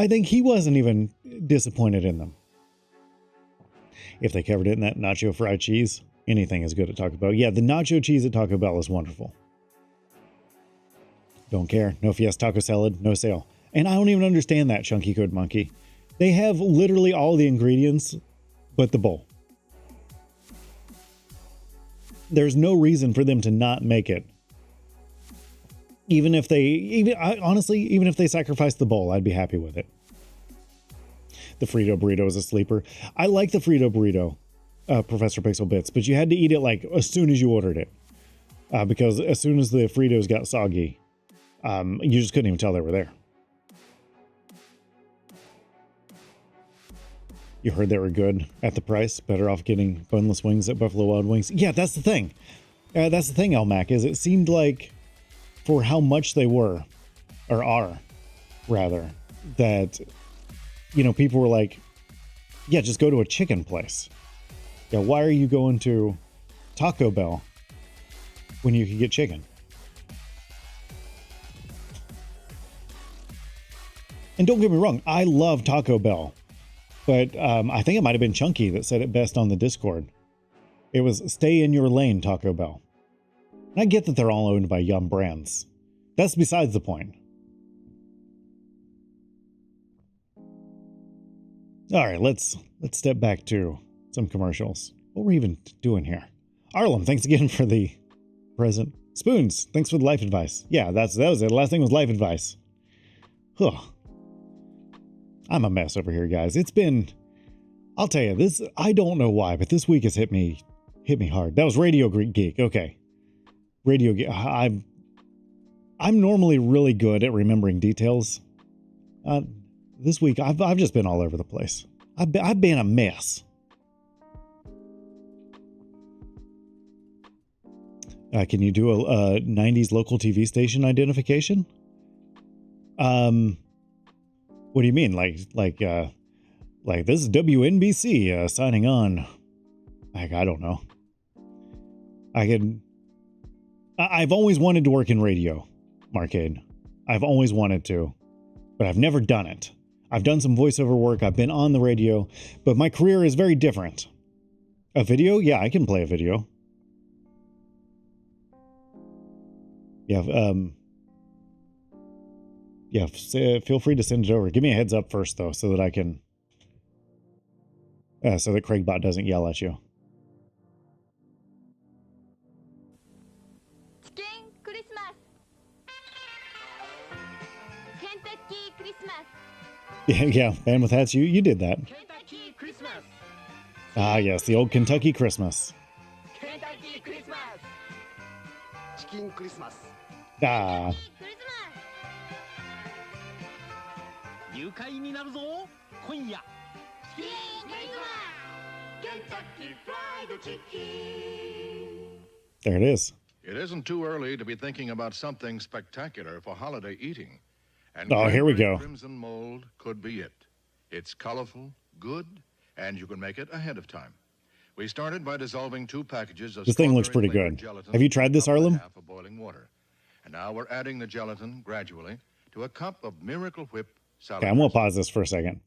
think he wasn't even disappointed in them. If they covered it in that nacho fried cheese, anything is good at Taco Bell. Yeah, the nacho cheese at Taco Bell is wonderful. Don't care. No Fiesta taco salad, no sale. And I don't even understand that, Chunky Code Monkey. They have literally all the ingredients but the bowl. There's no reason for them to not make it. Even if they sacrifice the bowl, I'd be happy with it. The Frito burrito is a sleeper. I like the Frito burrito, Professor Pixel Bits, but you had to eat it like as soon as you ordered it. Because as soon as the Fritos got soggy, you just couldn't even tell they were there. You heard they were good at the price. Better off getting boneless wings at Buffalo Wild Wings. Yeah, that's the thing. That's the thing, LMAC, is it seemed like for how much they were, or are, rather, that, you know, people were like, yeah, just go to a chicken place. Yeah, why are you going to Taco Bell when you can get chicken? And don't get me wrong, I love Taco Bell. But I think it might have been Chunky that said it best on the Discord. It was stay in your lane, Taco Bell. And I get that they're all owned by Yum Brands. That's besides the point. All right, let's step back to some commercials. What were we even doing here? Arlem, thanks again for the present. Spoons, thanks for the life advice. Yeah, that was it. The last thing was life advice. Huh. I'm a mess over here, guys. It's been, I'll tell you, this, I don't know why, but this week has hit me hard. That was Radio Geek. Okay. Radio Geek. I'm normally really good at remembering details. This week, I've just been all over the place. I've been a mess. Can you do a 90s local TV station identification? What do you mean? Like this is WNBC signing on. Like, I don't know. I've always wanted to work in radio, Marcade. I've always wanted to, but I've never done it. I've done some voiceover work. I've been on the radio, but my career is very different. A video? Yeah, I can play a video. Yeah, feel free to send it over. Give me a heads up first, though, so that I can... so that Craigbot doesn't yell at you. Chicken Christmas. Kentucky Christmas. Yeah, man with hats, you did that. Kentucky Christmas. Ah, yes, the old Kentucky Christmas. Kentucky Christmas. Chicken Christmas. Ah. 愉快になるぞ今夜 Kentucky Fried Chicken. There it is. It isn't too early to be thinking about something spectacular for holiday eating. And oh, here we go. Crimson mold could be it. It's colorful, good, and you can make it ahead of time. We started by dissolving 2 packages of this thing looks pretty good. Have you tried this, Arlem? Half of boiling water. And now we're adding the gelatin gradually to a cup of Miracle Whip salad. Okay, I'm going to pause this for a second.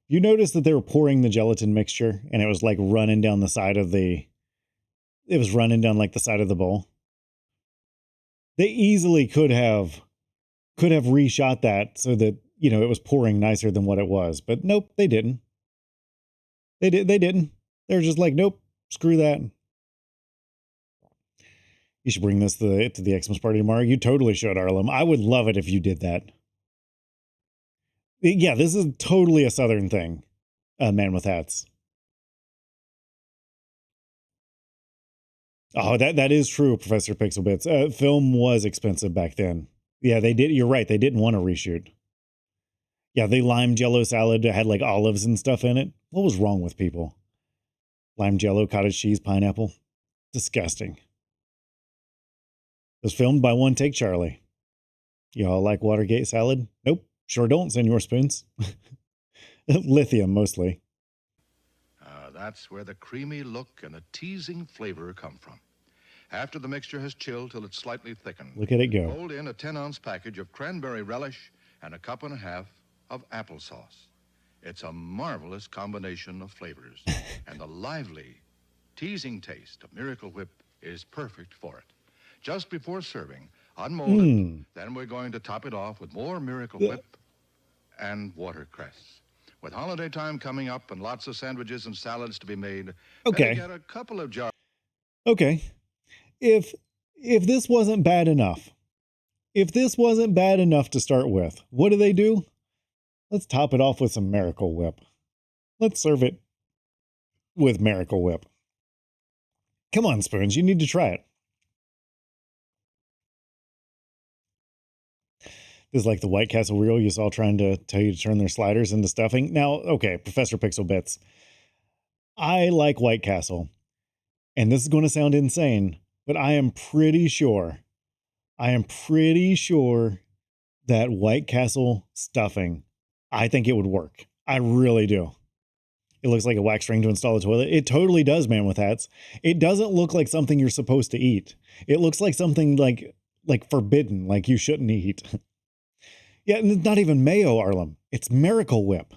You noticed that they were pouring the gelatin mixture and it was like running down the side of the... It was running down like the side of the bowl. They easily could have reshot that so that, you know, it was pouring nicer than what it was. But nope, they didn't. They didn't. They're just like, nope, screw that. You should bring this to the Xmas party tomorrow. You totally should, Arlem. I would love it if you did that. Yeah, this is totally a Southern thing. Man with hats. Oh, that is true, Professor Pixelbits. Film was expensive back then. Yeah, they did. You're right. They didn't want to reshoot. Yeah, they lime jello salad had like olives and stuff in it. What was wrong with people? Lime jello, cottage cheese, pineapple. Disgusting. It was filmed by One Take Charlie. Y'all like Watergate salad? Nope. Sure don't, Senor Spoons. Lithium, mostly. That's where the creamy look and the teasing flavor come from. After the mixture has chilled till it's slightly thickened, Look at it go. fold in a 10-ounce package of cranberry relish and a cup and a half of applesauce. It's a marvelous combination of flavors, and the lively, teasing taste of Miracle Whip is perfect for it. Just before serving, unmold it. Then we're going to top it off with more Miracle Whip and watercress. With holiday time coming up and lots of sandwiches and salads to be made, okay, get a couple of jars. Okay, if this wasn't bad enough, to start with, what do? Let's top it off with some Miracle Whip. Let's serve it with Miracle Whip. Come on, Spoons, you need to try it. This is like the White Castle reel you saw trying to tell you to turn their sliders into stuffing. Now, okay, Professor Pixel Bits. I like White Castle, and this is going to sound insane, but I am pretty sure that White Castle stuffing, I think it would work. I really do. It looks like a wax string to install a toilet. It totally does, man, with hats. It doesn't look like something you're supposed to eat. It looks like something like forbidden, like you shouldn't eat. Yeah, and it's not even mayo, Arlem. It's Miracle Whip.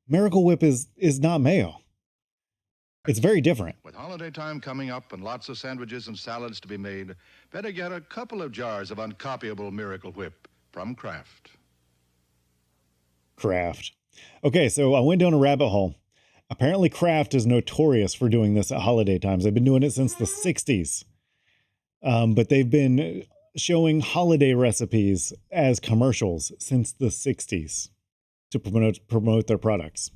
Miracle Whip is not mayo. It's very different. With holiday time coming up and lots of sandwiches and salads to be made, better get a couple of jars of uncopyable Miracle Whip from Kraft. Kraft. Okay, so I went down a rabbit hole. Apparently Kraft is notorious for doing this at holiday times. They've been doing it since the 60s. But they've been showing holiday recipes as commercials since the 60s to promote their products.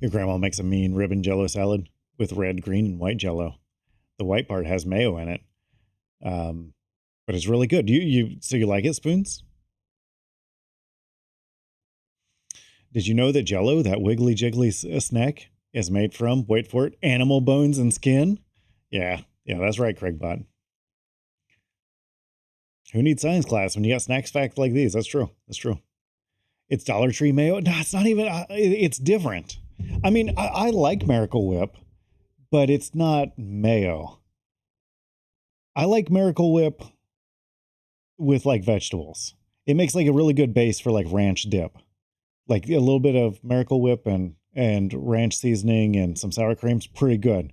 Your grandma makes a mean ribbon jello salad with red, green, and white jello. The white part has mayo in it. But it's really good. So you like it, Spoons? Did you know that jello, that wiggly jiggly snack, is made from, wait for it, animal bones and skin? Yeah, that's right, Craigbot. Who needs science class when you got snacks facts like these? That's true. It's Dollar Tree mayo. No, it's not even, it's different. I mean, I like Miracle Whip, but it's not mayo. I like Miracle Whip with like vegetables. It makes like a really good base for like ranch dip. Like a little bit of Miracle Whip and ranch seasoning and some sour cream's pretty good.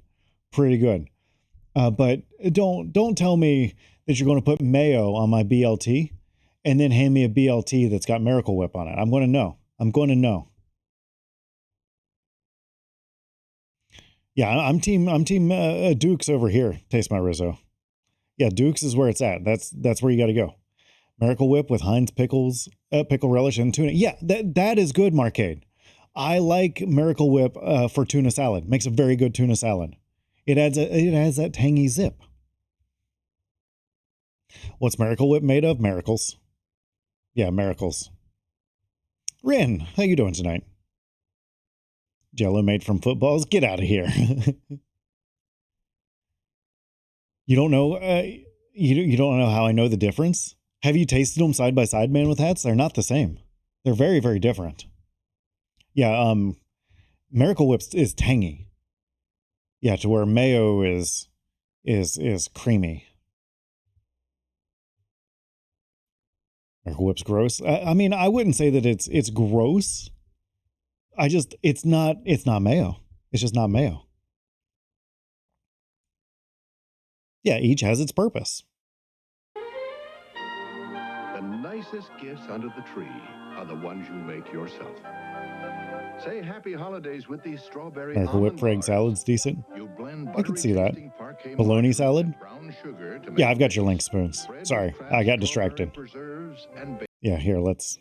But don't tell me that you're going to put mayo on my BLT and then hand me a BLT that's got Miracle Whip on it. I'm going to know. Yeah, I'm team Duke's over here. Taste my Rizzo. Yeah, Duke's is where it's at. That's where you got to go. Miracle Whip with Heinz pickles, pickle relish, and tuna. Yeah, that is good, Marcade. I like Miracle Whip for tuna salad. Makes a very good tuna salad. It adds that tangy zip. What's Miracle Whip made of? Miracles. Yeah, miracles. Rin, how you doing tonight? Jello made from footballs? Get out of here. You don't know? You don't know how I know the difference? Have you tasted them side by side, man with hats? They're not the same. They're very, very different. Yeah, Miracle Whip is tangy. Yeah, to where mayo is creamy. Miracle Whip's gross. I mean, I wouldn't say that it's gross. It's not mayo. It's just not mayo. Yeah, each has its purpose. The nicest gifts under the tree are the ones you make yourself. Say happy holidays with these strawberry Miracle Whip for egg salad's decent. I can see that. Bologna salad? Yeah, I've got your link, Spoons. Sorry, I got distracted. Yeah, here, let's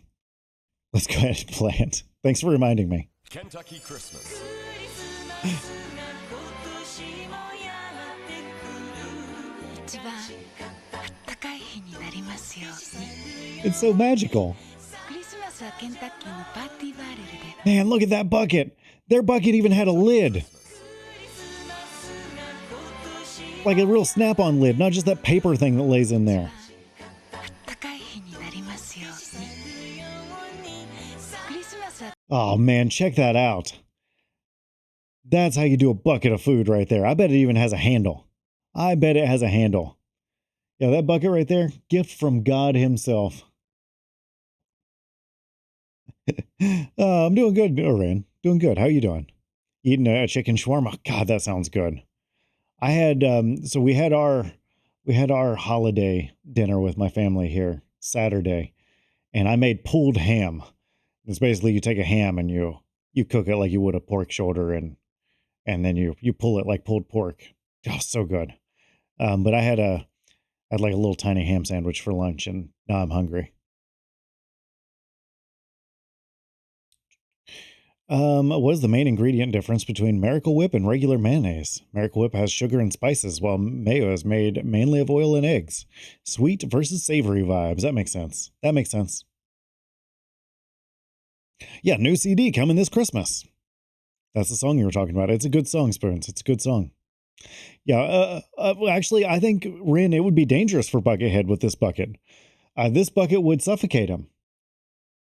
go ahead and play it. Thanks for reminding me. Kentucky Christmas. It's so magical. Man, look at that bucket. Their bucket even had a lid. Like a real snap-on lid, not just that paper thing that lays in there. Oh man, check that out. That's how you do a bucket of food right there. I bet it even has a handle. I bet it has a handle. Yeah, that bucket right there, gift from God himself. I'm doing good, Oran. Doing good. How you doing? Eating a chicken shawarma. God, that sounds good. I had so we had our holiday dinner with my family here Saturday, and I made pulled ham. It's basically you take a ham and you cook it like you would a pork shoulder, and then you pull it like pulled pork. Oh, so good. But I had like a little tiny ham sandwich for lunch, and now I'm hungry. What is the main ingredient difference between Miracle Whip and regular mayonnaise? Miracle Whip has sugar and spices, while mayo is made mainly of oil and eggs. Sweet versus savory vibes. That makes sense. That makes sense. Yeah, new CD coming this Christmas. That's the song you were talking about. It's a good song, Spoons. It's a good song. Yeah, actually, I think, Rin, it would be dangerous for Buckethead with this bucket. This bucket would suffocate him.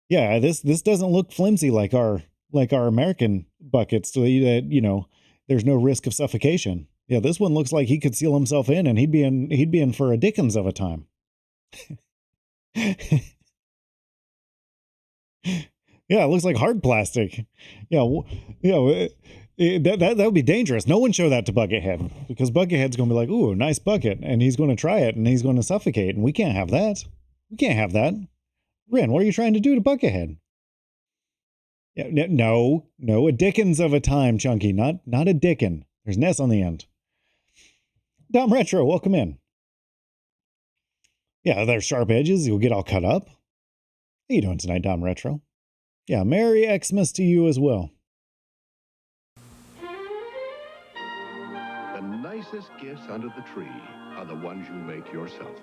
Yeah, this doesn't look flimsy like our American buckets, so that, you know, there's no risk of suffocation. Yeah, this one looks like he could seal himself in, and he'd be in for a Dickens of a time. Yeah, it looks like hard plastic. Yeah, that would be dangerous. No one show that to Buckethead, because Buckethead's going to be like, "Ooh, nice bucket," and he's going to try it, and he's going to suffocate, and we can't have that. We can't have that. Rin, what are you trying to do to Buckethead? Yeah, no, a Dickens of a time, Chunky, not a Dickin. There's an S on the end. Dom Retro, welcome in. Yeah, there's sharp edges. You'll get all cut up. How you doing tonight, Dom Retro? Yeah, Merry Xmas to you as well. The nicest gifts under the tree are the ones you make yourself.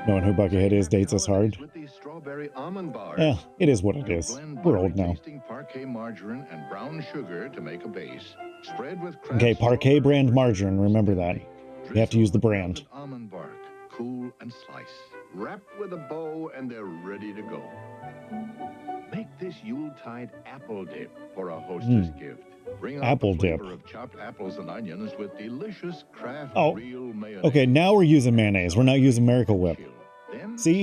Knowing who Buckethead is dates us hard. With these strawberry almond bars. Yeah, it is what it is. We're old now. Parquet margarine and brown sugar to make a base. Spread with okay, Parquet brand margarine. Remember that. You have to use the brand. Almond bark, cool and slice. Wrap with a bow and they're ready to go. Make this Yuletide apple dip for a hostess gift. Bring out apple the dip flavor of chopped apples and onions with delicious Kraft real mayonnaise. Okay, now we're using mayonnaise. We're not using Miracle Whip. See,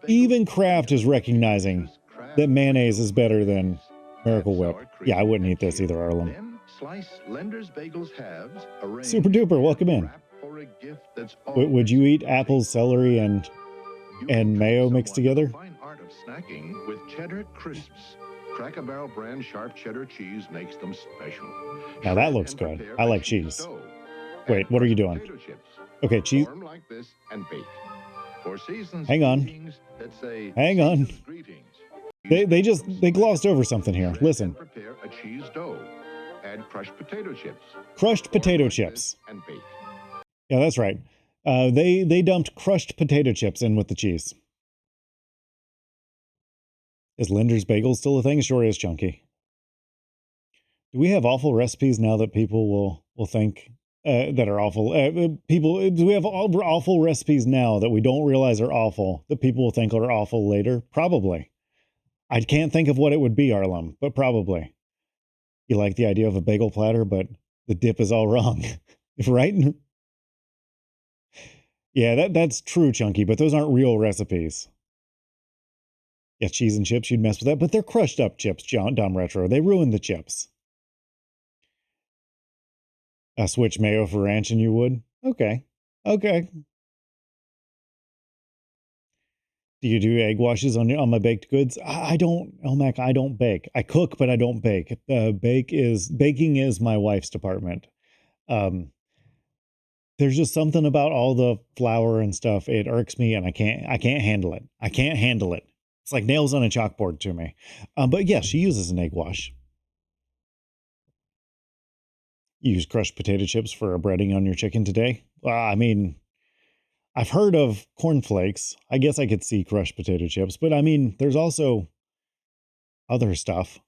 even Kraft is recognizing that mayonnaise is better than Miracle Whip. Yeah, I wouldn't eat this either, Arlen. Slice Lender's Bagels halves. Super duper, welcome in. Would you eat apples, celery, and mayo mixed together? Fine art of snacking with cheddar crisps. Cracker Barrel brand sharp cheddar cheese makes them special. Now that looks good. I like cheese. Wait, what are you doing? Okay, cheese. Like this and bake. For seasons hang on. Hang on. They glossed over something here. Listen. Prepare a cheese dough. Add crushed potato chips. Crushed potato chips. And bake. Yeah, that's right. They dumped crushed potato chips in with the cheese. Is Lender's Bagel still a thing? Sure is, Chunky. Do we have awful recipes now that people will think that are awful? Do we have awful recipes now that we don't realize are awful that people will think are awful later? Probably. I can't think of what it would be, Arlem, but probably. You like the idea of a bagel platter, but the dip is all wrong, right? Yeah, that's true, Chunky, but those aren't real recipes. Yeah, cheese and chips, you'd mess with that, but they're crushed up chips, Dom Retro. They ruin the chips. Switch mayo for ranch and you would? Okay. Do you do egg washes on my baked goods? I don't, Elmac, I don't bake. I cook, but I don't bake. Baking is my wife's department. There's just something about all the flour and stuff. It irks me and I can't handle it. I can't handle it. It's like nails on a chalkboard to me. But yeah, she uses an egg wash. You use crushed potato chips for a breading on your chicken today? I mean, I've heard of cornflakes. I guess I could see crushed potato chips, but I mean, there's also other stuff.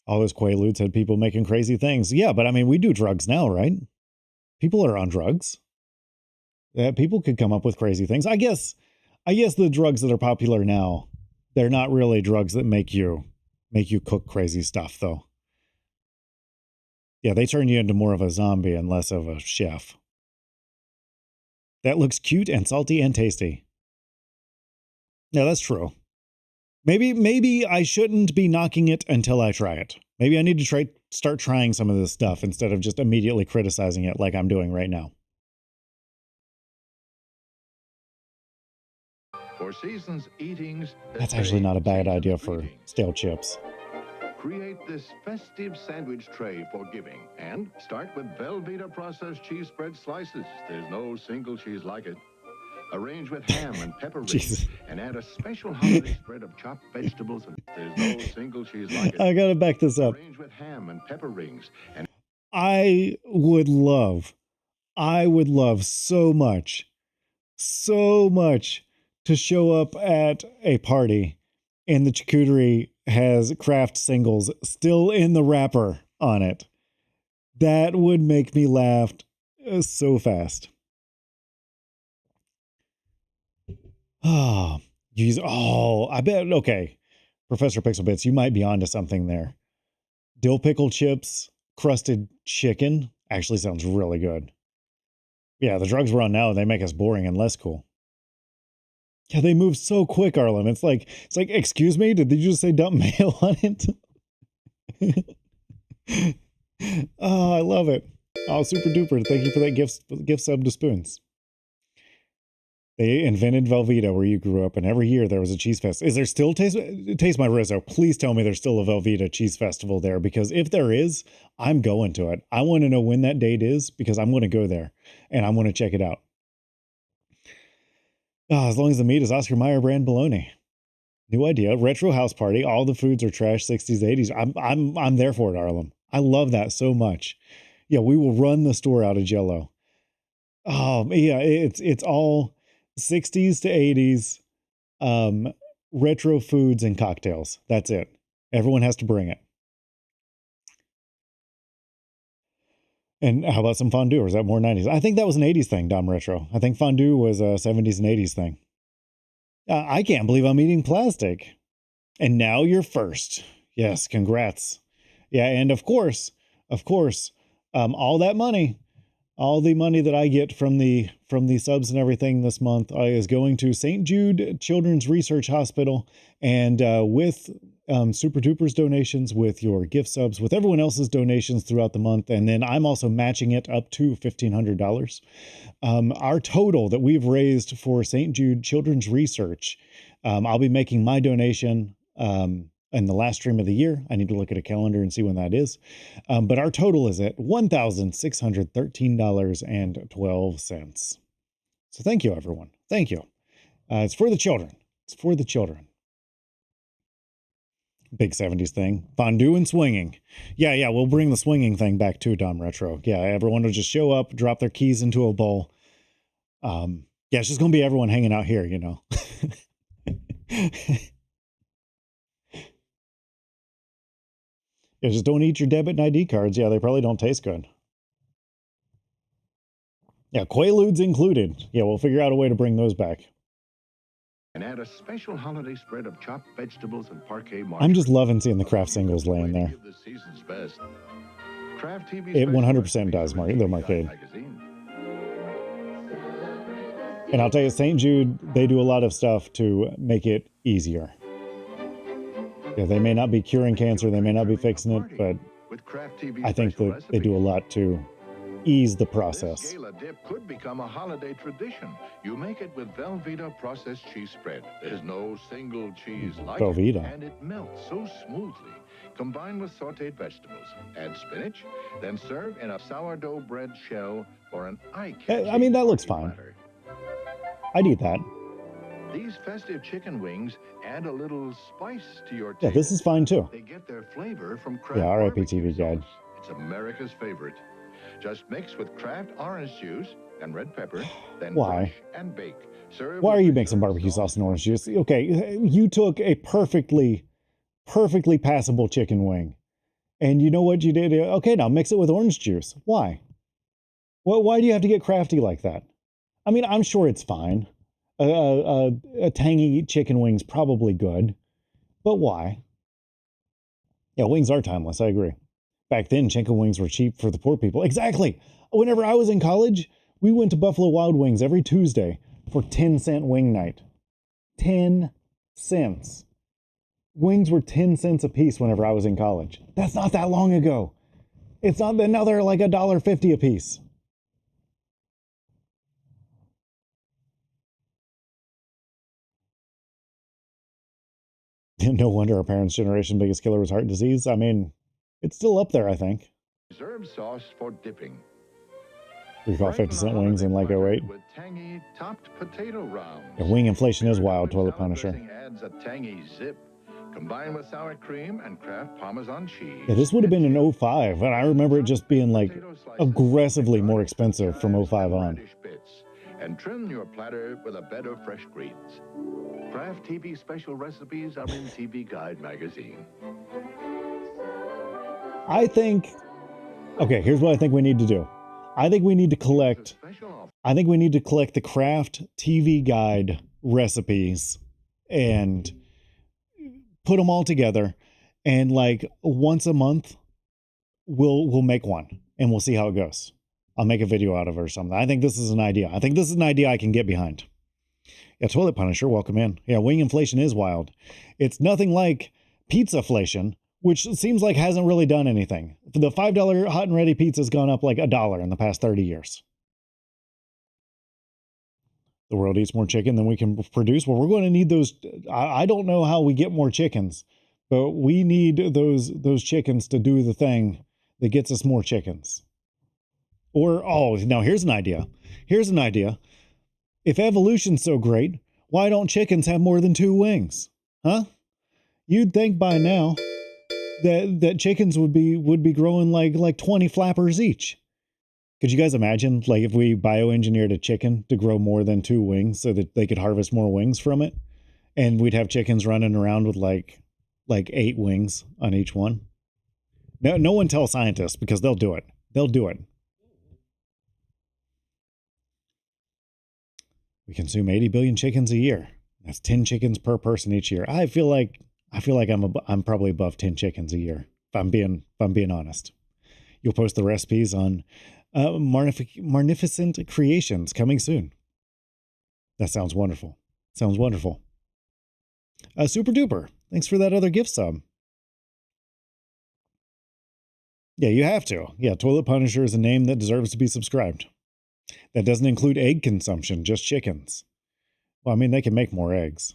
All those Quaaludes had people making crazy things. Yeah, but I mean, we do drugs now, right? People are on drugs. People could come up with crazy things. I guess the drugs that are popular now, they're not really drugs that make you cook crazy stuff, though. Yeah, they turn you into more of a zombie and less of a chef. That looks cute and salty and tasty. Yeah, that's true. Maybe I shouldn't be knocking it until I try it. Maybe I need to start trying some of this stuff instead of just immediately criticizing it like I'm doing right now. For seasons eatings, That's actually not a bad idea for stale chips. create this festive sandwich tray for giving. And start with Velveeta processed cheese spread slices. There's no single cheese like it. Arrange with ham and pepper rings and add a special holiday spread of chopped vegetables. And there's no single cheese like it. I gotta back this up. Arrange with ham and pepper rings. And I would love so much to show up at a party and the charcuterie has Kraft singles still in the wrapper on it. That would make me laugh so fast. I bet, okay. Professor Pixel Bits, you might be onto something there. Dill pickle chips, crusted chicken actually sounds really good. Yeah, the drugs we're on now, they make us boring and less cool. Yeah, they move so quick, Arlen. It's like, excuse me, did you just say dump mayo on it? Oh, I love it. Oh, super duper. Thank you for that gift sub to Spoons. They invented Velveeta where you grew up, and every year there was a cheese fest. Is there still Taste My Rizzo? Please tell me there's still a Velveeta cheese festival there, because if there is, I'm going to it. I want to know when that date is, because I'm going to go there and I'm going to check it out. Oh, as long as the meat is Oscar Mayer brand bologna. New idea. Retro house party. All the foods are trash 60s, 80s. I'm there for it, Arlen. I love that so much. Yeah, we will run the store out of Jell-O. Oh, yeah, it's all 60s to 80s retro foods and cocktails. That's it. Everyone has to bring it. And how about some fondue? Or is that more 90s? I think that was an 80s thing, Dom Retro. I think fondue was a 70s and 80s thing. I can't believe I'm eating plastic. And now you're first. Yes, congrats. Yeah, and of course, all that money, all the money that I get from the subs and everything this month is going to St. Jude Children's Research Hospital, and with Super Duper's donations, with your gift subs, with everyone else's donations throughout the month, and then I'm also matching it up to $1,500. Our total that we've raised for St. Jude Children's Research, I'll be making my donation in the last stream of the year. I need to look at a calendar and see when that is. But our total is at $1,613.12. So thank you, everyone. Thank you. It's for the children. It's for the children. Big 70s thing. Fondue and swinging. Yeah, we'll bring the swinging thing back too, Dom Retro. Yeah, everyone will just show up, drop their keys into a bowl. Yeah, it's just going to be everyone hanging out here, you know. Yeah, just don't eat your debit and ID cards. Yeah, they probably don't taste good. Yeah, Quaaludes included. Yeah, we'll figure out a way to bring those back. And add a special holiday spread of chopped vegetables and parquet margarine. I'm just loving seeing the Kraft singles laying there. This season's best. Kraft TV It 100% does, the Marcade. And I'll tell you, St. Jude, they do a lot of stuff to make it easier. Yeah, they may not be curing cancer, they may not be fixing it, but I think that they do a lot to ease the process. This gala dip could become a holiday tradition. You make it with Velveeta processed cheese spread. There's no single cheese like Velveeta. it, and it melts so smoothly. Combine with sautéed vegetables. Add spinach, then serve in a sourdough bread shell or an eye-catching. I mean, that looks fine. I'd eat that. These festive chicken wings add a little spice to your taste. Yeah, this is fine too. They get their flavor from Kraft. Yeah, RIP TV Guide. It's America's favorite. Just mix with Kraft orange juice and red pepper, then Why? brush and bake. Serve Why are with you mixing barbecue sauce and orange juice? Okay, you took a perfectly passable chicken wing, and you know what you did? Okay, now mix it with orange juice. Why? Well, why do you have to get crafty like that? I mean, I'm sure it's fine. A tangy chicken wing's probably good, but why? Yeah, wings are timeless. I agree. Back then, chicken wings were cheap for the poor people. Exactly. Whenever I was in college, we went to Buffalo Wild Wings every Tuesday for 10-cent wing night. 10 cents. Wings were 10 cents a piece whenever I was in college. That's not that long ago. It's not that now they're like $1.50 a piece. No wonder our parents' generation biggest killer was heart disease. I mean, it's still up there, I think. Reserve sauce for dipping. We call 50-cent wings in like '08. With tangy topped potato rounds. Yeah, wing inflation is wild, toilet punisher. Adds a tangy zip. Combined with sour cream and Kraft Parmesan cheese. Yeah, this would have been in '05, and I remember it just being like aggressively more expensive from '05 on. And trim your platter with a bed of fresh greens. Kraft TV special recipes are in TV Guide magazine. I think, okay, here's what I think we need to do. I think we need to collect the Kraft TV Guide recipes and put them all together, and like once a month we'll make one and we'll see how it goes. I'll make a video out of it or something. I think this is an idea. I think this is an idea I can get behind. Yeah, toilet punisher, welcome in. Yeah, wing inflation is wild. It's nothing like pizzaflation, which seems like hasn't really done anything. The $5 hot and ready pizza's gone up like $1 in the past 30 years. The world eats more chicken than we can produce. Well, we're going to need those. I don't know how we get more chickens, but we need those chickens to do the thing that gets us more chickens. Or, oh, now here's an idea. Here's an idea. If evolution's so great, why don't chickens have more than 2 wings? Huh? You'd think by now that chickens would be growing like 20 flappers each. Could you guys imagine, like, if we bioengineered a chicken to grow more than 2 wings so that they could harvest more wings from it? And we'd have chickens running around with like 8 wings on each one. No one tell scientists, because they'll do it. They'll do it. We consume 80 billion chickens a year. That's 10 chickens per person each year. I feel like I'm probably above 10 chickens a year, if I'm being honest. You'll post the recipes on Magnificent Creations coming soon. That sounds wonderful. Sounds wonderful. Super duper. Thanks for that other gift sub. Yeah, you have to. Yeah, Toilet Punisher is a name that deserves to be subscribed. That doesn't include egg consumption, just chickens. Well, I mean, they can make more eggs.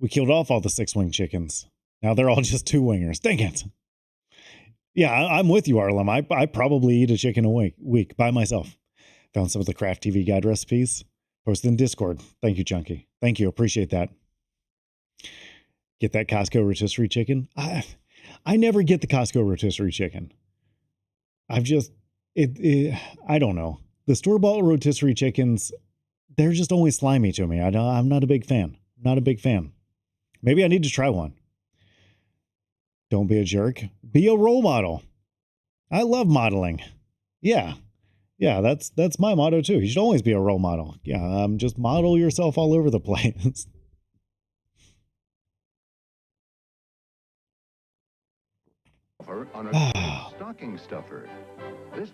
We killed off all the 6-wing chickens. Now they're all just 2-wingers. Dang it. Yeah, I'm with you, Arlem. I probably eat a chicken a week by myself. Found some of the Kraft TV Guide recipes. Posted in Discord. Thank you, Chunky. Thank you. Appreciate that. Get that Costco rotisserie chicken. I never get the Costco rotisserie chicken. I don't know. The store-bought rotisserie chickens, they're just always slimy to me. I'm not a big fan. Not a big fan. Maybe I need to try one. Don't be a jerk. Be a role model. I love modeling. Yeah. Yeah, that's my motto too. You should always be a role model. Yeah, just model yourself all over the place. On a stocking stuffer.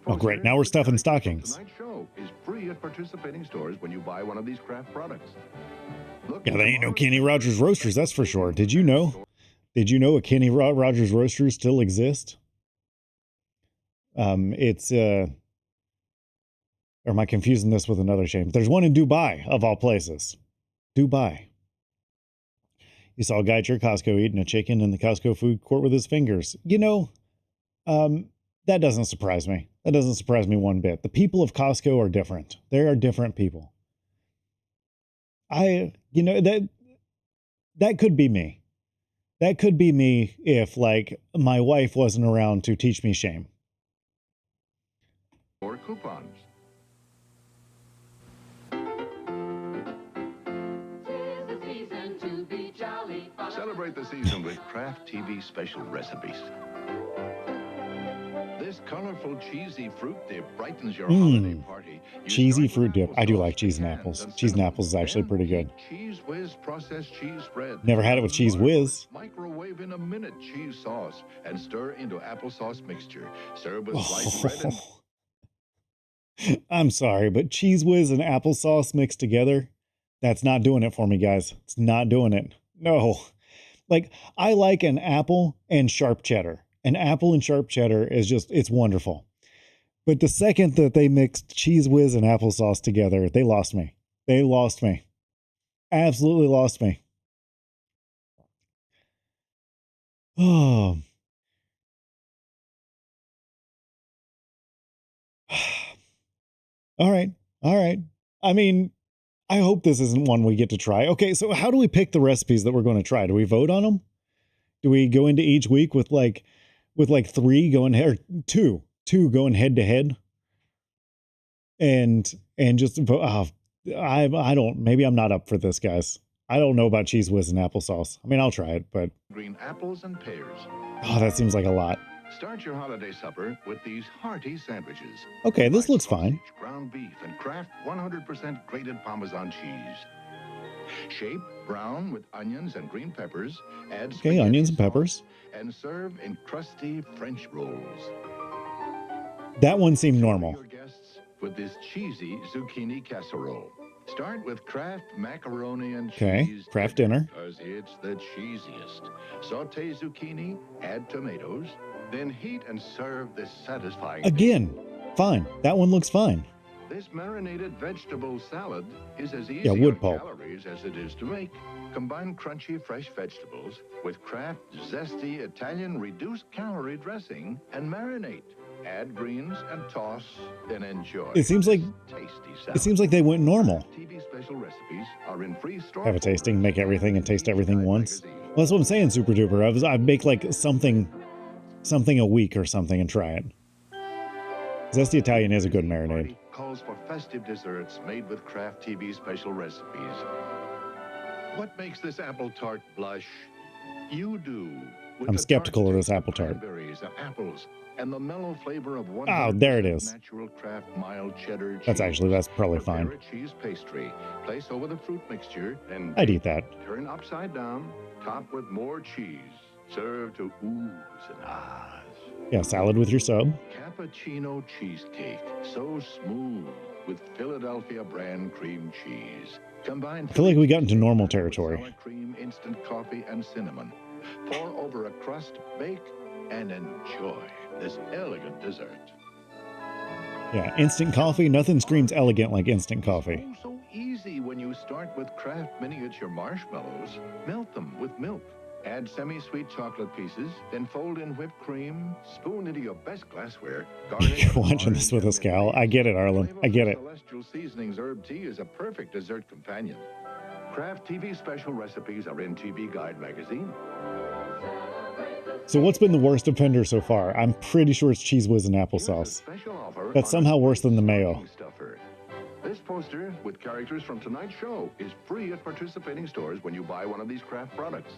Oh, great. Now we're stuffing stockings. Tonight's show is free at participating stores when you buy one of these Kraft products. Yeah, they ain't no Kenny Rogers Roasters, that's for sure. Did you know? Did you know a Kenny Rogers Roasters still exist? Or am I confusing this with another chain? There's one in Dubai, of all places. Dubai. You saw a guy at your Costco eating a chicken in the Costco food court with his fingers. You know, that doesn't surprise me. That doesn't surprise me one bit. The people of Costco are different. They are different people. That could be me. That could be me if, like, my wife wasn't around to teach me shame. or coupons. Celebrate the season with Kraft TV special recipes. This colorful cheesy fruit dip brightens your holiday party. Cheesy fruit dip. I do like cheese and apples. Cheese and apples is actually pretty good. Cheese Whiz processed cheese spread. Never had it with Cheese Whiz. Microwave in a minute cheese sauce and stir into applesauce mixture. Serve with sliced bread and I'm sorry, but Cheese Whiz and applesauce mixed together, that's not doing it for me, guys. It's not doing it. No. Like, I like an apple and sharp cheddar. An apple and sharp cheddar is just, it's wonderful. But the second that they mixed Cheese Whiz and applesauce together, they lost me. They lost me. Absolutely lost me. Oh. All right. All right. I mean, I hope this isn't one we get to try. Okay, so how do we pick the recipes that we're going to try? Do we vote on them? Do we go into each week with like three going or two going head to head? And just vote. I don't. Maybe I'm not up for this, guys. I don't know about Cheese Whiz and applesauce. I mean, I'll try it, but green apples and pears. Oh, that seems like a lot. Start your holiday supper with these hearty sandwiches. Okay, this looks fine. Ground beef and Kraft 100% grated Parmesan cheese. Shape brown with onions and green peppers. Add okay, onions and peppers. And serve in crusty French rolls. That one seemed normal. Your guests with this cheesy zucchini casserole. Start with Kraft macaroni and cheese. Okay, Kraft dinner. Because it's the cheesiest. Saute zucchini, add tomatoes, then heat and serve this satisfying. Again, fine. That one looks fine. This marinated vegetable salad is as easy wood on pulp. calories as it is to make. Combine crunchy fresh vegetables with Kraft zesty Italian reduced calorie dressing and marinate. Add greens and toss, then enjoy. It seems like they went normal. TV special recipes are in free store. Have a tasting, make everything, and taste everything once. Well, that's what I'm saying, Super Duper. I'd make like something a week or something and try it. Zesty Italian is a good marinade. Calls for festive desserts made with Kraft TV special recipes. What makes this apple tart blush? You do. I'm skeptical of this apple tart. Berries and apples and the mellow flavor of one. Oh, there it is. Natural Kraft mild cheddar cheese. That's probably fine. Cheese pastry. Place over the fruit mixture and I'd eat that. Turn upside down. Top with more cheese. Serve to oohs and ahs. Yeah, salad with your sub. Cappuccino cheesecake. So smooth with Philadelphia brand cream cheese. Combine. I feel like we got into normal territory. Sour cream, instant coffee, and cinnamon. Pour over a crust, bake, and enjoy this elegant dessert. Yeah, instant coffee. Nothing screams elegant like instant coffee. Oh, so easy when you start with Kraft miniature marshmallows. Melt them with milk. Add semi-sweet chocolate pieces, then fold in whipped cream, spoon into your best glassware. You're watching this with us, Cal. I get it, Arlen. I get it. Celestial Seasonings herb tea is a perfect dessert companion. Kraft TV special recipes are in TV Guide magazine. So what's been the worst offender so far? I'm pretty sure it's Cheese Whiz and applesauce. That's somehow worse than the mayo. This poster with characters from tonight's show is free at participating stores when you buy one of these Kraft products.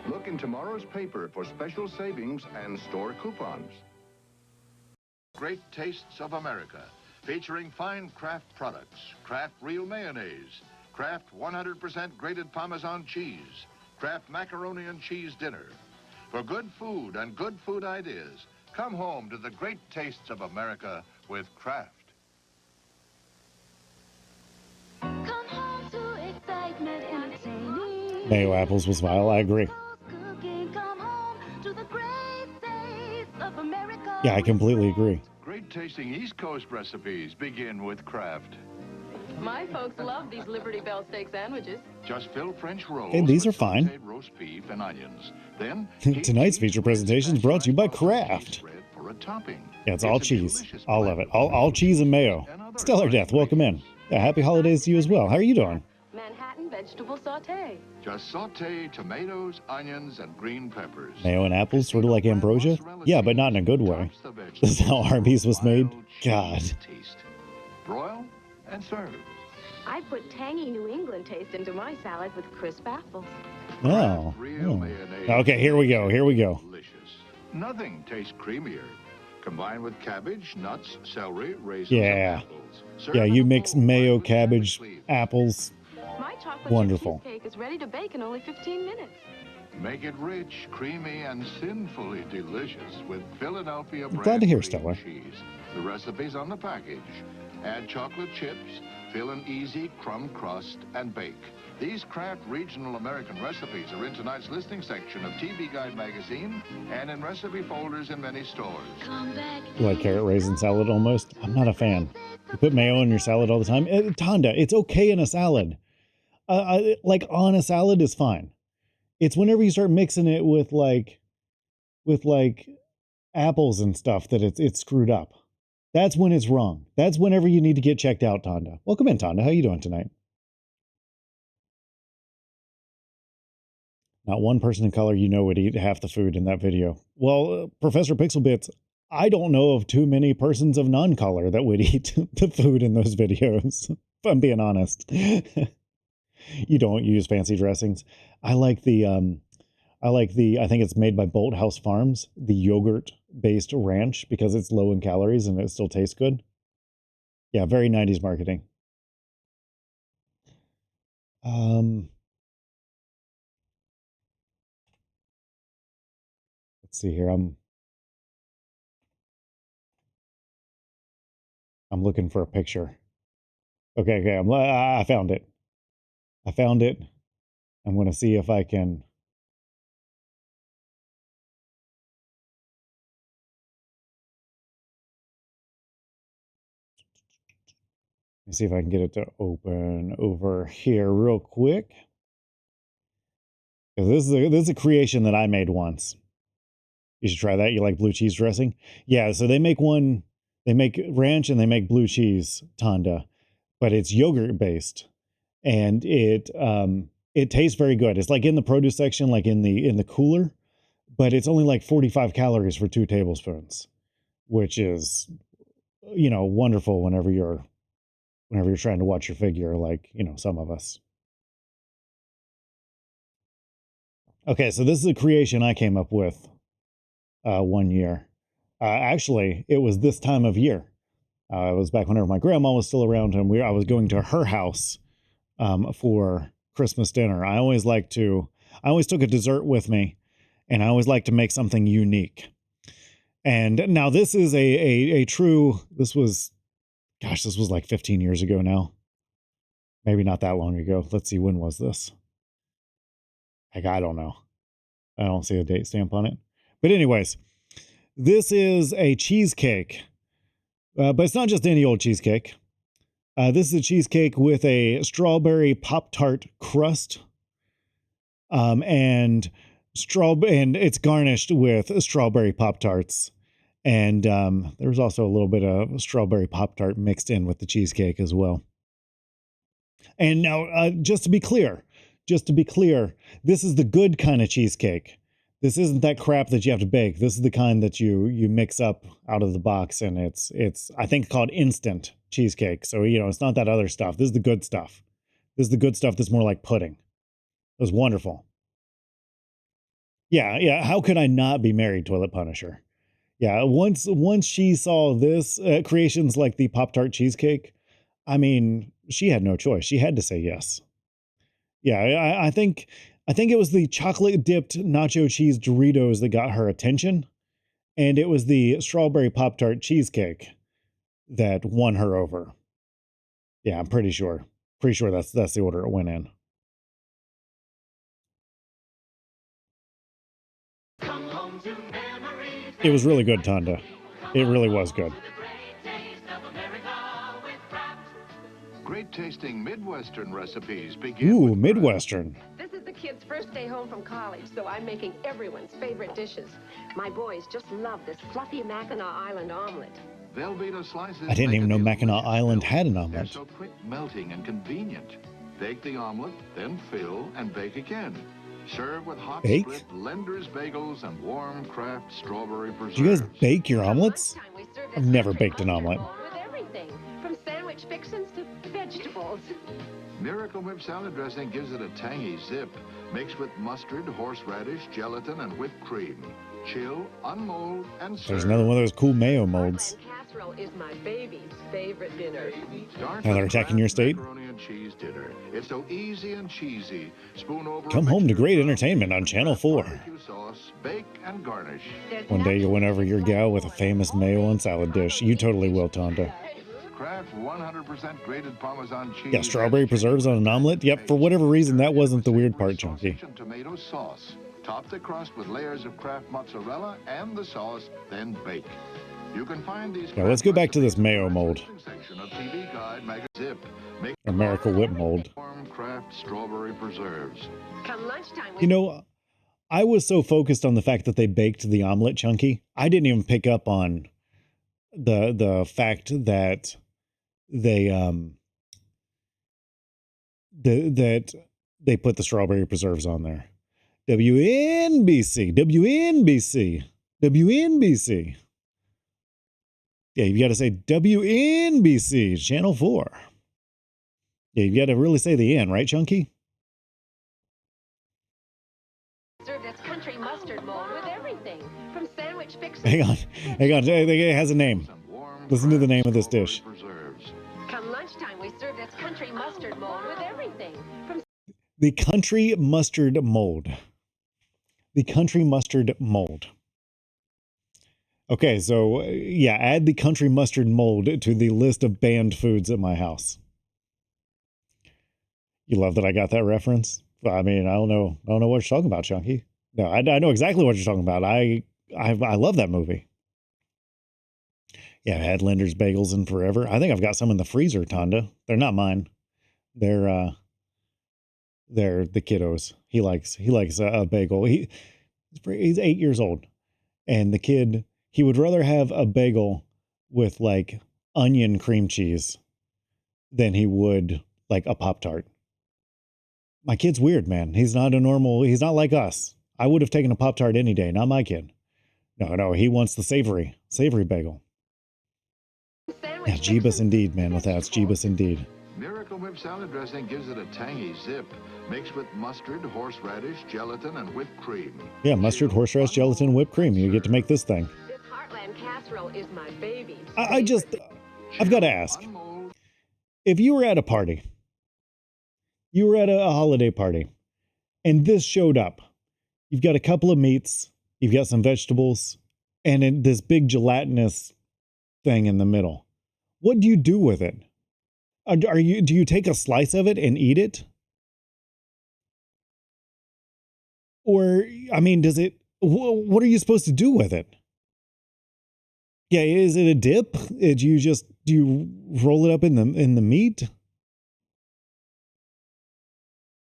Look in tomorrow's paper for special savings and store coupons. Great Tastes of America, featuring fine Kraft products, Kraft Real Mayonnaise, Kraft 100% grated Parmesan cheese, Kraft Macaroni and Cheese Dinner. For good food and good food ideas, come home to the Great Tastes of America with Kraft. Come home to excitement, entertaining. Mayo apples was vile. I agree. Cooking, come home to the great taste of America. Yeah, I completely agree. Great tasting East Coast recipes begin with Kraft. My folks love these Liberty Bell steak sandwiches. Just fill French rolls. Hey, these are with fine. sauteed roast beef and onions. Then Tonight's feature presentation is brought to you by Kraft. for a topping. Yeah, it's all cheese. All of it. All cheese and mayo. Stellar Death, welcome in. Yeah, happy holidays to you as well. How are you doing? Manhattan, veggie vegetable sauté. Just saute tomatoes, onions, and green peppers. Mayo and apples, sort of like ambrosia? Yeah, but not in a good way. This is how Arby's was made? God. Broil and serve. I put tangy New England taste into my salad with crisp apples. Oh. Okay, here we go. Here we go. Nothing tastes creamier. Combined with cabbage, nuts, celery, raisins, Yeah. and apples. Yeah, you mix mayo, cabbage, apples. My chocolate Wonderful. chip cheesecake is ready to bake in only 15 minutes. Make it rich, creamy, and sinfully delicious with Philadelphia I'm brand glad to hear, cream Stella. cheese. The recipe's on the package. Add chocolate chips, fill an easy crumb crust, and bake. These Kraft regional American recipes are in tonight's listing section of TV Guide magazine and in recipe folders in many stores. Like carrot raisin salad almost. I'm not a fan. You put mayo in your salad all the time. Tonda, it's okay in a salad. Like on a salad is fine. It's whenever you start mixing it with like apples and stuff that it's screwed up. That's when it's wrong. That's whenever you need to get checked out, Tonda. Welcome in, Tonda. How you doing tonight? Not one person of color you know would eat half the food in that video. Well, Professor Pixelbits, I don't know of too many persons of non-color that would eat the food in those videos, if I'm being honest. You don't use fancy dressings. I like the, I think it's made by Bolt House Farms, the yogurt-based ranch, because it's low in calories and it still tastes good. Yeah, very 90s marketing. Let's see here. I'm looking for a picture. Okay, I found it. I found it. I'm going to see if I can. Let me see if I can get it to open over here real quick. This is a creation that I made once. You should try that. You like blue cheese dressing? Yeah, so they make one. They make ranch and they make blue cheese Tonda, but it's yogurt based, and it tastes very good. It's like in the produce section, like in the cooler, but it's only like 45 calories for 2 tablespoons, which is, you know, wonderful whenever you're trying to watch your figure, like, you know, some of us. Okay, so this is a creation I came up with one year. Actually, it was this time of year. It was back whenever my grandma was still around, and I was going to her house for Christmas dinner. I always took a dessert with me, and I always like to make something unique. And now this is this was like 15 years ago now. Maybe not that long ago. Let's see, when was this? Heck, I don't know. I don't see a date stamp on it. But anyways, this is a cheesecake. But it's not just any old cheesecake. This is a cheesecake with a strawberry Pop-Tart crust. And it's garnished with strawberry Pop-Tarts. And there's also a little bit of strawberry Pop-Tart mixed in with the cheesecake as well. And now, just to be clear, this is the good kind of cheesecake. This isn't that crap that you have to bake. This is the kind that you mix up out of the box, and it's I think called instant cheesecake. So, you know, it's not that other stuff. This is the good stuff. This is the good stuff that's more like pudding. It was wonderful. Yeah. How could I not be married, Toilet Punisher? Yeah, once she saw this creations like the Pop-Tart cheesecake, I mean, she had no choice. She had to say yes. Yeah, I think it was the chocolate dipped nacho cheese Doritos that got her attention, and it was the strawberry Pop-Tart cheesecake that won her over. Yeah, I'm pretty sure. That's the order it went in. It was really good, Tonda. It really was good. Great tasting Midwestern recipes begin. Ooh, Midwestern. This is the kids' first day home from college, so I'm making everyone's favorite dishes. My boys just love this fluffy Mackinac Island omelet. Velveeta slices. I didn't even know Mackinac Island had an omelet. They're so quick melting and convenient. Bake the omelet, then fill and bake again. Serve with hot Bake? split Lender's bagels and warm Kraft strawberry preserves. Do you guys bake your omelets? I've never baked an omelet. With everything, from sandwich fixins to vegetables. Miracle Whip salad dressing gives it a tangy zip. Mixed with mustard, horseradish, gelatin, and whipped cream. Chill, unmold, and serve. There's another one of those cool mayo molds. Casserole is my baby's favorite dinner. Now they're attacking your state. Macaroni and cheese dinner. It's so easy and cheesy. Spoon over. Come home to great entertainment on Channel 4. Barbecue sauce, bake and garnish. One day you'll win over your gal with a famous mayo and salad dish. You totally will, Tonda. Kraft 100% grated Parmesan cheese. Yeah, strawberry preserves on an omelet? Yep, for whatever reason, that wasn't the weird part, Chunky. Tomato sauce. Top the crust with layers of Kraft mozzarella and the sauce, then bake. You can find these. Now let's go back to this mayo mold. Section of TV Guide Zip. Make Or Miracle Whip mold. warm Kraft strawberry preserves. Come lunchtime. You know, I was so focused on the fact that they baked the omelet, Chunky, I didn't even pick up on the fact that they that they put the strawberry preserves on there. WNBC. Yeah, you got to say WNBC, Channel 4. Yeah, you got to really say the N, right, Chunky? Served as country mustard mold with everything, from sandwich fixins. Hang on. It has a name. Listen to the name of this dish. Come lunchtime, we served as country mustard mold with everything, from The country mustard mold. The country mustard mold. Okay, so yeah, add the country mustard mold to the list of banned foods at my house. You love that I got that reference? I mean, I don't know what you're talking about, Chunky. No, I know exactly what you're talking about. I love that movie. Yeah, I had Lender's bagels in forever. I think I've got some in the freezer, Tonda. They're not mine. They're the kiddos. He likes a bagel. He's 8 years old, and the kid, he would rather have a bagel with like onion cream cheese than he would like a Pop-Tart. My kid's weird, man. He's not like us. I would have taken a Pop-Tart any day, not my kid. No, he wants the savory bagel. Yeah, Jeebus indeed, man. With that, it's Jeebus indeed. Miracle Whip salad dressing gives it a tangy zip. Mixed with mustard, horseradish, gelatin, and whipped cream. Yeah, mustard, horseradish, gelatin, whipped cream. You get to make this thing. this heartland casserole is my baby's. I've got to ask. If you were at a party, you were at a holiday party, and this showed up. You've got a couple of meats, you've got some vegetables, and this big gelatinous thing in the middle. What do you do with it? Do you take a slice of it and eat it? Or, I mean, what are you supposed to do with it? Yeah, is it a dip? Do you roll it up in the meat?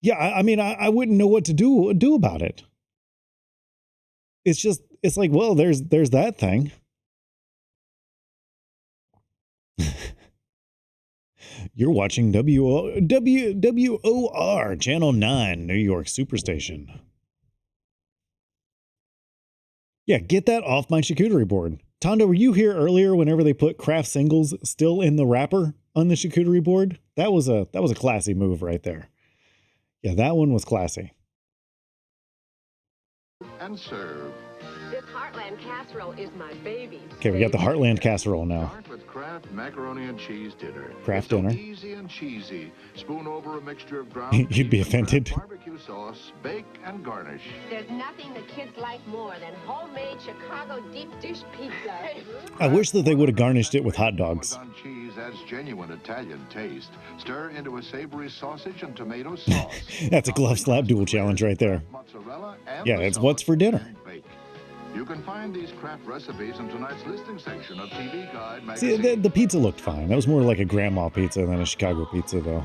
Yeah, I mean, I wouldn't know what to do about it. It's like, well, there's that thing. You're watching WOR Channel 9, New York Superstation. Yeah, get that off my charcuterie board. Tonda, were you here earlier whenever they put Kraft singles still in the wrapper on the charcuterie board? That was a classy move right there. Yeah, that one was classy. And serve. This heartland casserole is my baby's. Okay, we got the Heartland casserole now. Start with Kraft macaroni and cheese dinner. Kraft It's so dinner. easy and cheesy. Spoon over a mixture of ground You'd be cheese, offended. barbecue sauce, bake and garnish. There's nothing the kids like more than homemade Chicago deep dish pizza. I wish that they would have garnished it with hot dogs. Parmesan cheese adds genuine Italian taste. Stir into a savory sausage and tomato sauce. That's a glove slap duel challenge right there. Mozzarella and Yeah, the it's sauce, what's for dinner. and bake. You can find these Kraft recipes in tonight's listing section of TV Guide See, magazine. the pizza looked fine. That was more like a grandma pizza than a Chicago pizza, though.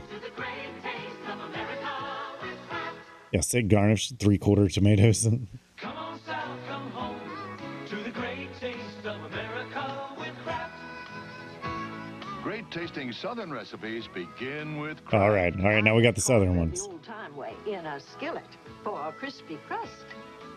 Yeah, thick garnish, 3/4 tomatoes. And Come on south, come home to the great taste of America with Kraft. Great tasting Southern recipes begin with Kraft. All right, now we got the Southern ones. Old-time way in a skillet for a crispy crust.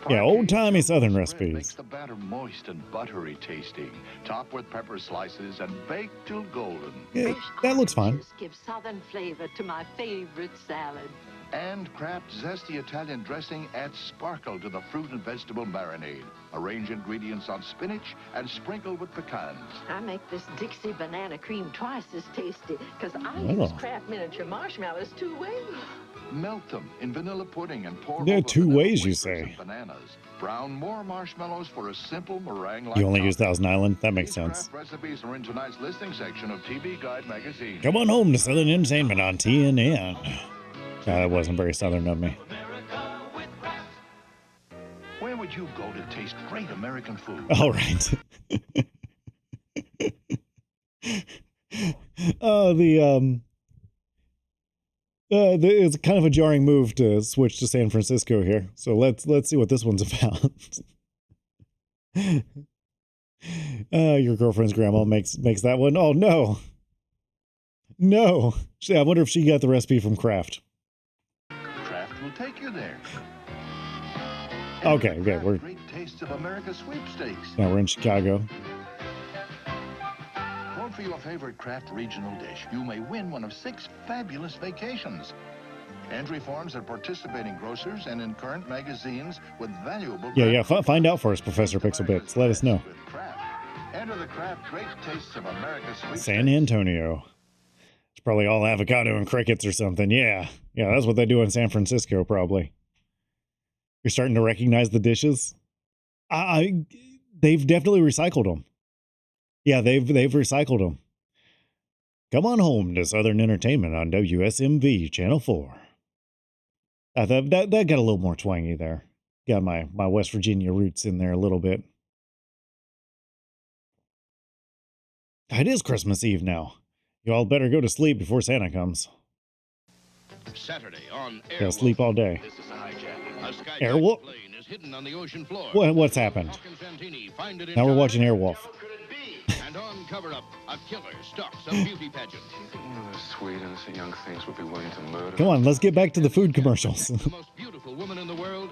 Yeah, old-timey Southern recipes. Makes the batter moist and buttery tasting. Top with pepper slices and bake till golden. Yeah, that looks fine. Give Southern flavor to my favorite salad. And Kraft Zesty Italian dressing adds sparkle to the fruit and vegetable marinade. Arrange ingredients on spinach and sprinkle with pecans. I make this Dixie banana cream twice as tasty because I use Kraft miniature marshmallows 2 ways. Melt them in vanilla pudding and pour There are over 2 vanilla ways, you wafers say. and bananas. Brown more marshmallows for a simple meringue-like You only use topping. Thousand Island? That makes These sense. Kraft recipes are in tonight's listing section of TV Guide magazine. Come on home to Southern Entertainment on TNN. That wasn't very Southern of me. Where would you go to taste great American food? All right. It's kind of a jarring move to switch to San Francisco here. So let's see what this one's about. Your girlfriend's grandma makes that one. Oh no. No. I wonder if she got the recipe from Kraft. Kraft will take you there. Okay, we're Great Tastes of America sweepstakes. now we're in Chicago. Vote for your favorite Kraft regional dish. You may win one of 6 fabulous vacations. Entry forms at participating grocers and in current magazines with valuable. Yeah. Find out for us, Professor Pixelbits. Let us know. Enter the Kraft Great Tastes of America sweepstakes. San Antonio. It's probably all avocado and crickets or something. Yeah, that's what they do in San Francisco, probably. You're starting to recognize the dishes? They've definitely recycled them. Yeah, they've recycled them. Come on home to Southern Entertainment on WSMV Channel 4. That got a little more twangy there. Got my West Virginia roots in there a little bit. It is Christmas Eve now. You all better go to sleep before Santa comes. Saturday on Gotta sleep all day. This is a hijacking. A skyjacked Airwolf? plane is hidden on the ocean floor. What's happened? Now we're watching Airwolf. And on Cover Up, a killer stalks a beauty pageant. One of those sweet, innocent young things would be willing to murder. Come on, let's get back to the food commercials. The most beautiful woman in the world,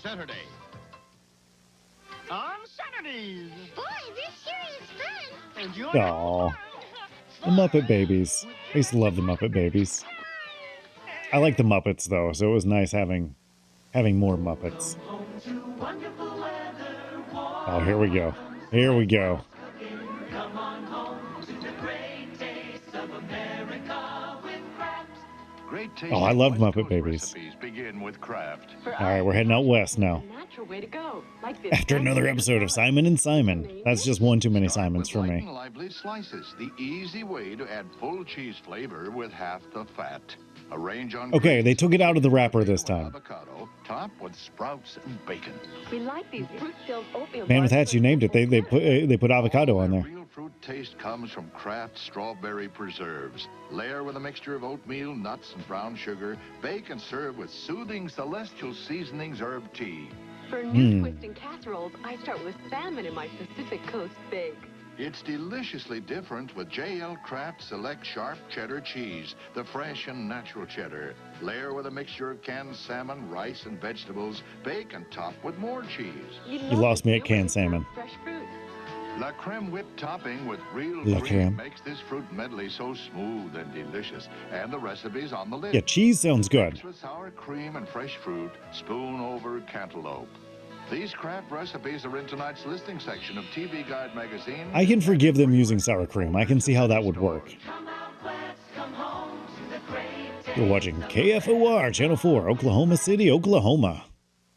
Saturday. On Saturdays. Boy, this sure is fun. And you're Aww. The Muppet Babies. I used to love the Muppet Babies. I like the Muppets though, so it was nice having more Muppets. Oh, here we go. Here we go. Great Oh, I loved Muppet Babies. recipes begin with Kraft. All right, we're heading out west now. Natural way to go. Like this. After another episode of Simon and Simon. That's just one too many Simons for Light me. and lively slices, the easy way to add full cheese flavor with half the fat. Arrange on Okay, they took it out of the wrapper this time. avocado, top with sprouts and bacon. We like these fruit-filled oatmeal Man with bars. Hats, you named it. They put avocado on there. Real fruit taste comes from Kraft strawberry preserves. Layer with a mixture of oatmeal, nuts, and brown sugar. Bake and serve with soothing celestial seasonings herb tea. For new twist and casseroles, I start with salmon in my Pacific Coast bake. It's deliciously different with JL Kraft Select Sharp Cheddar Cheese, the fresh and natural cheddar. Layer with a mixture of canned salmon, rice, and vegetables. Bake and top with more cheese. You lost me at canned salmon. Fresh fruit. La creme whipped topping with real La cream creme. makes this fruit medley so smooth and delicious. And the recipe's on the list. Yeah, cheese sounds good. Mix with sour cream and fresh fruit, spoon over cantaloupe. These Kraft recipes are in tonight's listing section of TV Guide magazine. I can forgive them using sour cream. I can see how that would work. You're watching KFOR, Channel 4, Oklahoma City, Oklahoma.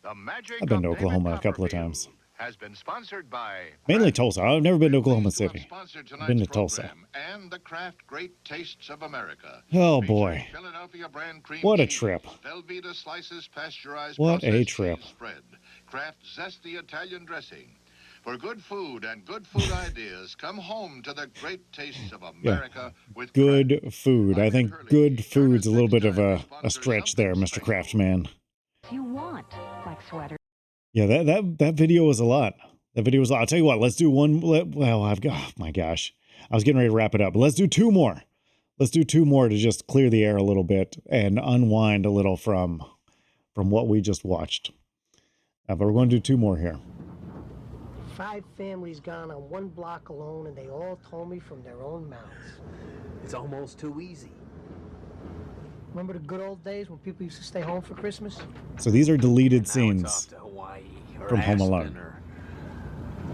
The magic I've been to of Oklahoma David a couple of times. has been sponsored by Mainly Tulsa. I've never been to Oklahoma City. sponsored I've been to tonight's Tulsa. program and the Kraft Great Tastes of America. Oh boy. Philadelphia brand cream What a cheese, trip. Velveeta slices, pasteurized What a processed trip. cheese spread, Kraft zesty Italian dressing. For good food and good food ideas, come home to the great tastes of America with Good food. I think good food's a little bit of a stretch there, Mr. Craftman. You want, like sweaters. Yeah, that video was a lot. That video was a lot. I'll tell you what, let's do one. Well, oh my gosh. I was getting ready to wrap it up, but let's do 2 more. Let's do 2 more to just clear the air a little bit and unwind a little from what we just watched. But we're going to do 2 more here. 5 families gone on 1 block alone, and they all told me from their own mouths. It's almost too easy. Remember the good old days when people used to stay home for Christmas? So these are deleted scenes Hawaii from Home Alone. or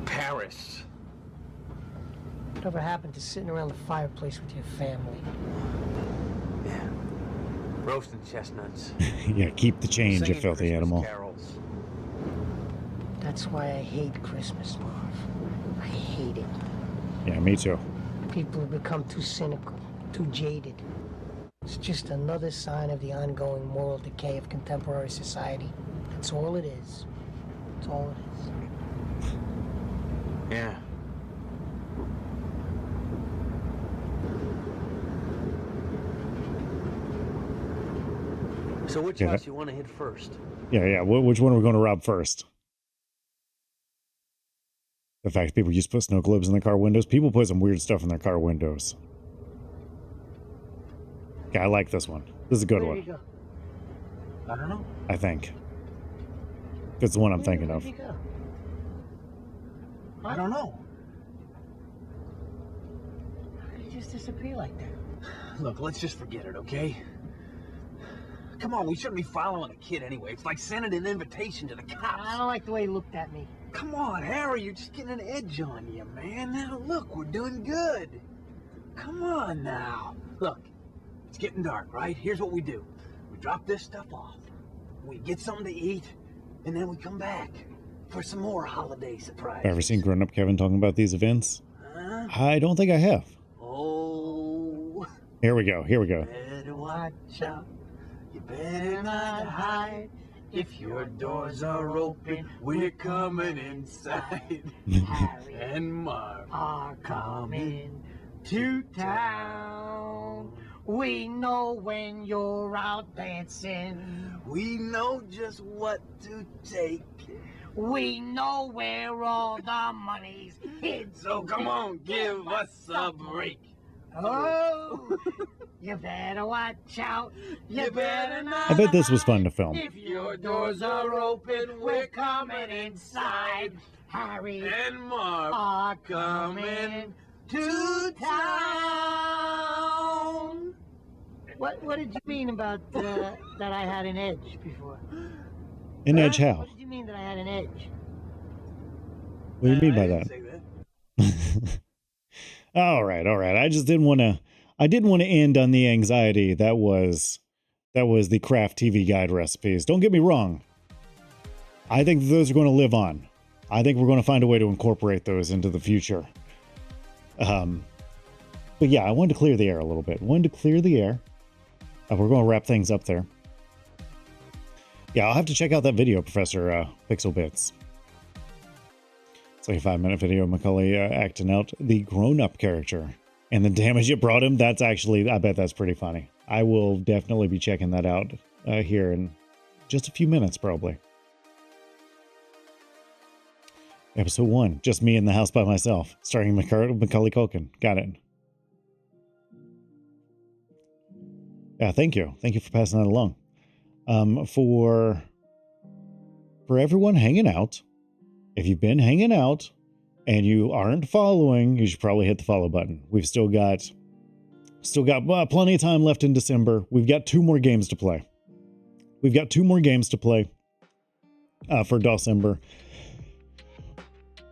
Paris. Whatever happened to sitting around the fireplace with your family? Yeah. Roasting chestnuts. Yeah, keep the change, you Singing filthy Christmas animal. carols. That's why I hate Christmas, Marv. I hate it. Yeah, me too. People have become too cynical, too jaded. It's just another sign of the ongoing moral decay of contemporary society. That's all it is. That's all it is. Yeah. So which Yeah, house that- you want to hit first? Yeah. Which one are we going to rob first? The fact people used to put snow globes in their car windows. People put some weird stuff in their car windows. Yeah, I like this one. This is a good Where one, did he go? I don't know. I think. It's the one I'm thinking Where of. did he go? I don't know. How did he just disappear like that? Look, let's just forget it, okay? Come on, we shouldn't be following a kid anyway. It's like sending an invitation to the cops. I don't like the way he looked at me. Come on, Harry, you're just getting an edge on you, man. Now, look, we're doing good. Come on now. Look, it's getting dark, right? Here's what we do. We drop this stuff off. We get something to eat, and then we come back for some more holiday surprises. Ever seen Grown Up Kevin talking about these events? Huh? I don't think I have. Oh, Here we go. better watch out. You better not hide. If your doors are open, we're coming inside. Harry and Marv are coming to town. We know when you're out dancing. We know just what to take. We know where all the money's hid. So come on, give us a break. Oh, you better watch out. You better not. I bet this was fun to film. If your doors are open, we're coming inside. Harry and Marv are coming to town. What did you mean about that I had an edge before? An edge how? What did you mean that I had an edge? What do you mean by that? All right. I just didn't want to end on the anxiety that was the Kraft TV guide recipes. Don't get me wrong. I think those are going to live on. I think we're going to find a way to incorporate those into the future. But yeah, I wanted to clear the air a little bit. We're going to wrap things up there. Yeah, I'll have to check out that video, Professor Pixel Bits. It's like a 5-minute video of Macaulay acting out the grown-up character. And the damage it brought him, that's actually, I bet that's pretty funny. I will definitely be checking that out here in just a few minutes, probably. Episode 1, just me in the house by myself, starring Macaulay Culkin. Got it. Yeah, thank you. Thank you for passing that along. For everyone hanging out, if you've been hanging out and you aren't following, you should probably hit the follow button. We've still got plenty of time left in December. We've got 2 more games to play. For December.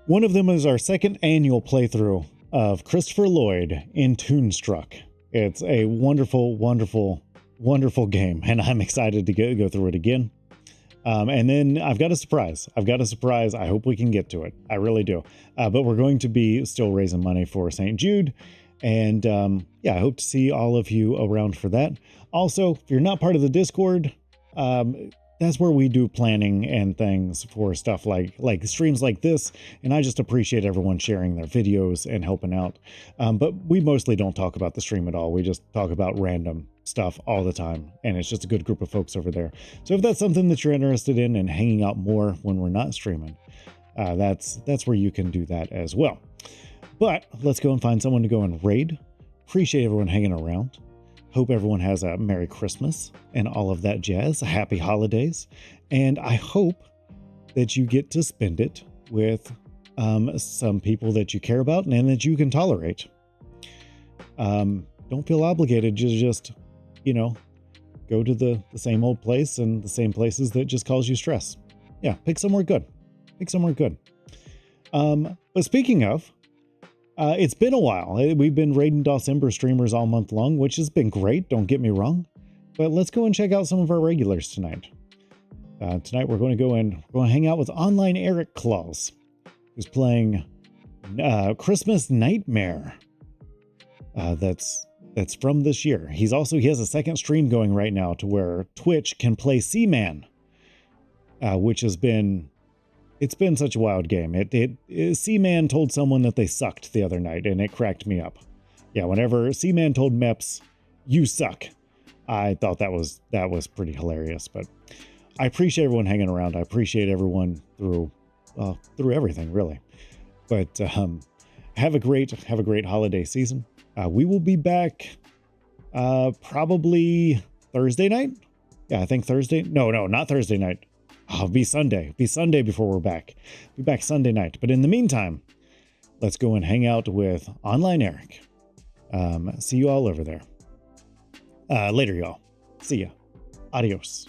One of them is our 2nd annual playthrough of Christopher Lloyd in Toonstruck. It's a wonderful, wonderful, wonderful game, and I'm excited to go through it again. And then I've got a surprise. I hope we can get to it. I really do. But we're going to be still raising money for St. Jude. And yeah, I hope to see all of you around for that. Also, if you're not part of the Discord, that's where we do planning and things for stuff like streams like this. And I just appreciate everyone sharing their videos and helping out. But we mostly don't talk about the stream at all. We just talk about random stuff all the time. And it's just a good group of folks over there. So if that's something that you're interested in and hanging out more when we're not streaming, that's where you can do that as well. But let's go and find someone to go and raid. Appreciate everyone hanging around. Hope everyone has a Merry Christmas and all of that jazz. Happy holidays. And I hope that you get to spend it with some people that you care about and that you can tolerate. Don't feel obligated to just, go to the same old place and the same places that just cause you stress. Yeah, pick somewhere good. But speaking of, it's been a while. We've been raiding Dawsember streamers all month long, which has been great. Don't get me wrong. But let's go and check out some of our regulars tonight. Tonight we're going to go and hang out with Online Eric Claus, who's playing Christmas Nightmare. That's from this year. He has a second stream going right now to where Twitch can play Seaman, which has been. It's been such a wild game. Seaman told someone that they sucked the other night, and it cracked me up. Yeah, whenever Seaman told Meps, "You suck," I thought that was pretty hilarious. But I appreciate everyone hanging around. I appreciate everyone through everything, really. But have a great holiday season. We will be back probably Thursday night. Yeah, I think Thursday. No, not Thursday night. It'll be Sunday. Be Sunday before we're back. Be back Sunday night. But in the meantime, let's go and hang out with Online Eric. See you all over there. Later, y'all. See ya. Adios.